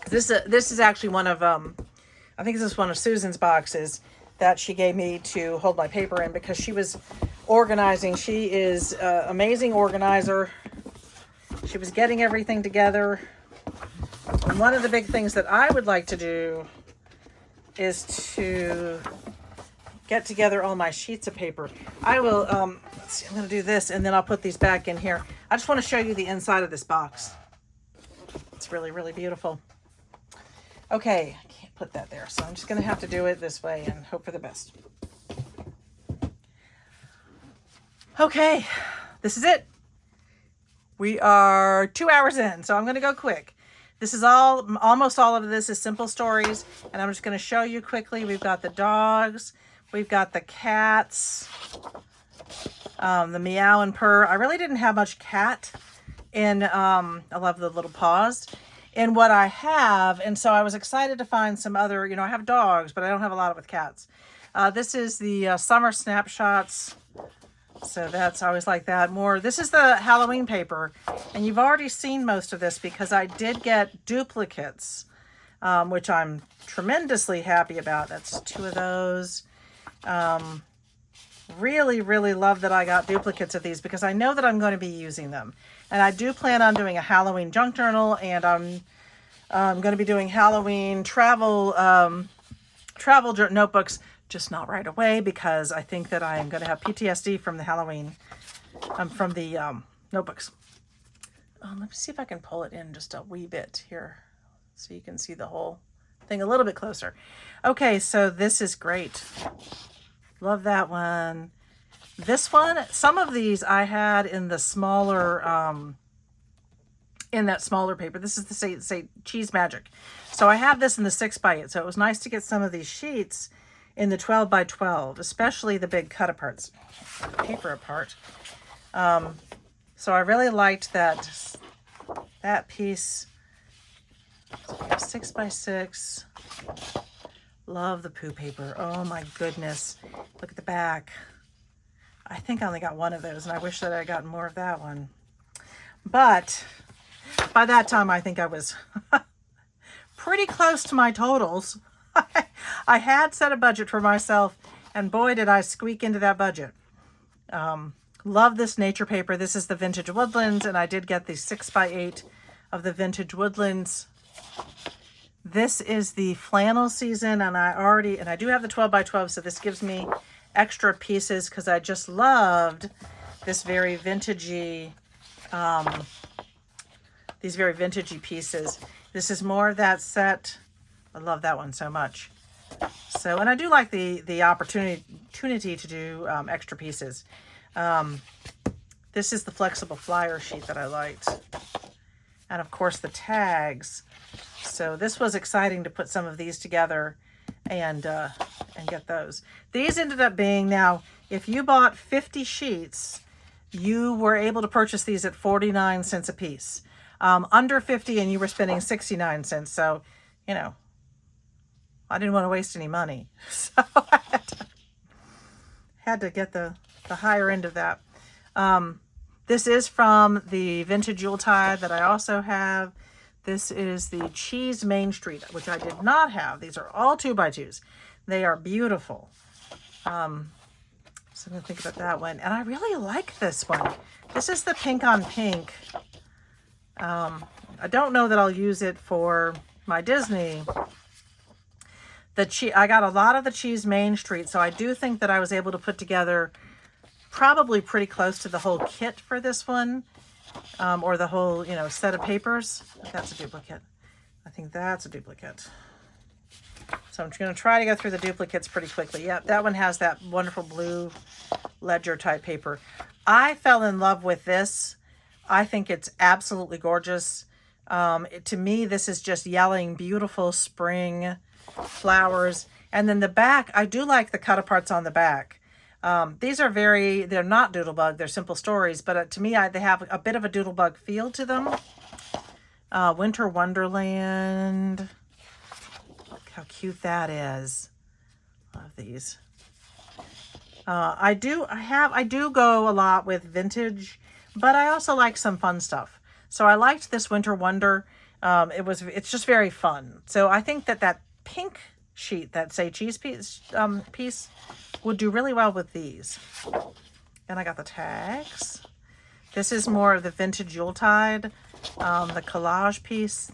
This is actually one of I think this is one of Susan's boxes that she gave me to hold my paper in because she was organizing. She is an amazing organizer. She was getting everything together. And one of the big things that I would like to do is to get together all my sheets of paper. I will, let's see, I'm going to do this and then I'll put these back in here. I just want to show you the inside of this box. It's really, really beautiful. Okay, I can't put that there, so I'm just going to have to do it this way and hope for the best. Okay, this is it. We are 2 hours in, so I'm going to go quick. This is almost all of this is simple stories, and I'm just going to show you quickly. We've got the dogs, we've got the cats, the meow and purr. I really didn't have much cat And I love the little paws. And what I have, and so I was excited to find some other, I have dogs, but I don't have a lot with cats. This is the summer snapshots. So that's, I always like that more. This is the Halloween paper, and you've already seen most of this because I did get duplicates, which I'm tremendously happy about. That's 2 of those. Really, really love that I got duplicates of these because I know that I'm going to be using them. And I do plan on doing a Halloween junk journal, and I'm going to be doing Halloween travel notebooks. Just not right away because I think that I am going to have PTSD from the Halloween, from the notebooks. Let me see if I can pull it in just a wee bit here so you can see the whole thing a little bit closer. Okay, so this is great. Love that one. This one, some of these I had in the smaller, in that smaller paper. This is the say Cheese Magic. So I have this in the 6x8. So it was nice to get some of these sheets in the 12x12, especially the big cut aparts, paper apart. So I really liked that piece. 6x6. Love the poo paper. Oh my goodness. Look at the back. I think I only got 1 of those, and I wish that I had gotten more of that one. But by that time, I think I was pretty close to my totals. I had set a budget for myself, and boy, did I squeak into that budget. Love this nature paper. This is the Vintage Woodlands, and I did get the 6x8 of the Vintage Woodlands. This is the flannel season, and I do have the 12x12, so this gives me extra pieces because I just loved this very vintagey, these very vintagey pieces. This is more of that set. I love that one so much. So, and I do like the opportunity to do extra pieces. This is the flexible flyer sheet that I liked. And of course the tags. So this was exciting to put some of these together and get those. These ended up being, now, if you bought 50 sheets, you were able to purchase these at 49 cents a piece. Under 50 and you were spending 69 cents. So, I didn't want to waste any money. So I had to get the higher end of that. This is from the Vintage Yuletide that I also have. This is the Cheese Main Street, which I did not have. These are all 2x2s. They are beautiful. So I'm going to think about that one. And I really like this one. This is the pink on pink. I don't know that I'll use it for my Disney. I got a lot of the Cheese Main Street, so I do think that I was able to put together probably pretty close to the whole kit for this one. Or the whole, set of papers. That's a duplicate. I think that's a duplicate. So I'm going to try to go through the duplicates pretty quickly. Yep, that one has that wonderful blue ledger type paper. I fell in love with this. I think it's absolutely gorgeous. To me, this is just yelling beautiful spring flowers. And then the back, I do like the cut aparts on the back. These are they're not Doodlebug, they're simple stories, but to me, they have a bit of a Doodlebug feel to them. Winter Wonderland. Look how cute that is. Love these. I do go a lot with vintage, but I also like some fun stuff. So I liked this Winter Wonder. It's just very fun. So I think that pink sheet, that say cheese piece would do really well with these. And I got the tags. This is more of the Vintage Yuletide, the collage piece.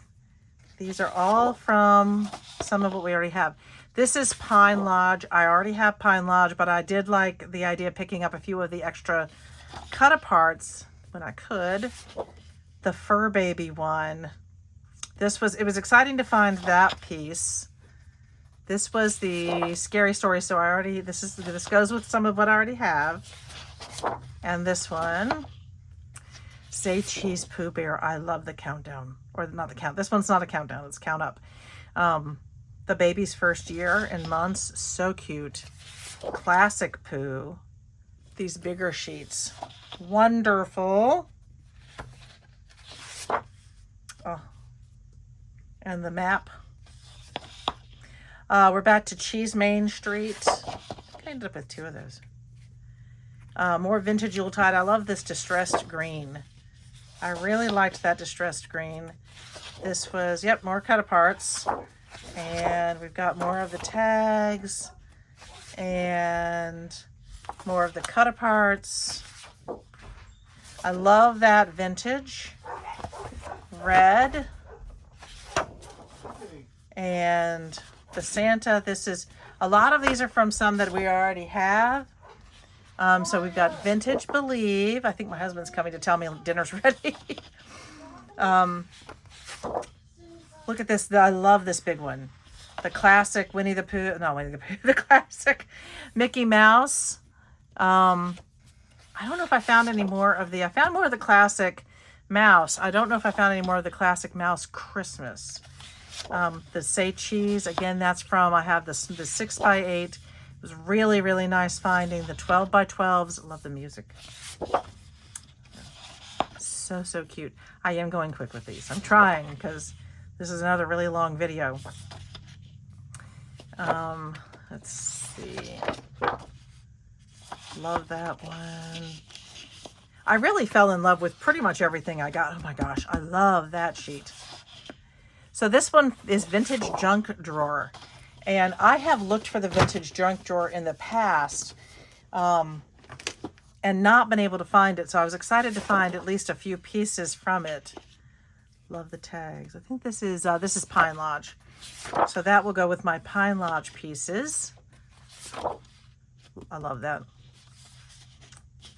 These are all from some of what we already have. This is Pine Lodge. I already have Pine Lodge, but I did like the idea of picking up a few of the extra cut aparts when I could. The Fur Baby one. It was exciting to find that piece. This was the Scary Story, so this goes with some of what I already have. And this one, Say Cheese Pooh Bear. I love the countdown, or not the count. This one's not a countdown, it's count up. The baby's first year and months, so cute. Classic Pooh. These bigger sheets, wonderful. Oh, and the map. We're back to Cheese Main Street. I ended up with 2 of those. More vintage Yuletide. I love this distressed green. I really liked that distressed green. This was, yep, more cut aparts. And we've got more of the tags and more of the cut aparts. I love that vintage red and the Santa. This is, a lot of these are from some that we already have. So we've got vintage Believe. I think my husband's coming to tell me dinner's ready. Look at this. I love this big one. The classic Winnie the Pooh. No, Winnie the Pooh. The classic Mickey Mouse. I don't know if I found any more of the... I found more of the classic Mouse. I don't know if I found any more of the classic Mouse Christmas. The Say Cheese. Again, that's from... I have the 6x8. It was really, really nice finding the 12x12s. Love the music. So, so cute. I am going quick with these. I'm trying because this is another really long video. Let's see. Love that one. I really fell in love with pretty much everything I got. Oh my gosh, I love that sheet. So this one is Vintage Junk Drawer. And I have looked for the Vintage Junk Drawer in the past and not been able to find it. So I was excited to find at least a few pieces from it. Love the tags. I think this is Pine Lodge. So that will go with my Pine Lodge pieces. I love that.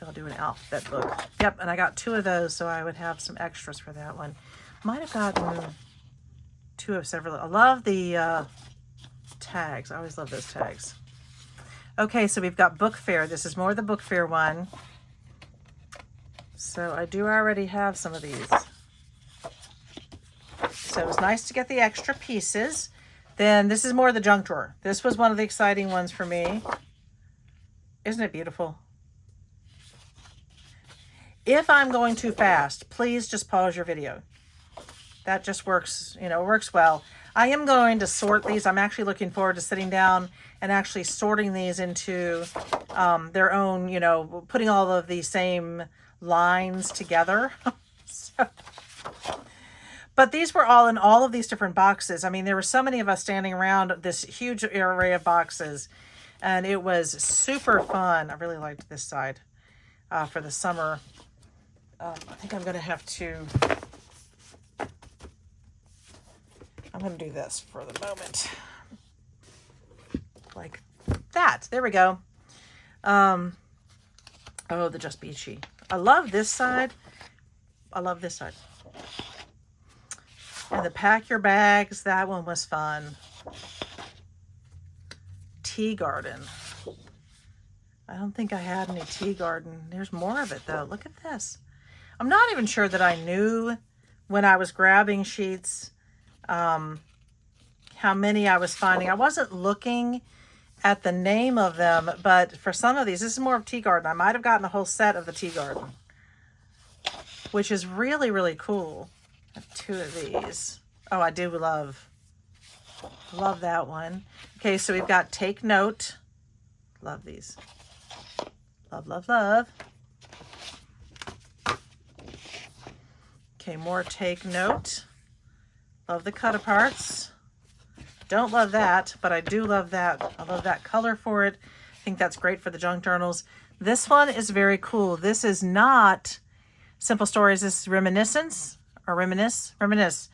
I'll do an alphabet book. Yep, and I got 2 of those, so I would have some extras for that one. Might have gotten 2 of several. I love the tags. I always love those tags. Okay, so we've got Book Fair. This is more the Book Fair one. So I do already have some of these. So it was nice to get the extra pieces. Then this is more the junk drawer. This was one of the exciting ones for me. Isn't it beautiful? If I'm going too fast, please just pause your video. That just works, you know, works well. I am going to sort these. I'm actually looking forward to sitting down and actually sorting these into their own, you know, putting all of the same lines together. But these were all in all of these different boxes. I mean, there were so many of us standing around this huge array of boxes, and it was super fun. I really liked this side for the summer. I think I'm going to have to... I'm going to do this for the moment. Like that. There we go. Oh, the Just Beachy. I love this side. I love this side. And the Pack Your Bags. That one was fun. Tea Garden. I don't think I had any Tea Garden. There's more of it, though. Look at this. I'm not even sure that I knew when I was grabbing sheets how many I was finding. I wasn't looking at the name of them, but for some of these, this is more of Tea Garden. I might have gotten a whole set of the Tea Garden, which is really, really cool. I have 2 of these. Oh, I do love that one. Okay, so we've got Take Note. Love these. Love, love, love. Okay, more Take Note. Love the cut aparts. Don't love that, but I do love that. I love that color for it. I think that's great for the junk journals. This one is very cool. This is not Simple Stories. This is Reminiscence or Reminisce.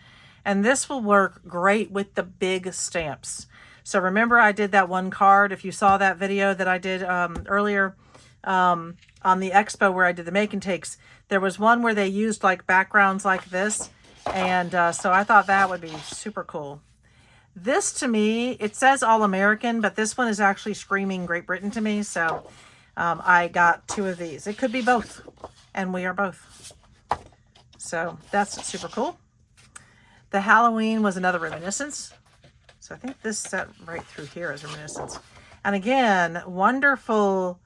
And this will work great with the big stamps. So remember I did that one card. If you saw that video that I did earlier on the Expo where I did the make and takes, there was one where they used like backgrounds like this. And so I thought that would be super cool. This to me, it says All American, but this one is actually screaming Great Britain to me. So I got 2 of these. It could be both, and we are both. So that's super cool. The Halloween was another Reminiscence. So I think this set right through here is Reminiscence. And again, wonderful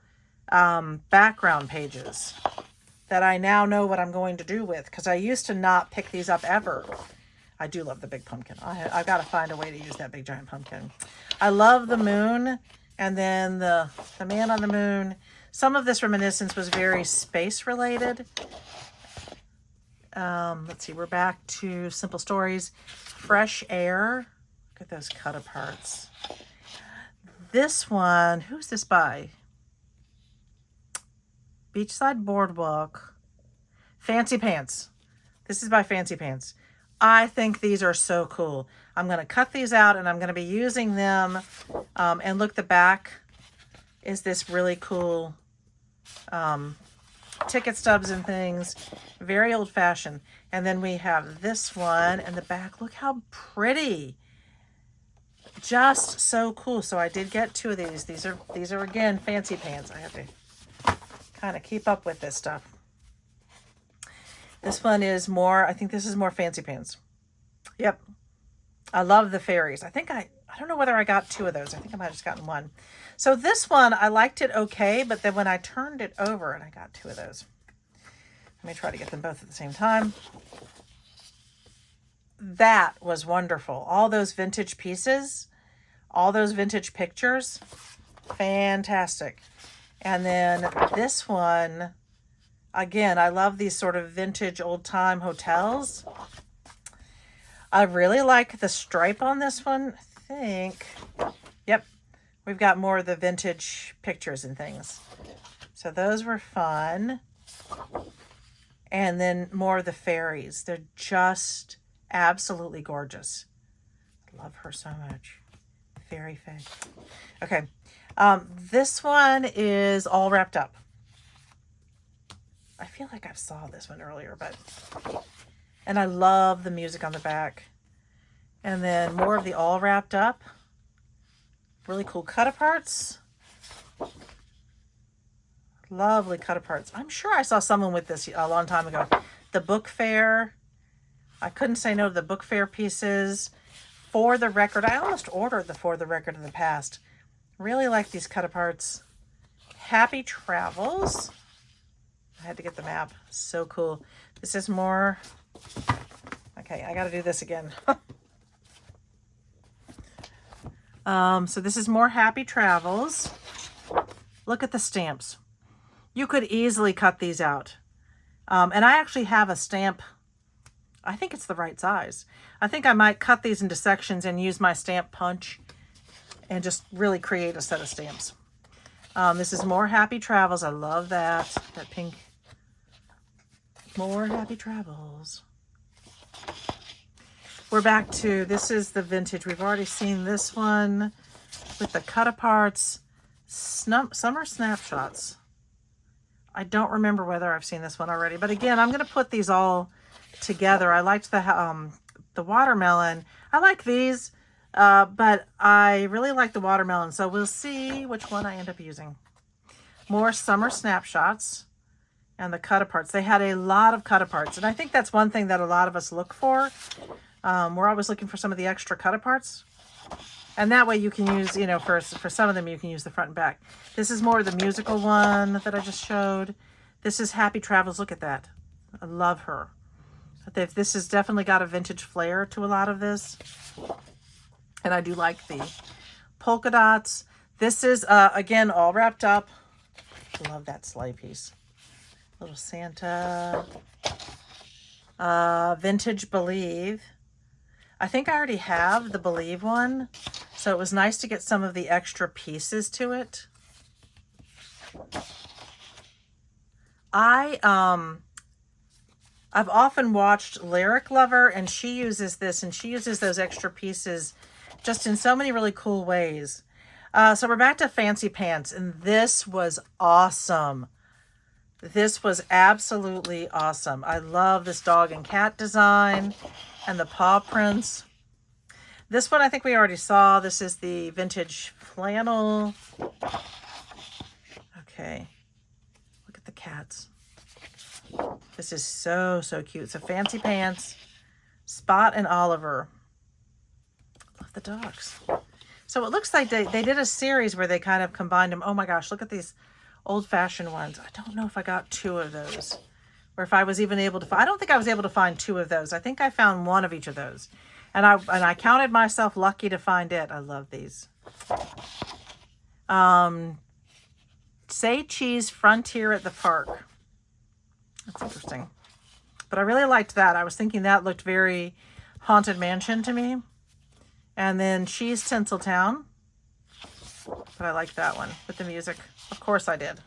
background pages that I now know what I'm going to do with, because I used to not pick these up ever. I do love the big pumpkin. I've got to find a way to use that big giant pumpkin. I love the moon, and then the man on the moon. Some of this reminiscence was very space related. Let's see, we're back to Simple Stories. Fresh Air. Look at those cut aparts. This one, who's this by? Beachside Boardwalk. Fancy Pants. This is by Fancy Pants. I think these are so cool. I'm going to cut these out and I'm going to be using them. And look, the back is this really cool ticket stubs and things. Very old fashioned. And then we have this one in the back. Look how pretty. Just so cool. So I did get 2 of these. These are again Fancy Pants. I have to kind of keep up with this stuff. This one is more, I think this is more Fancy Pants. Yep. I love the fairies. I think I don't know whether I got 2 of those. I think I might have just gotten 1. So this one, I liked it okay, but then when I turned it over, and I got 2 of those. Let me try to get them both at the same time. That was wonderful. All those vintage pieces, all those vintage pictures, fantastic. And then this one, again, I love these sort of vintage old-time hotels. I really like the stripe on this one. I think, yep, we've got more of the vintage pictures and things. So those were fun. And then more of the fairies. They're just absolutely gorgeous. I love her so much. Fairy Faye. Okay. This one is all wrapped up. I feel like I saw this one earlier, but... And I love the music on the back. And then more of the all wrapped up. Really cool cut aparts. Lovely cut aparts. I'm sure I saw someone with this a long time ago. The book fair. I couldn't say no to the book fair pieces. For the Record. I almost ordered the For the Record in the past. Really like these cut aparts. Happy Travels. I had to get the map. So cool. This is more... Okay, I got to do this again. So this is more Happy Travels. Look at the stamps. You could easily cut these out. And I actually have a stamp. I think it's the right size. I think I might cut these into sections and use my stamp punch and just really create a set of stamps. This is more Happy Travels. I love that. That pink. More Happy Travels. We're back to, this is the vintage. We've already seen this one with the cut aparts. Summer Snapshots. I don't remember whether I've seen this one already, but again, I'm going to put these all together. I liked the watermelon. I like these, but I really like the watermelon, so we'll see which one I end up using. More Summer Snapshots and the cut aparts. They had a lot of cut aparts, and I think that's one thing that a lot of us look for. We're always looking for some of the extra cut aparts. And that way you can use, you know, for some of them, you can use the front and back. This is more the musical one that I just showed. This is Happy Travels. Look at that. I love her. This has definitely got a vintage flair to a lot of this. And I do like the polka dots. This is, again, all wrapped up. Love that sleigh piece. Little Santa. Vintage Believe. I think I already have the Believe one, so it was nice to get some of the extra pieces to it. I've often watched Lyric Lover, and she uses this, and she uses those extra pieces just in so many really cool ways. So we're back to Fancy Pants, and this was awesome. This was absolutely awesome. I love this dog and cat design and the paw prints. This one I think we already saw. This is the vintage flannel. Okay. Look at the cats. This is so, so cute. So Fancy Pants, Spot and Oliver. Love the dogs. So it looks like they did a series where they kind of combined them. Oh my gosh, look at these old-fashioned ones. I don't know if I got 2 of those. or if I was even able to find, I don't think I was able to find 2 of those. I think I found 1 of each of those. And I counted myself lucky to find it. I love these. Say Cheese Frontier at the Park. That's interesting. But I really liked that. I was thinking that looked very Haunted Mansion to me. And then Cheese Tinseltown. But I liked that one with the music. Of course I did.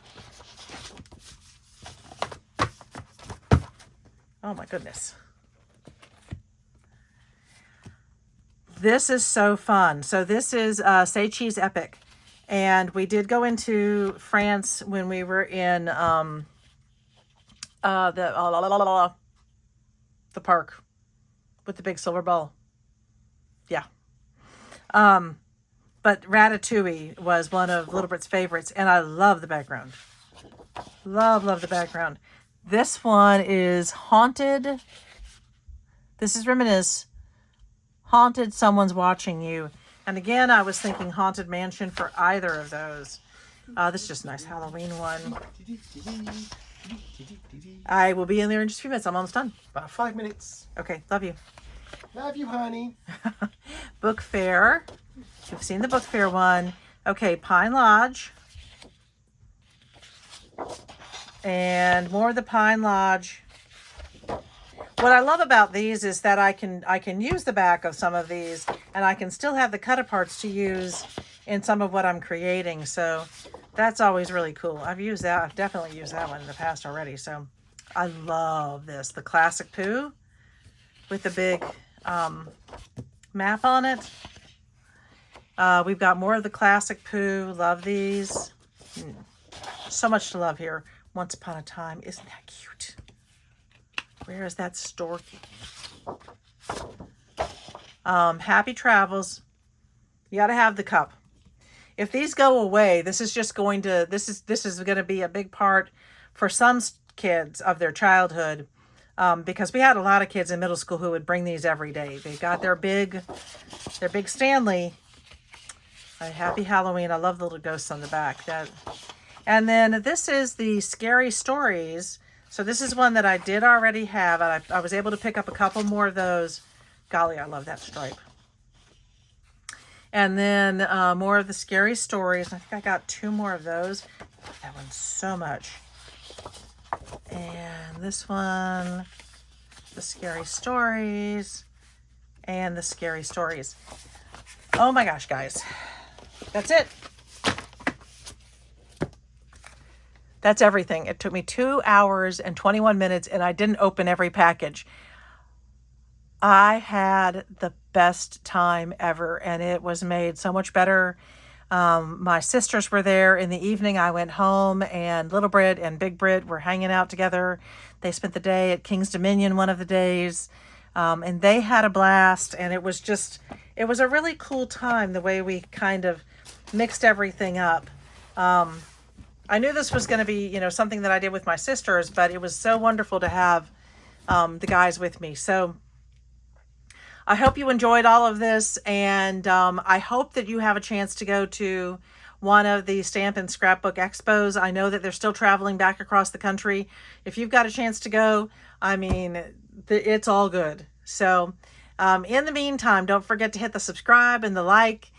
Oh my goodness. This is so fun. So this is Say Cheese Epic. And we did go into France when we were in the park with the big silver ball. Yeah. But Ratatouille was one of Little Brit's favorites, and I love the background. Love the background. This one is Haunted. This is Reminisce. Haunted, Someone's Watching You. And again, I was thinking Haunted Mansion for either of those. This is just a nice Halloween one. I will be in there in just a few minutes. I'm almost done. About 5 minutes. Okay, love you. Love you, honey. Book Fair. You've seen the Book Fair one. Okay, Pine Lodge. And more of the Pine Lodge. What I love about these is that I can use the back of some of these, and I can still have the cut aparts to use in some of what I'm creating. So that's always really cool. I've used that. I've definitely used that one in the past already. So I love this. The Classic Pooh with the big map on it. We've got more of the Classic Pooh. Love these. So much to love here. Once Upon a Time. Isn't that cute? Where is that Storky? Happy Travels. You got to have the cup. If these go away, this is just going to, this is going to be a big part for some kids of their childhood. Because we had a lot of kids in middle school who would bring these every day. They got their big Stanley. Happy Halloween. I love the little ghosts on the back. And then this is the Scary Stories. So this is one that I did already have. I was able to pick up a couple more of those. Golly, I love that stripe. And then more of the Scary Stories. I think I got 2 more of those. I love that one so much. And this one, the Scary Stories, and the Scary Stories. Oh my gosh, guys. That's it. That's everything. It took me 2 hours and 21 minutes, and I didn't open every package. I had the best time ever, and it was made so much better. My sisters were there in the evening. I went home, and Little Brit and Big Brit were hanging out together. They spent the day at King's Dominion one of the days, and they had a blast, and it was a really cool time the way we kind of mixed everything up. I knew this was going to be, something that I did with my sisters, but it was so wonderful to have the guys with me. So I hope you enjoyed all of this, and I hope that you have a chance to go to one of the Stamp and Scrapbook Expos. I know that they're still traveling back across the country. If you've got a chance to go, I mean, it's all good. So in the meantime, don't forget to hit the subscribe and the like.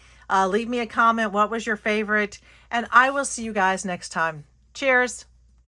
Leave me a comment. What was your favorite? And I will see you guys next time. Cheers.